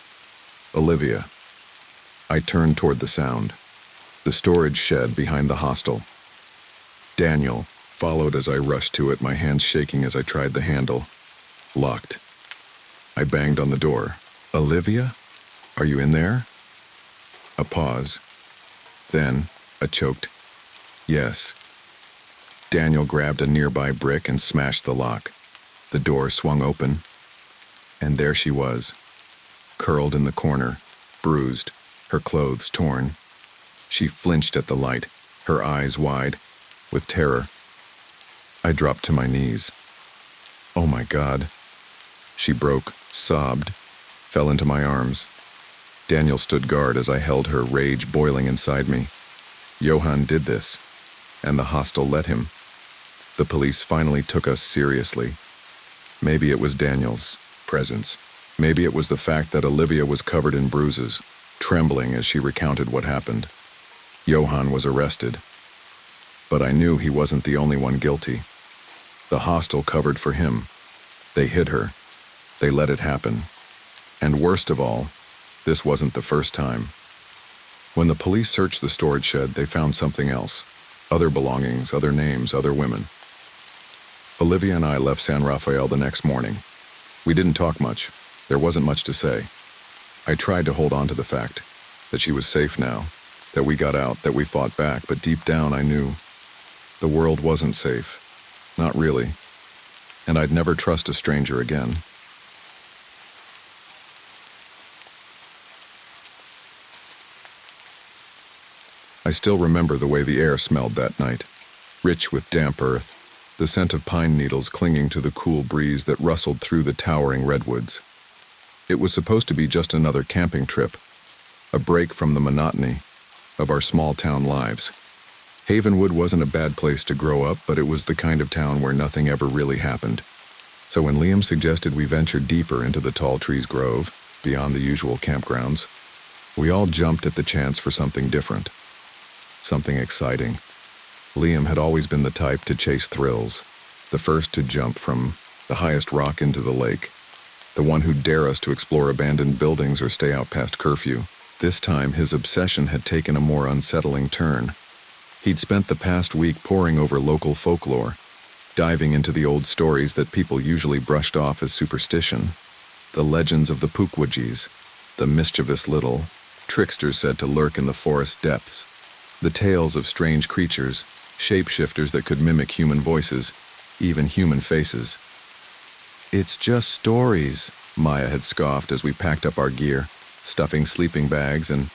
Olivia. I turned toward the sound. The storage shed behind the hostel. Daniel followed as I rushed to it, my hands shaking as I tried the handle. Locked. I banged on the door. Olivia? Are you in there? A pause. Then, a choked, yes. Daniel grabbed a nearby brick and smashed the lock. The door swung open, and there she was, curled in the corner, bruised, her clothes torn. She flinched at the light, her eyes wide, with terror. I dropped to my knees. Oh my God. She broke, sobbed, fell into my arms. Daniel stood guard as I held her, rage boiling inside me. Johan did this, and the hostel let him. The police finally took us seriously. Maybe it was Daniel's presence. Maybe it was the fact that Olivia was covered in bruises, trembling as she recounted what happened. Johan was arrested. But I knew he wasn't the only one guilty. The hostel covered for him. They hid her. They let it happen. And worst of all, this wasn't the first time. When the police searched the storage shed, they found something else. Other belongings, other names, other women. Olivia and I left San Rafael the next morning. We didn't talk much. There wasn't much to say. I tried to hold on to the fact that she was safe now, that we got out, that we fought back, but deep down I knew the world wasn't safe. Not really. And I'd never trust a stranger again. I still remember the way the air smelled that night, rich with damp earth, the scent of pine needles clinging to the cool breeze that rustled through the towering redwoods. It was supposed to be just another camping trip, a break from the monotony of our small-town lives. Havenwood wasn't a bad place to grow up, but it was the kind of town where nothing ever really happened. So when Liam suggested we venture deeper into the Tall Trees Grove, beyond the usual campgrounds, we all jumped at the chance for something different. Something exciting. Liam had always been the type to chase thrills, the first to jump from the highest rock into the lake, the one who'd dare us to explore abandoned buildings or stay out past curfew. This time, his obsession had taken a more unsettling turn. He'd spent the past week poring over local folklore, diving into the old stories that people usually brushed off as superstition, the legends of the Pukwudgies, the mischievous little tricksters said to lurk in the forest depths, the tales of strange creatures, shapeshifters that could mimic human voices, even human faces. It's just stories, Maya had scoffed as we packed up our gear, stuffing sleeping bags and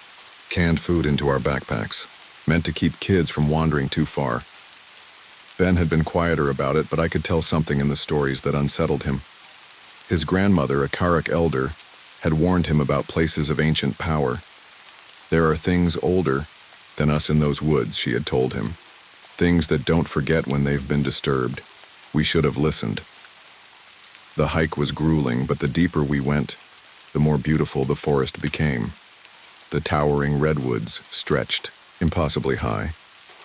canned food into our backpacks, meant to keep kids from wandering too far. Ben had been quieter about it, but I could tell something in the stories that unsettled him. His grandmother, a Karuk elder, had warned him about places of ancient power. There are things older than us in those woods, she had told him. Things that don't forget when they've been disturbed. We should have listened. The hike was grueling, but the deeper we went, the more beautiful the forest became. The towering redwoods stretched impossibly high,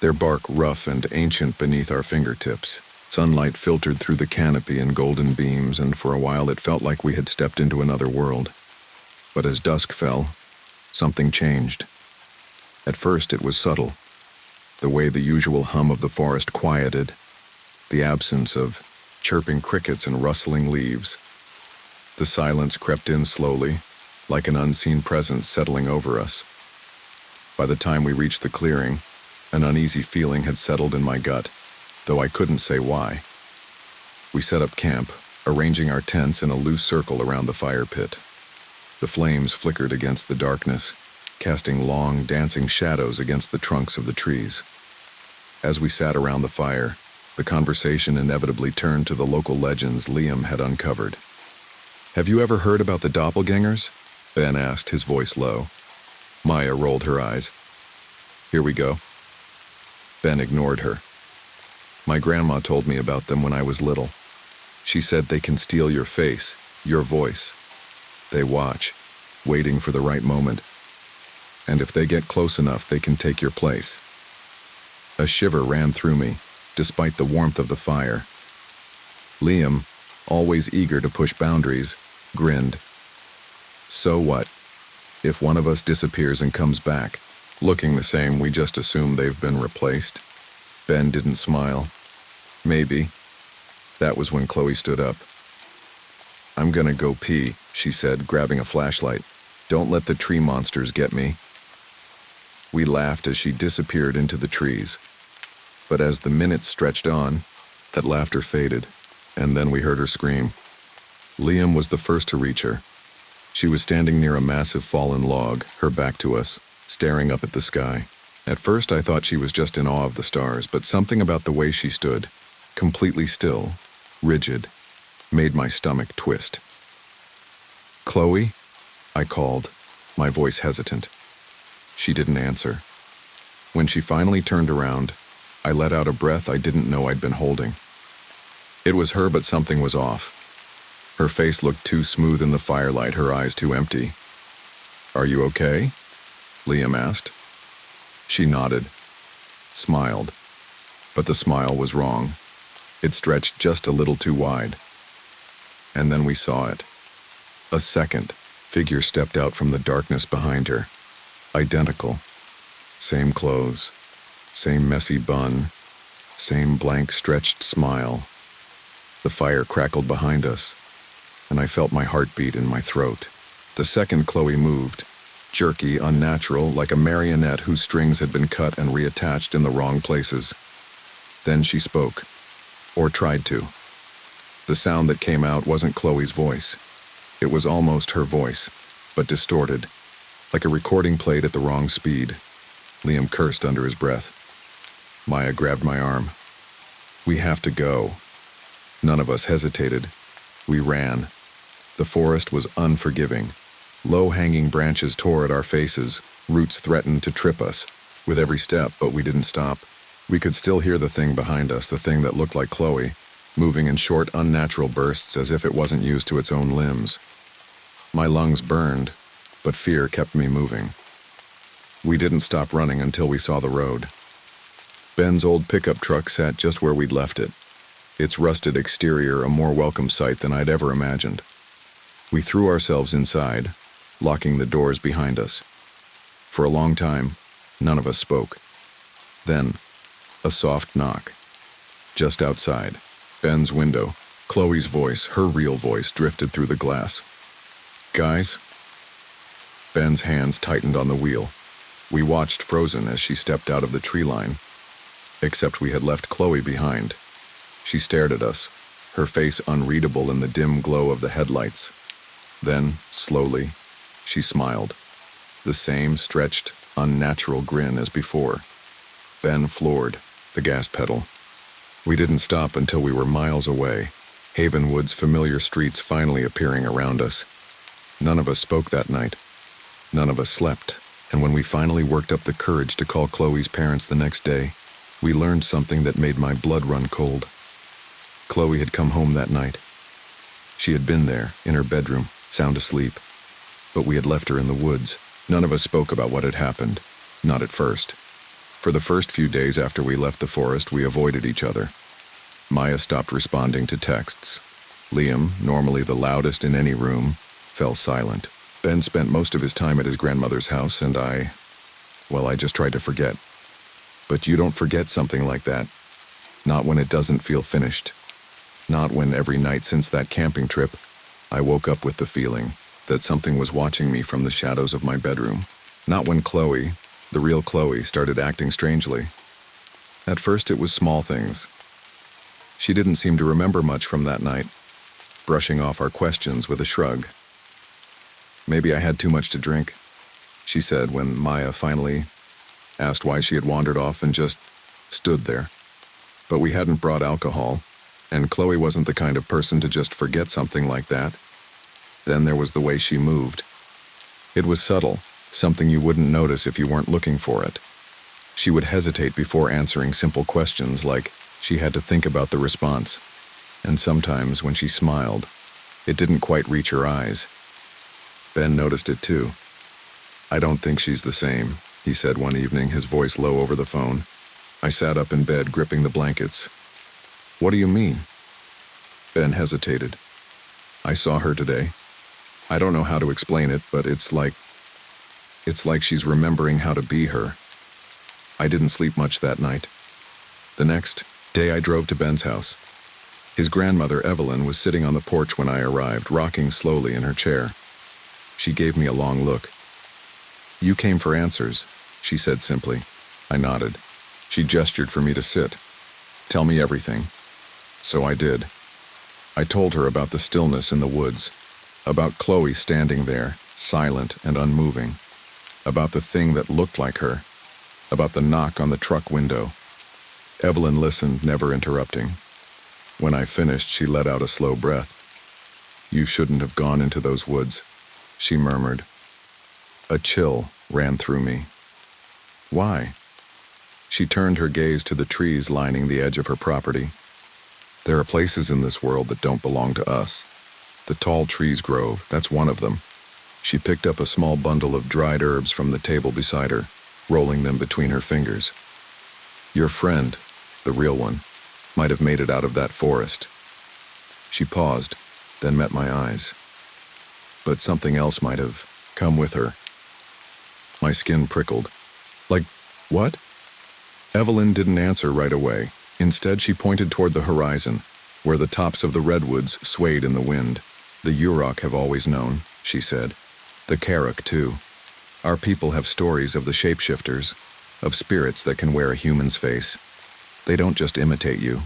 their bark rough and ancient beneath our fingertips. Sunlight filtered through the canopy in golden beams, and for a while it felt like we had stepped into another world. But as dusk fell, something changed. At first it was subtle, the way the usual hum of the forest quieted, the absence of chirping crickets and rustling leaves. The silence crept in slowly, like an unseen presence settling over us. By the time we reached the clearing, an uneasy feeling had settled in my gut, though I couldn't say why. We set up camp, arranging our tents in a loose circle around the fire pit. The flames flickered against the darkness, casting long, dancing shadows against the trunks of the trees. As we sat around the fire, the conversation inevitably turned to the local legends Liam had uncovered. "Have you ever heard about the doppelgangers?" Ben asked, his voice low. Maya rolled her eyes. "Here we go." Ben ignored her. "My grandma told me about them when I was little. She said they can steal your face, your voice. They watch, waiting for the right moment. And if they get close enough, they can take your place." A shiver ran through me, despite the warmth of the fire. Liam, always eager to push boundaries, grinned. "So what? If one of us disappears and comes back, looking the same, we just assume they've been replaced?" Ben didn't smile. "Maybe." That was when Chloe stood up. "I'm gonna go pee," she said, grabbing a flashlight. "Don't let the tree monsters get me." We laughed as she disappeared into the trees. But as the minutes stretched on, that laughter faded, and then we heard her scream. Liam was the first to reach her. She was standing near a massive fallen log, her back to us, staring up at the sky. At first I thought she was just in awe of the stars, but something about the way she stood, completely still, rigid, made my stomach twist. "Chloe?" I called, my voice hesitant. She didn't answer. When she finally turned around, I let out a breath I didn't know I'd been holding. It was her, but something was off. Her face looked too smooth in the firelight, her eyes too empty. "Are you okay?" Liam asked. She nodded, smiled, but the smile was wrong. It stretched just a little too wide. And then we saw it. A second figure stepped out from the darkness behind her. Identical. Same clothes, same messy bun, same blank stretched smile. The fire crackled behind us, and I felt my heartbeat in my throat. The second Chloe moved, jerky, unnatural, like a marionette whose strings had been cut and reattached in the wrong places. Then she spoke, or tried to. The sound that came out wasn't Chloe's voice. It was almost her voice, but distorted, like a recording played at the wrong speed. Liam cursed under his breath. Maya grabbed my arm. "We have to go." None of us hesitated. We ran. The forest was unforgiving. Low-hanging branches tore at our faces. Roots threatened to trip us with every step, but we didn't stop. We could still hear the thing behind us, the thing that looked like Chloe, moving in short, unnatural bursts as if it wasn't used to its own limbs. My lungs burned, but fear kept me moving. We didn't stop running until we saw the road. Ben's old pickup truck sat just where we'd left it, its rusted exterior a more welcome sight than I'd ever imagined. We threw ourselves inside, locking the doors behind us. For a long time, none of us spoke. Then, a soft knock. Just outside, Ben's window, Chloe's voice, her real voice, drifted through the glass. "Guys?" Ben's hands tightened on the wheel. We watched frozen as she stepped out of the tree line. Except we had left Chloe behind. She stared at us, her face unreadable in the dim glow of the headlights. Then, slowly, she smiled. The same stretched, unnatural grin as before. Ben floored the gas pedal. We didn't stop until we were miles away, Havenwood's familiar streets finally appearing around us. None of us spoke that night. None of us slept, and when we finally worked up the courage to call Chloe's parents the next day, we learned something that made my blood run cold. Chloe had come home that night. She had been there, in her bedroom, sound asleep. But we had left her in the woods. None of us spoke about what had happened. Not at first. For the first few days after we left the forest, we avoided each other. Maya stopped responding to texts. Liam, normally the loudest in any room, fell silent. Ben spent most of his time at his grandmother's house, and I just tried to forget. But you don't forget something like that. Not when it doesn't feel finished. Not when every night since that camping trip, I woke up with the feeling that something was watching me from the shadows of my bedroom. Not when Chloe, the real Chloe, started acting strangely. At first it was small things. She didn't seem to remember much from that night, brushing off our questions with a shrug. "Maybe I had too much to drink," she said when Maya finally asked why she had wandered off and just stood there. But we hadn't brought alcohol, and Chloe wasn't the kind of person to just forget something like that. Then there was the way she moved. It was subtle, something you wouldn't notice if you weren't looking for it. She would hesitate before answering simple questions, like she had to think about the response. And sometimes when she smiled, it didn't quite reach her eyes. Ben noticed it too. "I don't think she's the same," he said one evening, his voice low over the phone. I sat up in bed, gripping the blankets. "What do you mean?" Ben hesitated. "I saw her today. I don't know how to explain it, but it's like she's remembering how to be her." I didn't sleep much that night. The next day I drove to Ben's house. His grandmother, Evelyn, was sitting on the porch when I arrived, rocking slowly in her chair. She gave me a long look. "You came for answers," she said simply. I nodded. She gestured for me to sit. "Tell me everything." So I did. I told her about the stillness in the woods, about Chloe standing there, silent and unmoving, about the thing that looked like her, about the knock on the truck window. Evelyn listened, never interrupting. When I finished, she let out a slow breath. "You shouldn't have gone into those woods," she murmured. A chill ran through me. "Why?" She turned her gaze to the trees lining the edge of her property. "There are places in this world that don't belong to us. The tall trees grove, that's one of them." She picked up a small bundle of dried herbs from the table beside her, rolling them between her fingers. "Your friend, the real one, might have made it out of that forest." She paused, then met my eyes. "But something else might have come with her." My skin prickled. "Like what?" Evelyn didn't answer right away. Instead, she pointed toward the horizon, where the tops of the redwoods swayed in the wind. "The Yurok have always known," she said. "The Karuk, too. Our people have stories of the shapeshifters, of spirits that can wear a human's face. They don't just imitate you."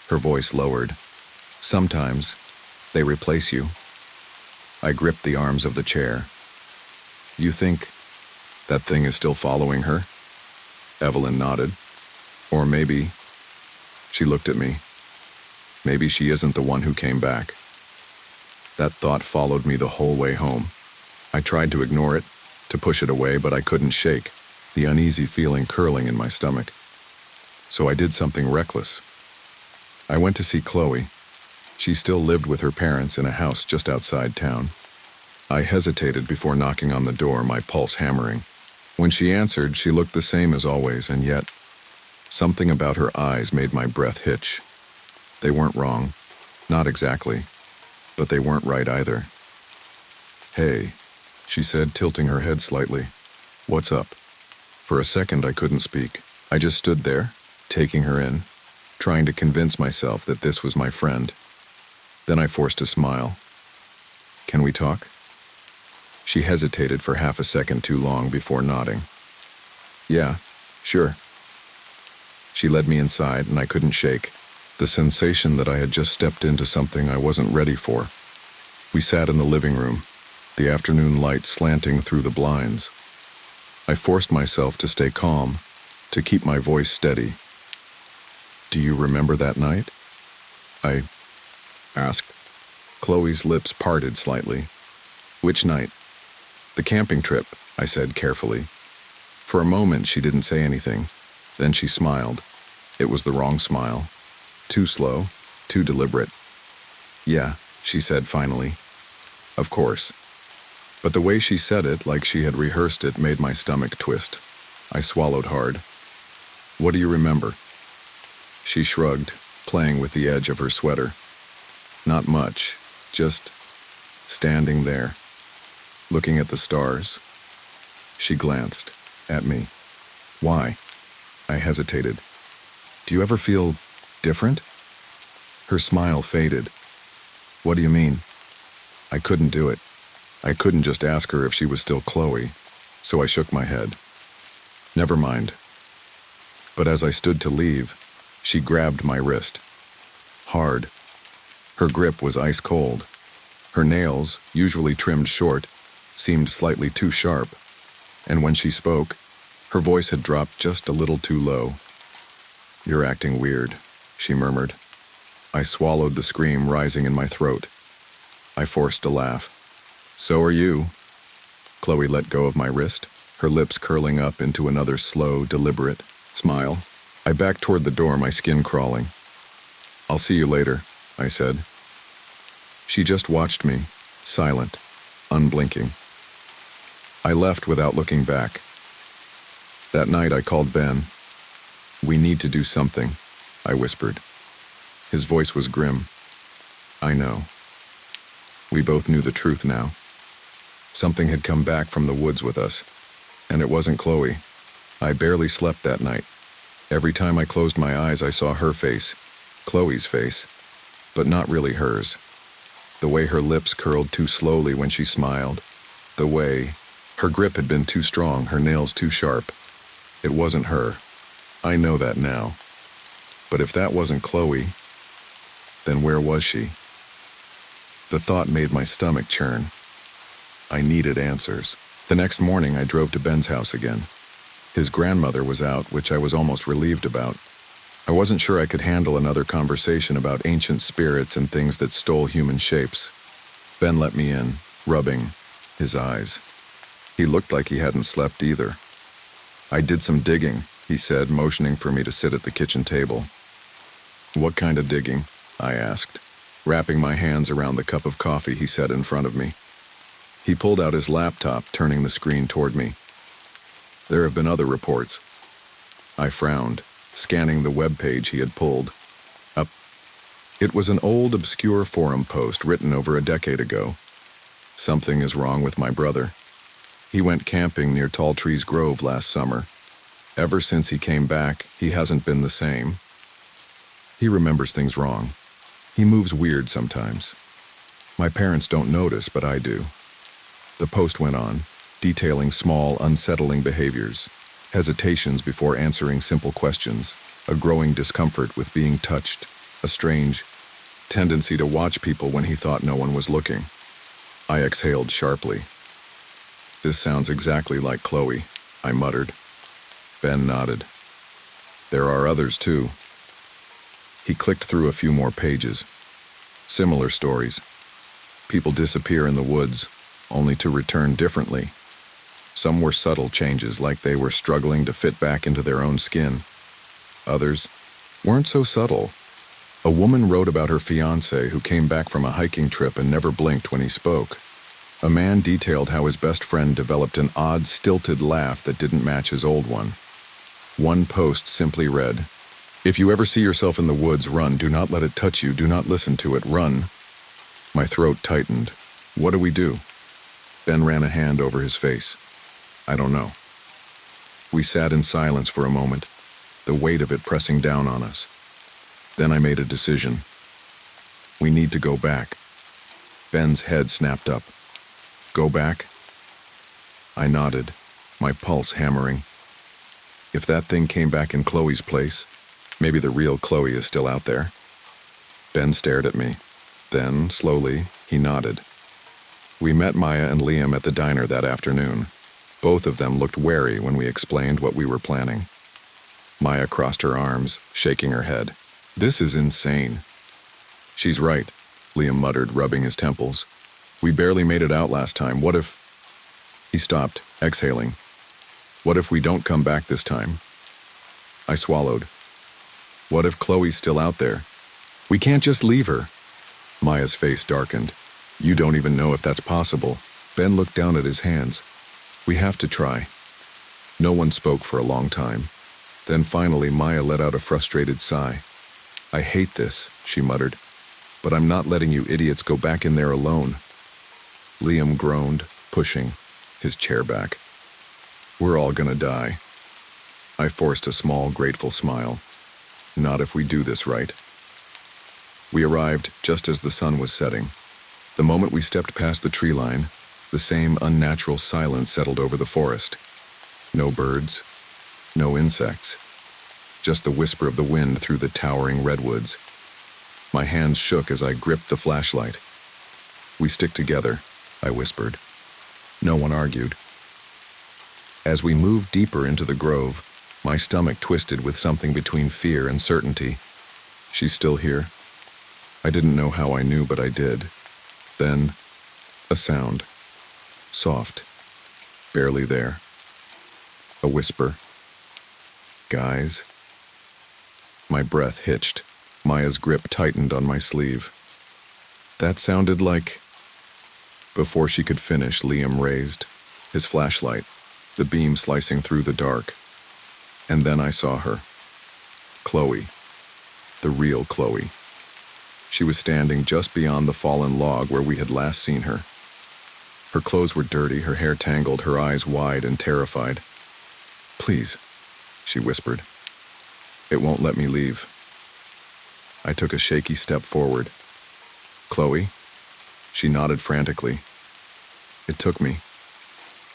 Her voice lowered. "Sometimes, they replace you." I gripped the arms of the chair. "You think that thing is still following her?" Evelyn nodded. "Or maybe..." She looked at me. "Maybe she isn't the one who came back." That thought followed me the whole way home. I tried to ignore it, to push it away, but I couldn't shake, the uneasy feeling curling in my stomach. So I did something reckless. I went to see Chloe. She still lived with her parents in a house just outside town. I hesitated before knocking on the door, my pulse hammering. When she answered, she looked the same as always, and yet something about her eyes made my breath hitch. They weren't wrong. Not exactly. But they weren't right either. "Hey," she said, tilting her head slightly. "What's up?" For a second, I couldn't speak. I just stood there, taking her in, trying to convince myself that this was my friend. Then I forced a smile. "Can we talk?" She hesitated for half a second too long before nodding. "Yeah, sure." She led me inside, and I couldn't shake the sensation that I had just stepped into something I wasn't ready for. We sat in the living room, the afternoon light slanting through the blinds. I forced myself to stay calm, to keep my voice steady. Do you remember that night? I asked. Chloe's lips parted slightly. Which night? The camping trip, I said carefully. For a moment, she didn't say anything. Then she smiled. It was the wrong smile. Too slow, too deliberate. Yeah, she said finally. Of course. But the way she said it, like she had rehearsed it, made my stomach twist. I swallowed hard. What do you remember? She shrugged, playing with the edge of her sweater. Not much, just standing there, looking at the stars. She glanced at me. Why? I hesitated. Do you ever feel different? Her smile faded. What do you mean? I couldn't do it. I couldn't just ask her if she was still Chloe, so I shook my head. Never mind. But as I stood to leave, she grabbed my wrist. Hard. Her grip was ice cold. Her nails, usually trimmed short, seemed slightly too sharp, and when she spoke, her voice had dropped just a little too low. You're acting weird, she murmured. I swallowed the scream rising in my throat. I forced a laugh. So are you. Chloe let go of my wrist, her lips curling up into another slow, deliberate smile. I backed toward the door, my skin crawling. I'll see you later, I said. She just watched me, silent, unblinking. I left without looking back. That night I called Ben. We need to do something, I whispered. His voice was grim. I know. We both knew the truth now. Something had come back from the woods with us, and it wasn't Chloe. I barely slept that night. Every time I closed my eyes, I saw her face, Chloe's face, but not really hers. The way her lips curled too slowly when she smiled, the way her grip had been too strong, her nails too sharp. It wasn't her. I know that now. But if that wasn't Chloe, then where was she? The thought made my stomach churn. I needed answers. The next morning, I drove to Ben's house again. His grandmother was out, which I was almost relieved about. I wasn't sure I could handle another conversation about ancient spirits and things that stole human shapes. Ben let me in, rubbing his eyes. He looked like he hadn't slept either. I did some digging, he said, motioning for me to sit at the kitchen table. What kind of digging? I asked, wrapping my hands around the cup of coffee he set in front of me. He pulled out his laptop, turning the screen toward me. There have been other reports. I frowned, scanning the web page he had pulled up. It was an old, obscure forum post written over a decade ago. Something is wrong with my brother. He went camping near Tall Trees Grove last summer. Ever since he came back, he hasn't been the same. He remembers things wrong. He moves weird sometimes. My parents don't notice, but I do. The post went on, detailing small, unsettling behaviors, hesitations before answering simple questions, a growing discomfort with being touched, a strange tendency to watch people when he thought no one was looking. I exhaled sharply. This sounds exactly like Chloe, I muttered. Ben nodded. There are others, too. He clicked through a few more pages. Similar stories. People disappear in the woods, only to return differently. Some were subtle changes, like they were struggling to fit back into their own skin. Others weren't so subtle. A woman wrote about her fiancé who came back from a hiking trip and never blinked when he spoke. A man detailed how his best friend developed an odd, stilted laugh that didn't match his old one. One post simply read, "If you ever see yourself in the woods, run. Do not let it touch you. Do not listen to it. Run." My throat tightened. What do we do? Ben ran a hand over his face. I don't know. We sat in silence for a moment, the weight of it pressing down on us. Then I made a decision. We need to go back. Ben's head snapped up. Go back? I nodded, my pulse hammering. If that thing came back in Chloe's place, maybe the real Chloe is still out there. Ben stared at me. Then, slowly, he nodded. We met Maya and Liam at the diner that afternoon. Both of them looked wary when we explained what we were planning. Maya crossed her arms, shaking her head. This is insane. She's right, Liam muttered, rubbing his temples. We barely made it out last time. What if... He stopped, exhaling. What if we don't come back this time? I swallowed. What if Chloe's still out there? We can't just leave her. Maya's face darkened. You don't even know if that's possible. Ben looked down at his hands. We have to try. No one spoke for a long time. Then finally Maya let out a frustrated sigh. I hate this, she muttered. But I'm not letting you idiots go back in there alone. Liam groaned, pushing his chair back. We're all gonna die. I forced a small, grateful smile. Not if we do this right. We arrived just as the sun was setting. The moment we stepped past the tree line, the same unnatural silence settled over the forest. No birds, no insects, just the whisper of the wind through the towering redwoods. My hands shook as I gripped the flashlight. We stick together, I whispered. No one argued. As we moved deeper into the grove, my stomach twisted with something between fear and certainty. She's still here. I didn't know how I knew, but I did. Then, a sound. Soft. Barely there. A whisper. Guys. My breath hitched. Maya's grip tightened on my sleeve. That sounded like... Before she could finish, Liam raised his flashlight, the beam slicing through the dark. And then I saw her. Chloe. The real Chloe. She was standing just beyond the fallen log where we had last seen her. Her clothes were dirty, her hair tangled, her eyes wide and terrified. Please, she whispered. It won't let me leave. I took a shaky step forward. Chloe? She nodded frantically. It took me.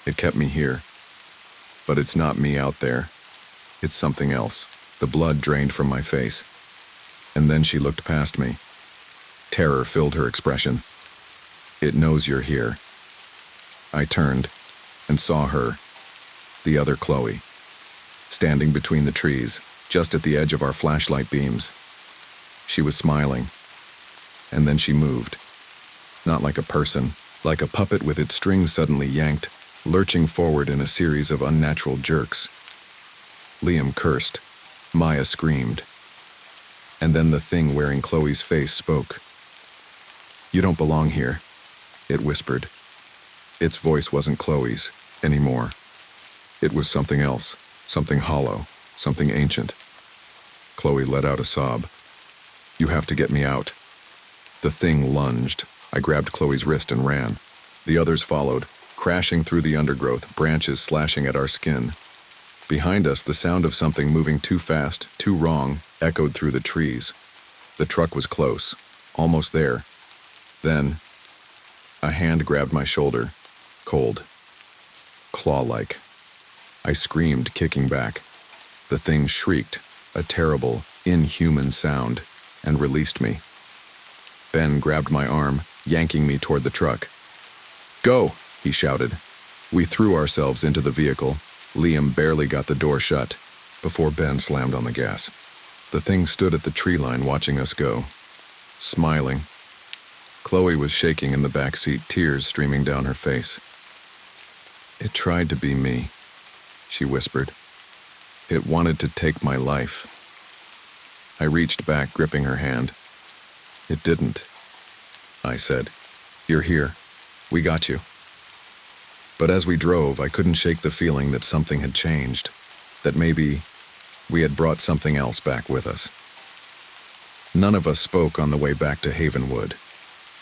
It kept me here. But it's not me out there. It's something else. The blood drained from my face. And then she looked past me. Terror filled her expression. It knows you're here. I turned and saw her, the other Chloe, standing between the trees, just at the edge of our flashlight beams. She was smiling. And then she moved. Not like a person, like a puppet with its strings suddenly yanked, lurching forward in a series of unnatural jerks. Liam cursed. Maya screamed. And then the thing wearing Chloe's face spoke. You don't belong here, it whispered. Its voice wasn't Chloe's anymore. It was something else, something hollow, something ancient. Chloe let out a sob. You have to get me out. The thing lunged. I grabbed Chloe's wrist and ran. The others followed, crashing through the undergrowth, branches slashing at our skin. Behind us, the sound of something moving too fast, too wrong, echoed through the trees. The truck was close, almost there. Then, a hand grabbed my shoulder, cold, claw-like. I screamed, kicking back. The thing shrieked, a terrible, inhuman sound, and released me. Ben grabbed my arm, yanking me toward the truck. Go, he shouted. We threw ourselves into the vehicle. Liam barely got the door shut before Ben slammed on the gas. The thing stood at the tree line watching us go, smiling. Chloe was shaking in the back seat, tears streaming down her face. It tried to be me, she whispered. It wanted to take my life. I reached back, gripping her hand. It didn't, I said. You're here. We got you. But as we drove, I couldn't shake the feeling that something had changed, that maybe we had brought something else back with us. None of us spoke on the way back to Havenwood.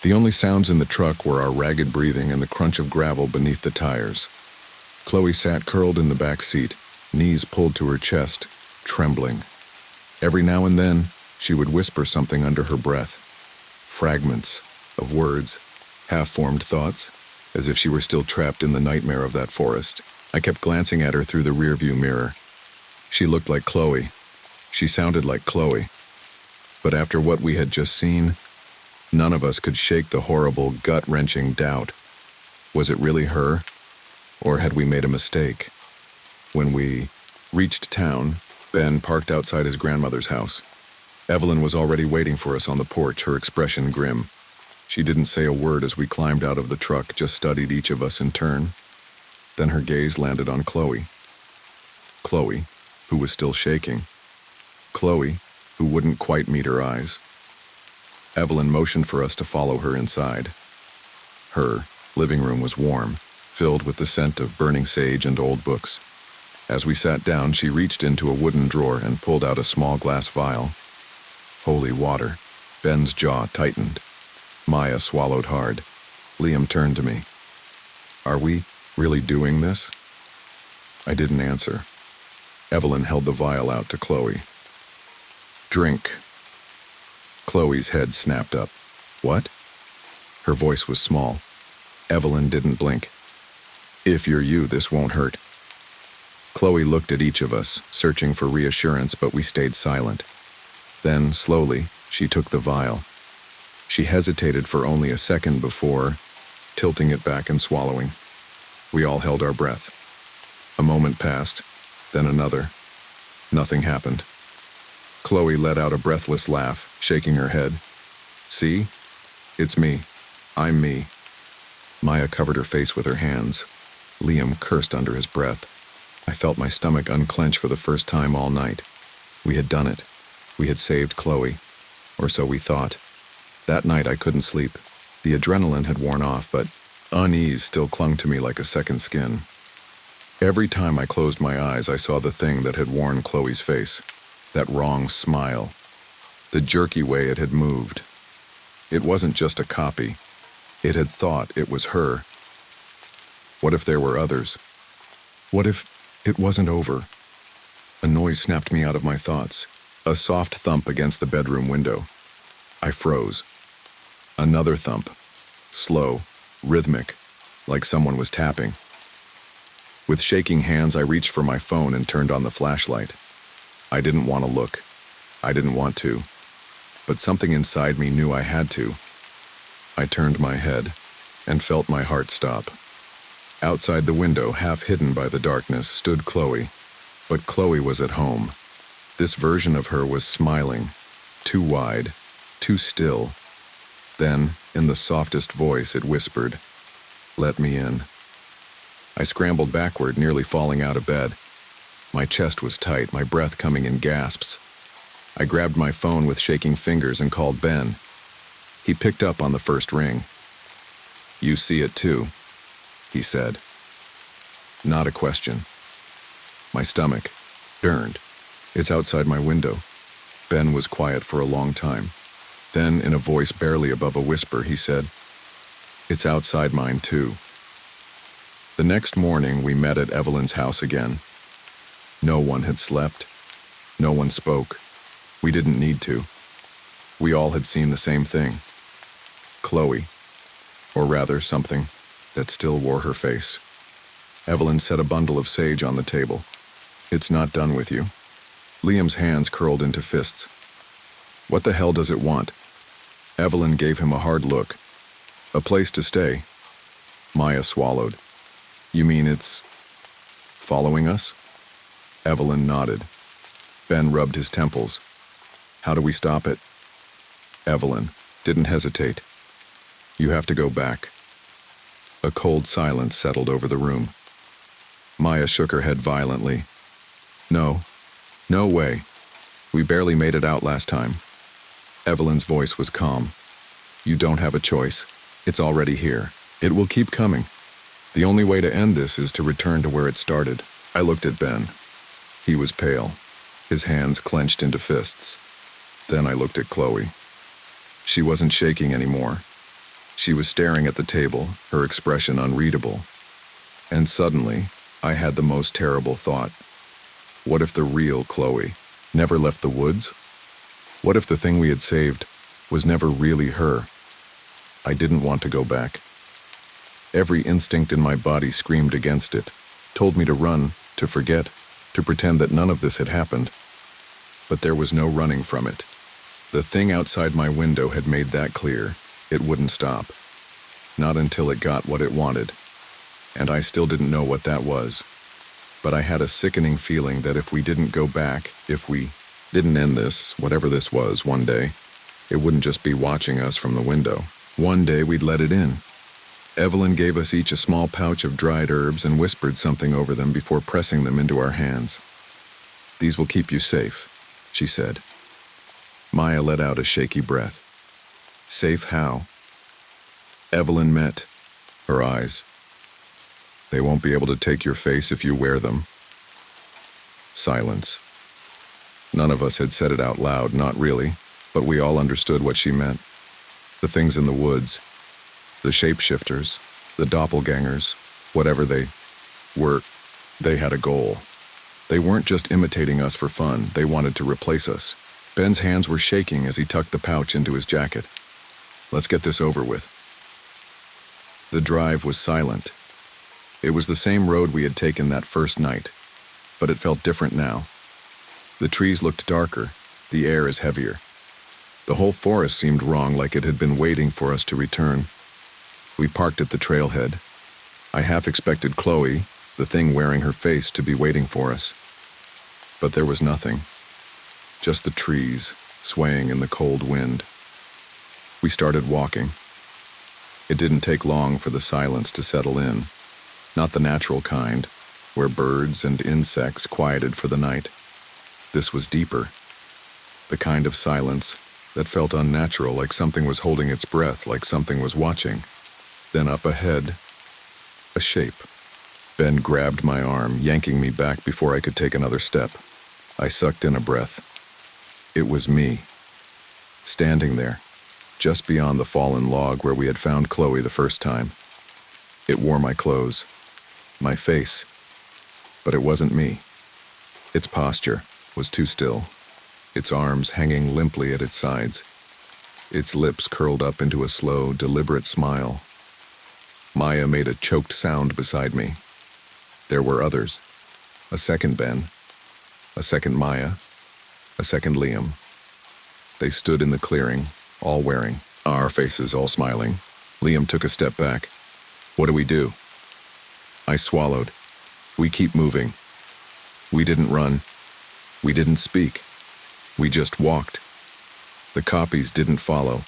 The only sounds in the truck were our ragged breathing and the crunch of gravel beneath the tires. Chloe sat curled in the back seat, knees pulled to her chest, trembling. Every now and then, she would whisper something under her breath. Fragments of words, half-formed thoughts, as if she were still trapped in the nightmare of that forest. I kept glancing at her through the rearview mirror. She looked like Chloe. She sounded like Chloe. But after what we had just seen, none of us could shake the horrible, gut-wrenching doubt. Was it really her? Or had we made a mistake? When we reached town, Ben parked outside his grandmother's house. Evelyn was already waiting for us on the porch, her expression grim. She didn't say a word as we climbed out of the truck, just studied each of us in turn. Then her gaze landed on Chloe. Chloe, who was still shaking. Chloe, who wouldn't quite meet her eyes. Evelyn motioned for us to follow her inside. Her living room was warm, filled with the scent of burning sage and old books. As we sat down, she reached into a wooden drawer and pulled out a small glass vial. Holy water. Ben's jaw tightened. Maya swallowed hard. Liam turned to me. Are we really doing this? I didn't answer. Evelyn held the vial out to Chloe. Drink. Chloe's head snapped up. What? Her voice was small. Evelyn didn't blink. If you're you, this won't hurt. Chloe looked at each of us, searching for reassurance, but we stayed silent. Then, slowly, she took the vial. She hesitated for only a second before tilting it back and swallowing. We all held our breath. A moment passed, then another. Nothing happened. Chloe let out a breathless laugh, shaking her head. See? It's me. I'm me. Maya covered her face with her hands. Liam cursed under his breath. I felt my stomach unclench for the first time all night. We had done it. We had saved Chloe. Or so we thought. That night I couldn't sleep. The adrenaline had worn off, but unease still clung to me like a second skin. Every time I closed my eyes, I saw the thing that had worn Chloe's face. That wrong smile. The jerky way it had moved. It wasn't just a copy. It had thought it was her. What if there were others? What if it wasn't over? A noise snapped me out of my thoughts. A soft thump against the bedroom window. I froze. Another thump. Slow, rhythmic, like someone was tapping. With shaking hands, I reached for my phone and turned on the flashlight. I didn't want to look. I didn't want to. But something inside me knew I had to. I turned my head and felt my heart stop. Outside the window, half hidden by the darkness, stood Chloe. But Chloe was at home. This version of her was smiling. Too wide, too still. Then, in the softest voice, it whispered, "Let me in." I scrambled backward, nearly falling out of bed. My chest was tight, my breath coming in gasps. I grabbed my phone with shaking fingers and called Ben. He picked up on the first ring. "You see it too," he said. Not a question. My stomach turned. "It's outside my window." Ben was quiet for a long time. Then, in a voice barely above a whisper, he said, "It's outside mine too." The next morning, we met at Evelyn's house again. No one had slept. No one spoke. We didn't need to. We all had seen the same thing. Chloe. Or rather, something that still wore her face. Evelyn set a bundle of sage on the table. "It's not done with you." Liam's hands curled into fists. "What the hell does it want?" Evelyn gave him a hard look. "A place to stay." Maya swallowed. "You mean it's following us?" Evelyn nodded. Ben rubbed his temples. "How do we stop it?" Evelyn didn't hesitate. "You have to go back." A cold silence settled over the room. Maya shook her head violently. "No. No way. We barely made it out last time." Evelyn's voice was calm. "You don't have a choice. It's already here. It will keep coming. The only way to end this is to return to where it started." I looked at Ben. He was pale, his hands clenched into fists. Then I looked at Chloe. She wasn't shaking anymore. She was staring at the table, her expression unreadable. And suddenly, I had the most terrible thought. What if the real Chloe never left the woods? What if the thing we had saved was never really her? I didn't want to go back. Every instinct in my body screamed against it, told me to run, to forget, to pretend that none of this had happened. But there was no running from it. The thing outside my window had made that clear. It wouldn't stop. Not until it got what it wanted. And I still didn't know what that was. But I had a sickening feeling that if we didn't go back, if we didn't end this, whatever this was, one day, it wouldn't just be watching us from the window. One day we'd let it in. Evelyn gave us each a small pouch of dried herbs and whispered something over them before pressing them into our hands. "These will keep you safe," she said. Maya let out a shaky breath. "Safe how?" Evelyn met her eyes. "They won't be able to take your face if you wear them." Silence. None of us had said it out loud, not really, but we all understood what she meant. The things in the woods, the shapeshifters, the doppelgangers, whatever they were, they had a goal. They weren't just imitating us for fun, they wanted to replace us. Ben's hands were shaking as he tucked the pouch into his jacket. "Let's get this over with." The drive was silent. It was the same road we had taken that first night, but it felt different now. The trees looked darker, the air is heavier. The whole forest seemed wrong, like it had been waiting for us to return. We parked at the trailhead. I half expected Chloe, the thing wearing her face, to be waiting for us. But there was nothing. Just the trees, swaying in the cold wind. We started walking. It didn't take long for the silence to settle in. Not the natural kind, where birds and insects quieted for the night. This was deeper. The kind of silence that felt unnatural, like something was holding its breath, like something was watching. Then up ahead, a shape. Ben grabbed my arm, yanking me back before I could take another step. I sucked in a breath. It was me, standing there, just beyond the fallen log where we had found Chloe the first time. It wore my clothes, my face, but it wasn't me. Its posture was too still, its arms hanging limply at its sides, its lips curled up into a slow, deliberate smile. Maya made a choked sound beside me. There were others. A second Ben, a second Maya, a second Liam. They stood in the clearing, all wearing, our faces all smiling. Liam took a step back. "What do we do?" I swallowed. "We keep moving." We didn't run. We didn't speak. We just walked. The copies didn't follow.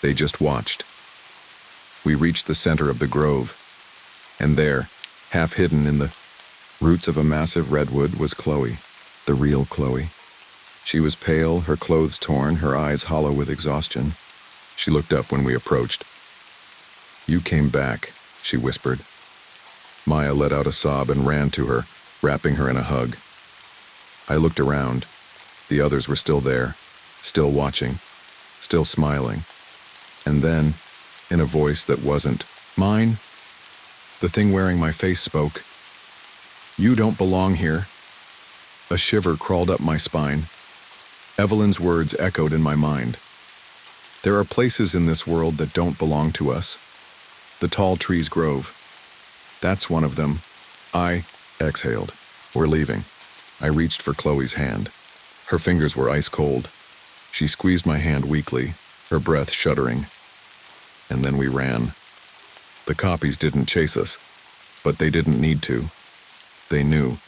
They just watched. We reached the center of the grove, and there, half hidden in the roots of a massive redwood, was Chloe, the real Chloe. She was pale, her clothes torn, her eyes hollow with exhaustion. She looked up when we approached. "You came back," she whispered. Maya let out a sob and ran to her, wrapping her in a hug. I looked around. The others were still there, still watching, still smiling. And then, in a voice that wasn't mine, the thing wearing my face spoke. "You don't belong here." A shiver crawled up my spine. Evelyn's words echoed in my mind. There are places in this world that don't belong to us. The Tall Trees Grove. That's one of them. I exhaled. "We're leaving." I reached for Chloe's hand. Her fingers were ice cold. She squeezed my hand weakly, her breath shuddering. And then we ran. The copies didn't chase us, but they didn't need to. They knew.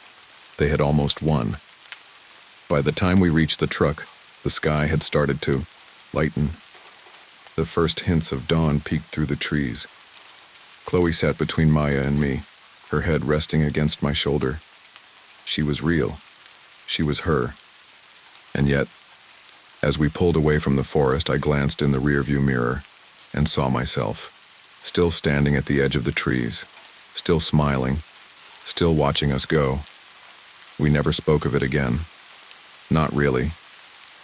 They had almost won. By the time we reached the truck, the sky had started to lighten. The first hints of dawn peeked through the trees. Chloe sat between Maya and me, her head resting against my shoulder. She was real. She was her. And yet, as we pulled away from the forest, I glanced in the rearview mirror and saw myself, still standing at the edge of the trees, still smiling, still watching us go. We never spoke of it again. Not really.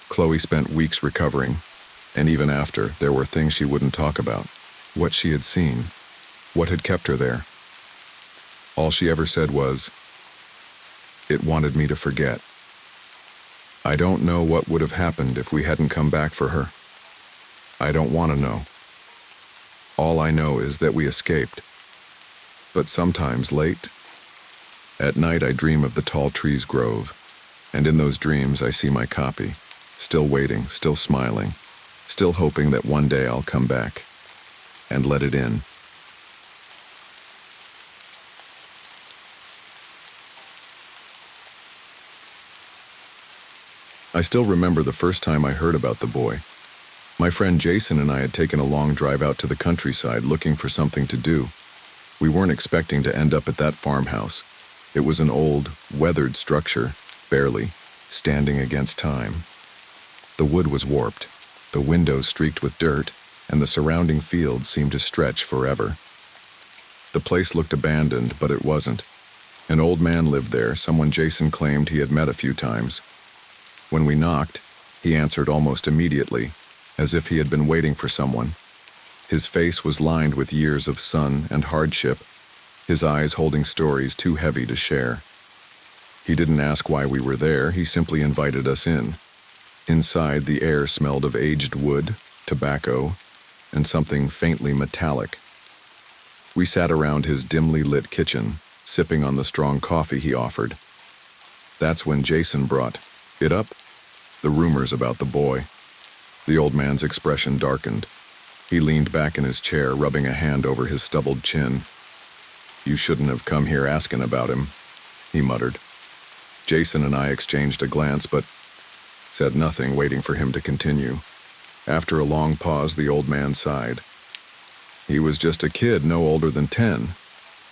Chloe spent weeks recovering, and even after, there were things she wouldn't talk about. What she had seen, what had kept her there. All she ever said was, "It wanted me to forget." I don't know what would have happened if we hadn't come back for her. I don't want to know. All I know is that we escaped. But sometimes late, at night, I dream of the Tall Trees Grove, and in those dreams I see my copy, still waiting, still smiling, still hoping that one day I'll come back and let it in. I still remember the first time I heard about the boy. My friend Jason and I had taken a long drive out to the countryside looking for something to do. We weren't expecting to end up at that farmhouse. It was an old, weathered structure, barely, standing against time. The wood was warped, the windows streaked with dirt, and the surrounding fields seemed to stretch forever. The place looked abandoned, but it wasn't. An old man lived there, someone Jason claimed he had met a few times. When we knocked, he answered almost immediately, as if he had been waiting for someone. His face was lined with years of sun and hardship, his eyes holding stories too heavy to share. He didn't ask why we were there, he simply invited us in. Inside, the air smelled of aged wood, tobacco, and something faintly metallic. We sat around his dimly lit kitchen, sipping on the strong coffee he offered. That's when Jason brought it up, the rumors about the boy. The old man's expression darkened. He leaned back in his chair, rubbing a hand over his stubbled chin. "You shouldn't have come here asking about him," he muttered. Jason and I exchanged a glance, but said nothing, waiting for him to continue. After a long pause, the old man sighed. "He was just a kid, no older than 10.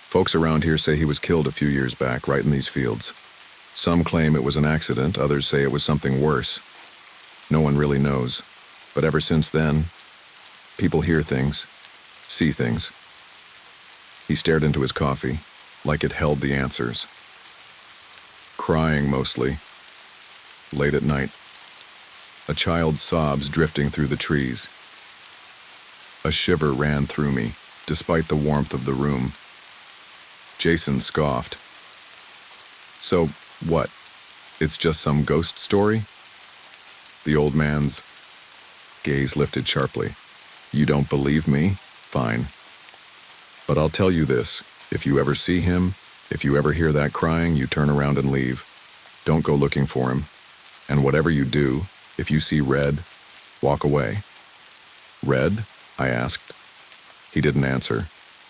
Folks around here say he was killed a few years back, right in these fields. Some claim it was an accident, others say it was something worse. No one really knows. But ever since then, people hear things, see things." He stared into his coffee, like it held the answers. "Crying mostly. Late at night. A child's sobs drifting through the trees." A shiver ran through me, despite the warmth of the room. Jason scoffed. "So, what? It's just some ghost story?" The old man's gaze lifted sharply. "You don't believe me? Fine. But I'll tell you this, if you ever see him, if you ever hear that crying, you turn around and leave. Don't go looking for him. And whatever you do, if you see red, walk away." "Red?" I asked. He didn't answer.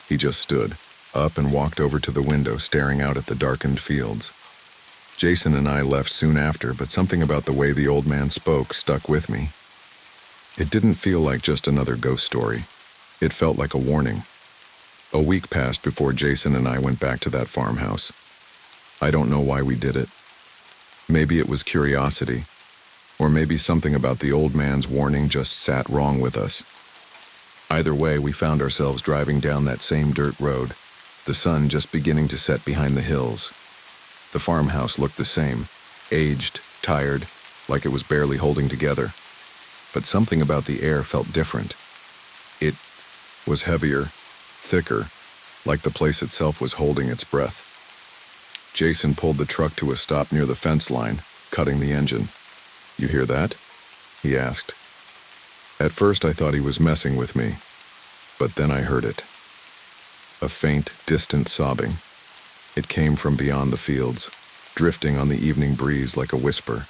He just stood up and walked over to the window, staring out at the darkened fields. Jason and I left soon after, but something about the way the old man spoke stuck with me. It didn't feel like just another ghost story. It felt like a warning. A week passed before Jason and I went back to that farmhouse. I don't know why we did it. Maybe it was curiosity, or maybe something about the old man's warning just sat wrong with us. Either way, we found ourselves driving down that same dirt road, the sun just beginning to set behind the hills. The farmhouse looked the same, aged, tired, like it was barely holding together. But something about the air felt different. It was heavier, thicker, like the place itself was holding its breath. Jason pulled the truck to a stop near the fence line, cutting the engine. "You hear that?" he asked. At first I thought he was messing with me, but then I heard it. A faint, distant sobbing. It came from beyond the fields, drifting on the evening breeze like a whisper.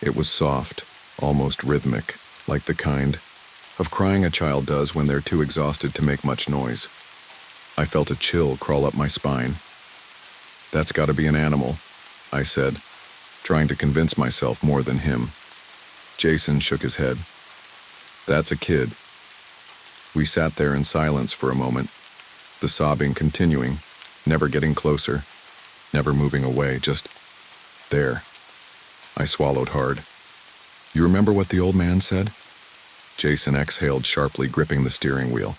It was soft, almost rhythmic, like the kind of crying a child does when they're too exhausted to make much noise. I felt a chill crawl up my spine. "That's got to be an animal," I said, trying to convince myself more than him. Jason shook his head. "That's a kid." We sat there in silence for a moment, the sobbing continuing, never getting closer, never moving away, just there. I swallowed hard. "You remember what the old man said?" Jason exhaled sharply, gripping the steering wheel.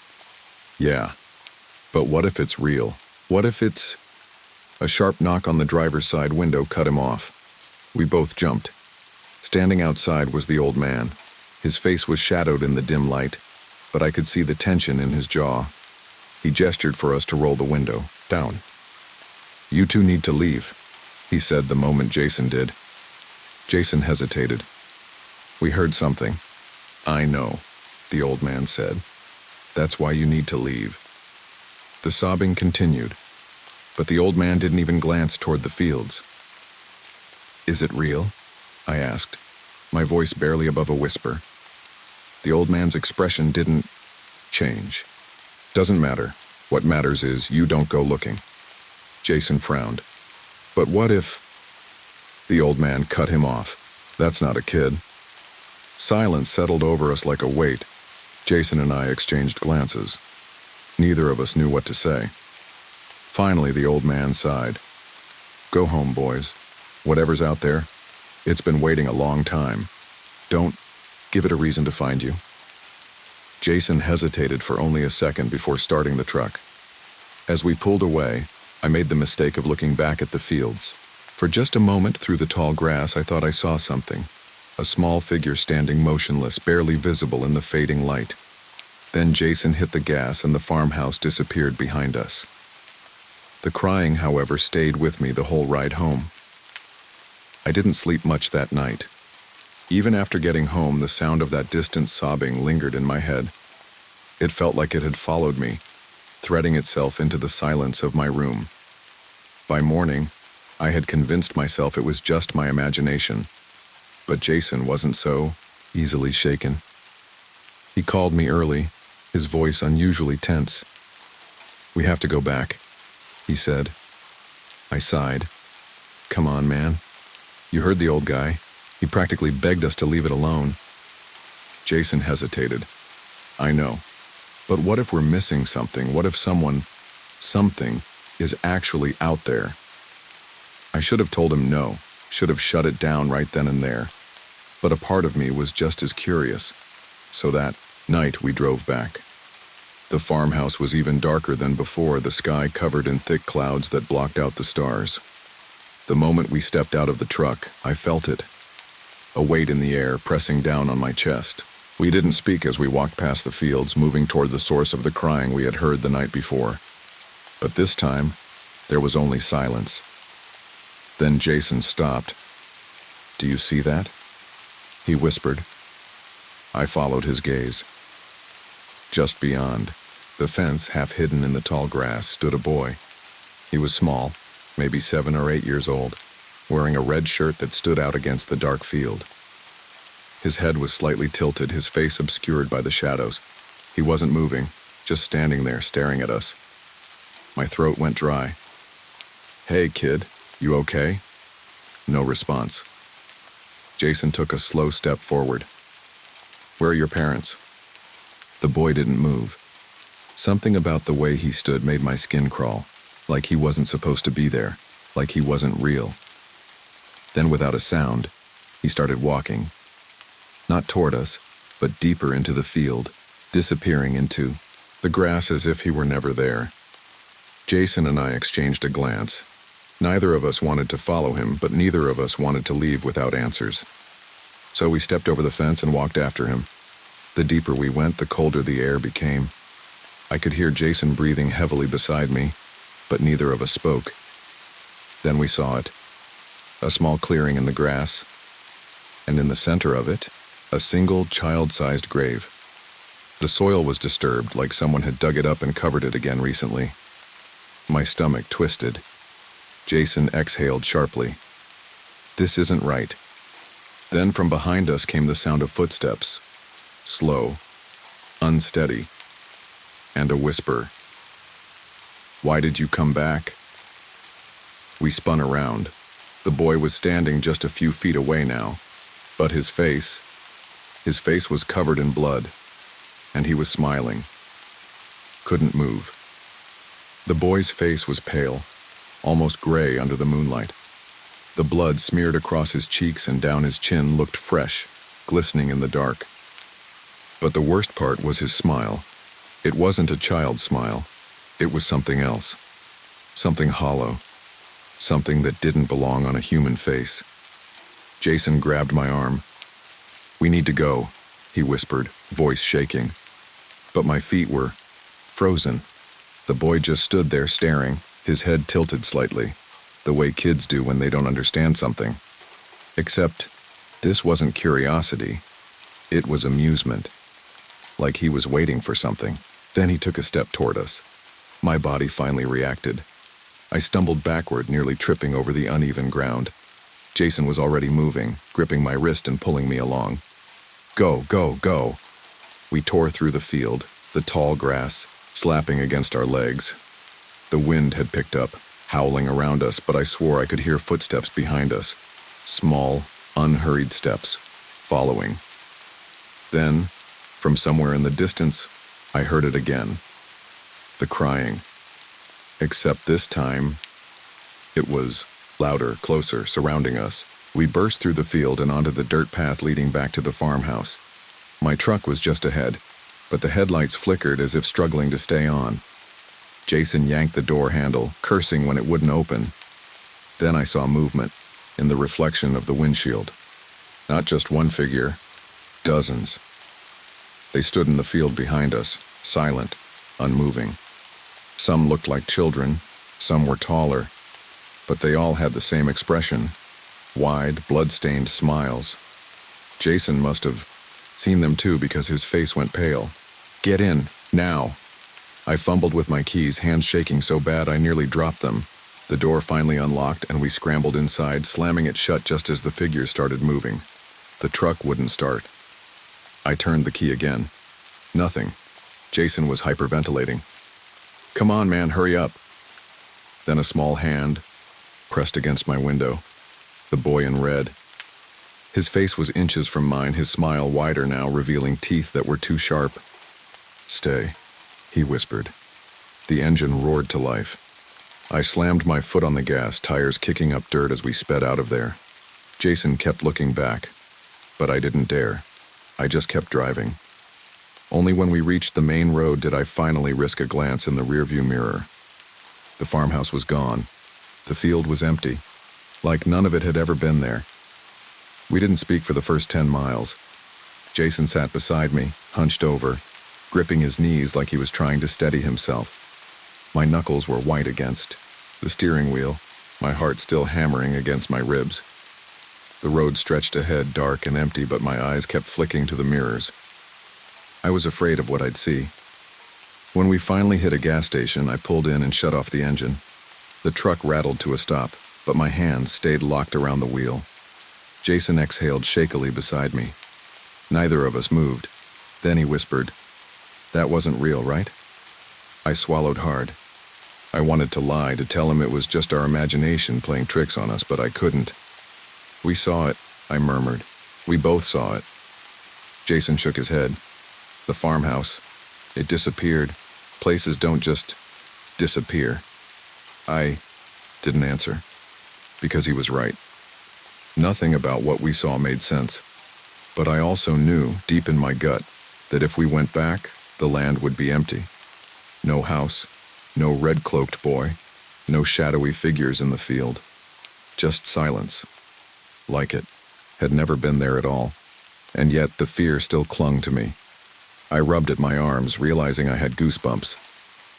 "Yeah, but what if it's real? What if it's—" A sharp knock on the driver's side window cut him off. We both jumped. Standing outside was the old man. His face was shadowed in the dim light, but I could see the tension in his jaw. He gestured for us to roll the window down. "You two need to leave," he said the moment Jason did. Jason hesitated. "We heard something." "I know," the old man said. "That's why you need to leave." The sobbing continued, but the old man didn't even glance toward the fields. "Is it real?" I asked, my voice barely above a whisper. The old man's expression didn't change. "Doesn't matter. What matters is you don't go looking." Jason frowned. "But what if—" The old man cut him off. That's not a kid. Silence settled over us like a weight. Jason and I exchanged glances. Neither of us knew what to say. Finally, the old man sighed. Go home, boys. Whatever's out there, it's been waiting a long time. Don't give it a reason to find you. Jason hesitated for only a second before starting the truck. As we pulled away, I made the mistake of looking back at the fields. For just a moment through the tall grass, I thought I saw something. A small figure standing motionless, barely visible in the fading light. Then Jason hit the gas and the farmhouse disappeared behind us. The crying, however, stayed with me the whole ride home. I didn't sleep much that night. Even after getting home, the sound of that distant sobbing lingered in my head. It felt like it had followed me, threading itself into the silence of my room. By morning, I had convinced myself it was just my imagination, but Jason wasn't so easily shaken. He called me early, his voice unusually tense. We have to go back, he said. I sighed. Come on, man. You heard the old guy. He practically begged us to leave it alone. Jason hesitated. I know. But what if we're missing something? What if something is actually out there? I should have told him no, should have shut it down right then and there. But a part of me was just as curious. So that night we drove back. The farmhouse was even darker than before, the sky covered in thick clouds that blocked out the stars. The moment we stepped out of the truck, I felt it. A weight in the air pressing down on my chest. We didn't speak as we walked past the fields, moving toward the source of the crying we had heard the night before. But this time, there was only silence. Then Jason stopped. Do you see that? He whispered. I followed his gaze. Just beyond, the fence half hidden in the tall grass, stood a boy. He was small, maybe 7 or 8 years old, wearing a red shirt that stood out against the dark field. His head was slightly tilted, his face obscured by the shadows. He wasn't moving, just standing there staring at us. My throat went dry. Hey, kid, you okay? No response. Jason took a slow step forward. Where are your parents? The boy didn't move. Something about the way he stood made my skin crawl, like he wasn't supposed to be there, like he wasn't real. Then without a sound, he started walking. Not toward us, but deeper into the field, disappearing into the grass as if he were never there. Jason and I exchanged a glance. Neither of us wanted to follow him, but neither of us wanted to leave without answers. So we stepped over the fence and walked after him. The deeper we went, the colder the air became. I could hear Jason breathing heavily beside me, but neither of us spoke. Then we saw it. A small clearing in the grass, and in the center of it, a single child-sized grave. The soil was disturbed, like someone had dug it up and covered it again recently. My stomach twisted. Jason exhaled sharply. This isn't right. Then from behind us came the sound of footsteps. Slow, unsteady, and a whisper. Why did you come back? We spun around. The boy was standing just a few feet away now, but his face was covered in blood, and he was smiling. Couldn't move. The boy's face was pale, almost gray under the moonlight. The blood smeared across his cheeks and down his chin looked fresh, glistening in the dark. But the worst part was his smile. It wasn't a child's smile. It was something else. Something hollow. Something that didn't belong on a human face. Jason grabbed my arm. We need to go, he whispered, voice shaking. But my feet were frozen. The boy just stood there staring, his head tilted slightly, the way kids do when they don't understand something. Except, this wasn't curiosity. It was amusement. Like he was waiting for something. Then he took a step toward us. My body finally reacted. I stumbled backward, nearly tripping over the uneven ground. Jason was already moving, gripping my wrist and pulling me along. Go, go, go. We tore through the field, the tall grass, slapping against our legs. The wind had picked up, howling around us, but I swore I could hear footsteps behind us. Small, unhurried steps, following. Then, from somewhere in the distance, I heard it again. The crying. Except this time, it was louder, closer, surrounding us. We burst through the field and onto the dirt path leading back to the farmhouse. My truck was just ahead, but the headlights flickered as if struggling to stay on. Jason yanked the door handle, cursing when it wouldn't open. Then I saw movement in the reflection of the windshield. Not just one figure, dozens. They stood in the field behind us, silent, unmoving. Some looked like children, some were taller, but they all had the same expression, wide, blood-stained smiles. Jason must have seen them too because his face went pale. "Get in, now." I fumbled with my keys, hands shaking so bad I nearly dropped them. The door finally unlocked and we scrambled inside, slamming it shut just as the figures started moving. The truck wouldn't start. I turned the key again. Nothing. Jason was hyperventilating. "Come on, man, hurry up." Then a small hand pressed against my window. The boy in red. His face was inches from mine, his smile wider now, revealing teeth that were too sharp. "Stay," he whispered. The engine roared to life. I slammed my foot on the gas, tires kicking up dirt as we sped out of there. Jason kept looking back, but I didn't dare. I just kept driving. Only when we reached the main road did I finally risk a glance in the rearview mirror. The farmhouse was gone. The field was empty, like none of it had ever been there. We didn't speak for the first 10 miles. Jason sat beside me, hunched over, gripping his knees like he was trying to steady himself. My knuckles were white against the steering wheel, my heart still hammering against my ribs. The road stretched ahead, dark and empty, but my eyes kept flicking to the mirrors. I was afraid of what I'd see. When we finally hit a gas station, I pulled in and shut off the engine. The truck rattled to a stop, but my hands stayed locked around the wheel. Jason exhaled shakily beside me. Neither of us moved. Then he whispered, "That wasn't real, right?" I swallowed hard. I wanted to lie, to tell him it was just our imagination playing tricks on us, but I couldn't. "We saw it," I murmured. "We both saw it." Jason shook his head. "The farmhouse. It disappeared. Places don't just disappear." I didn't answer, because he was right. Nothing about what we saw made sense. But I also knew, deep in my gut, that if we went back, the land would be empty. No house, no red-cloaked boy, no shadowy figures in the field. Just silence. Like it had never been there at all. And yet the fear still clung to me. I rubbed at my arms, realizing I had goosebumps.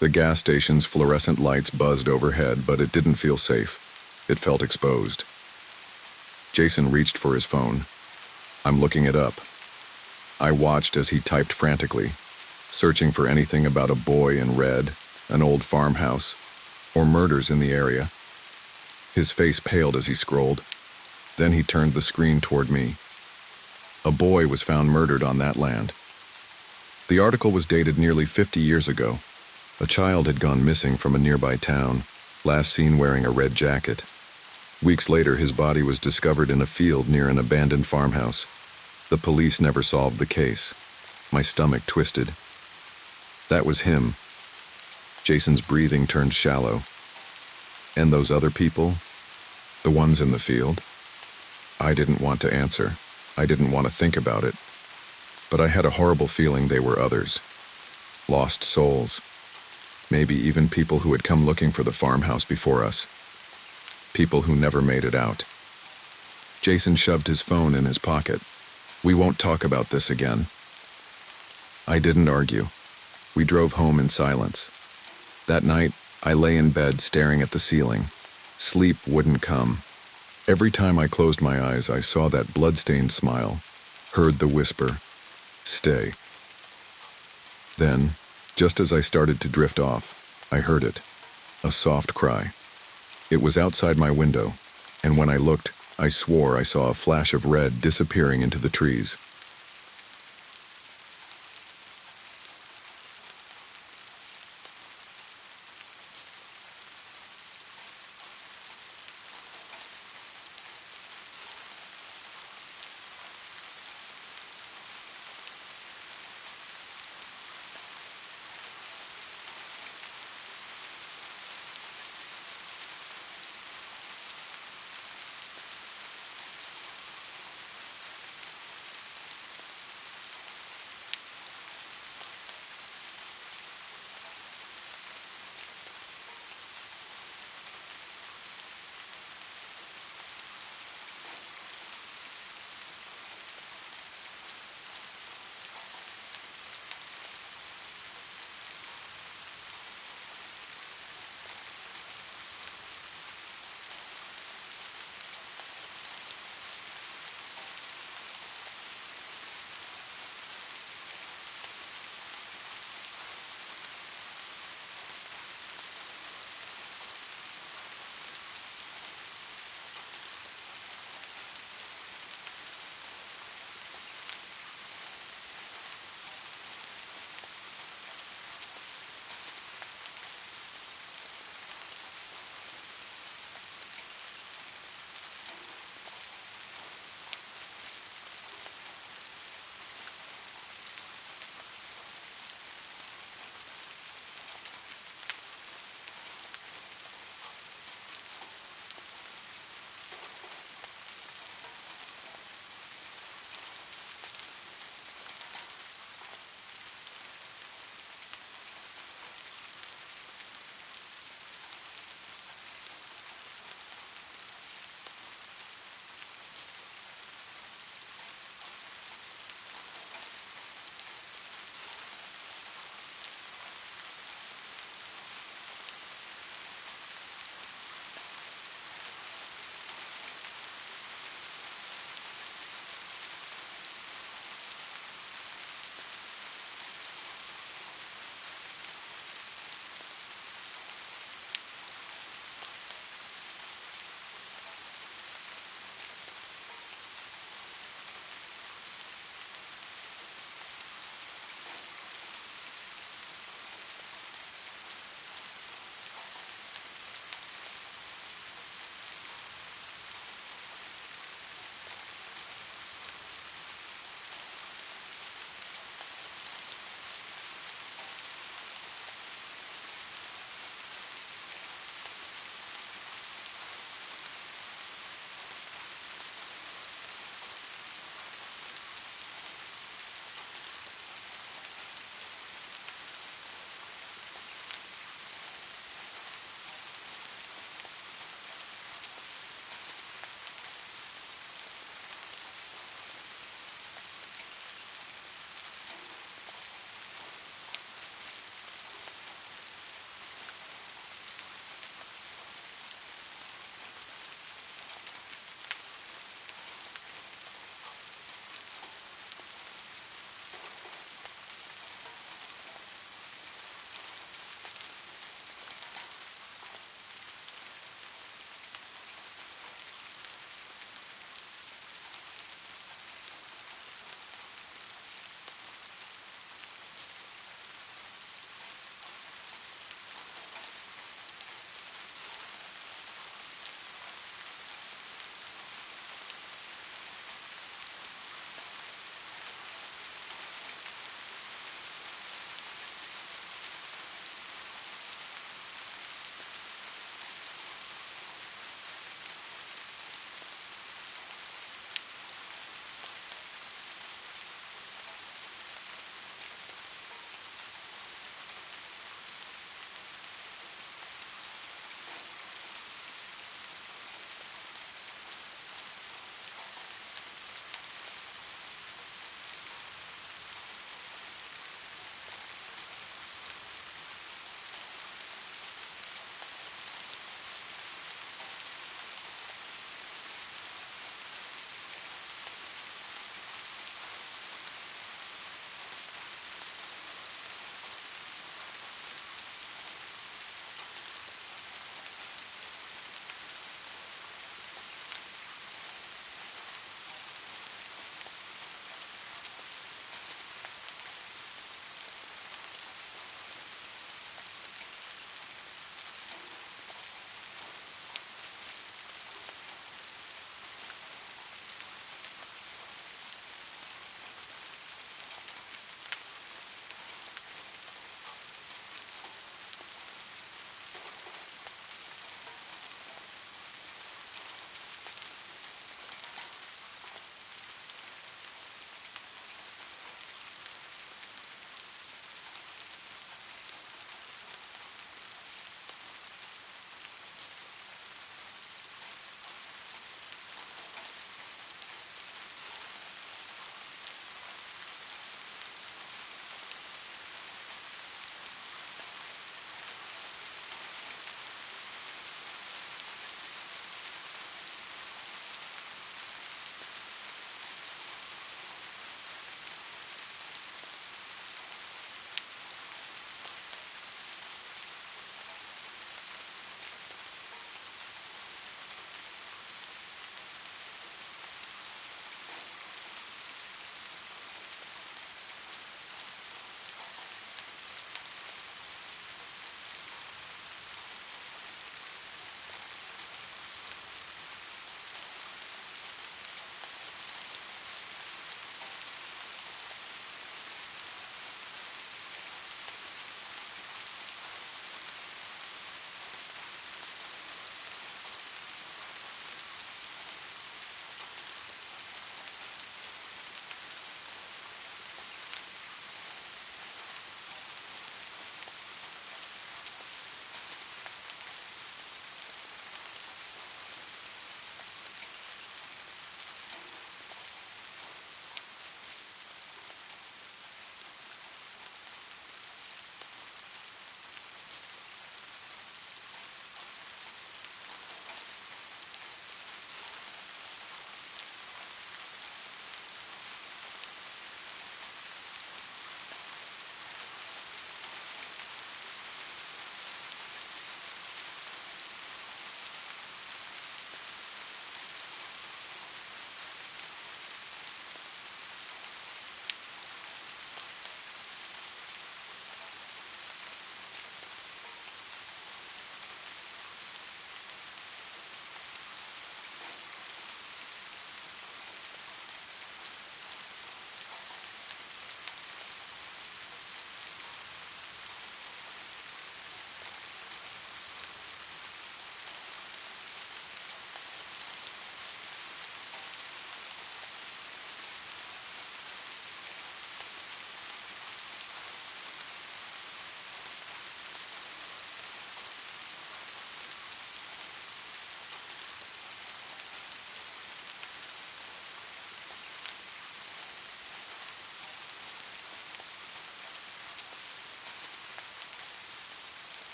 The gas station's fluorescent lights buzzed overhead, but it didn't feel safe. It felt exposed. Jason reached for his phone. "I'm looking it up." I watched as he typed frantically, searching for anything about a boy in red, an old farmhouse, or murders in the area. His face paled as he scrolled. Then he turned the screen toward me. A boy was found murdered on that land. The article was dated nearly 50 years ago. A child had gone missing from a nearby town, last seen wearing a red jacket. Weeks later, his body was discovered in a field near an abandoned farmhouse. The police never solved the case. My stomach twisted. That was him. Jason's breathing turned shallow. And those other people? The ones in the field? I didn't want to answer. I didn't want to think about it. But I had a horrible feeling they were others. Lost souls. Maybe even people who had come looking for the farmhouse before us. People who never made it out. Jason shoved his phone in his pocket. "We won't talk about this again." I didn't argue. We drove home in silence. That night, I lay in bed staring at the ceiling. Sleep wouldn't come. Every time I closed my eyes, I saw that blood-stained smile, heard the whisper, "Stay." Then, just as I started to drift off, I heard it, a soft cry. It was outside my window, and when I looked, I swore I saw a flash of red disappearing into the trees.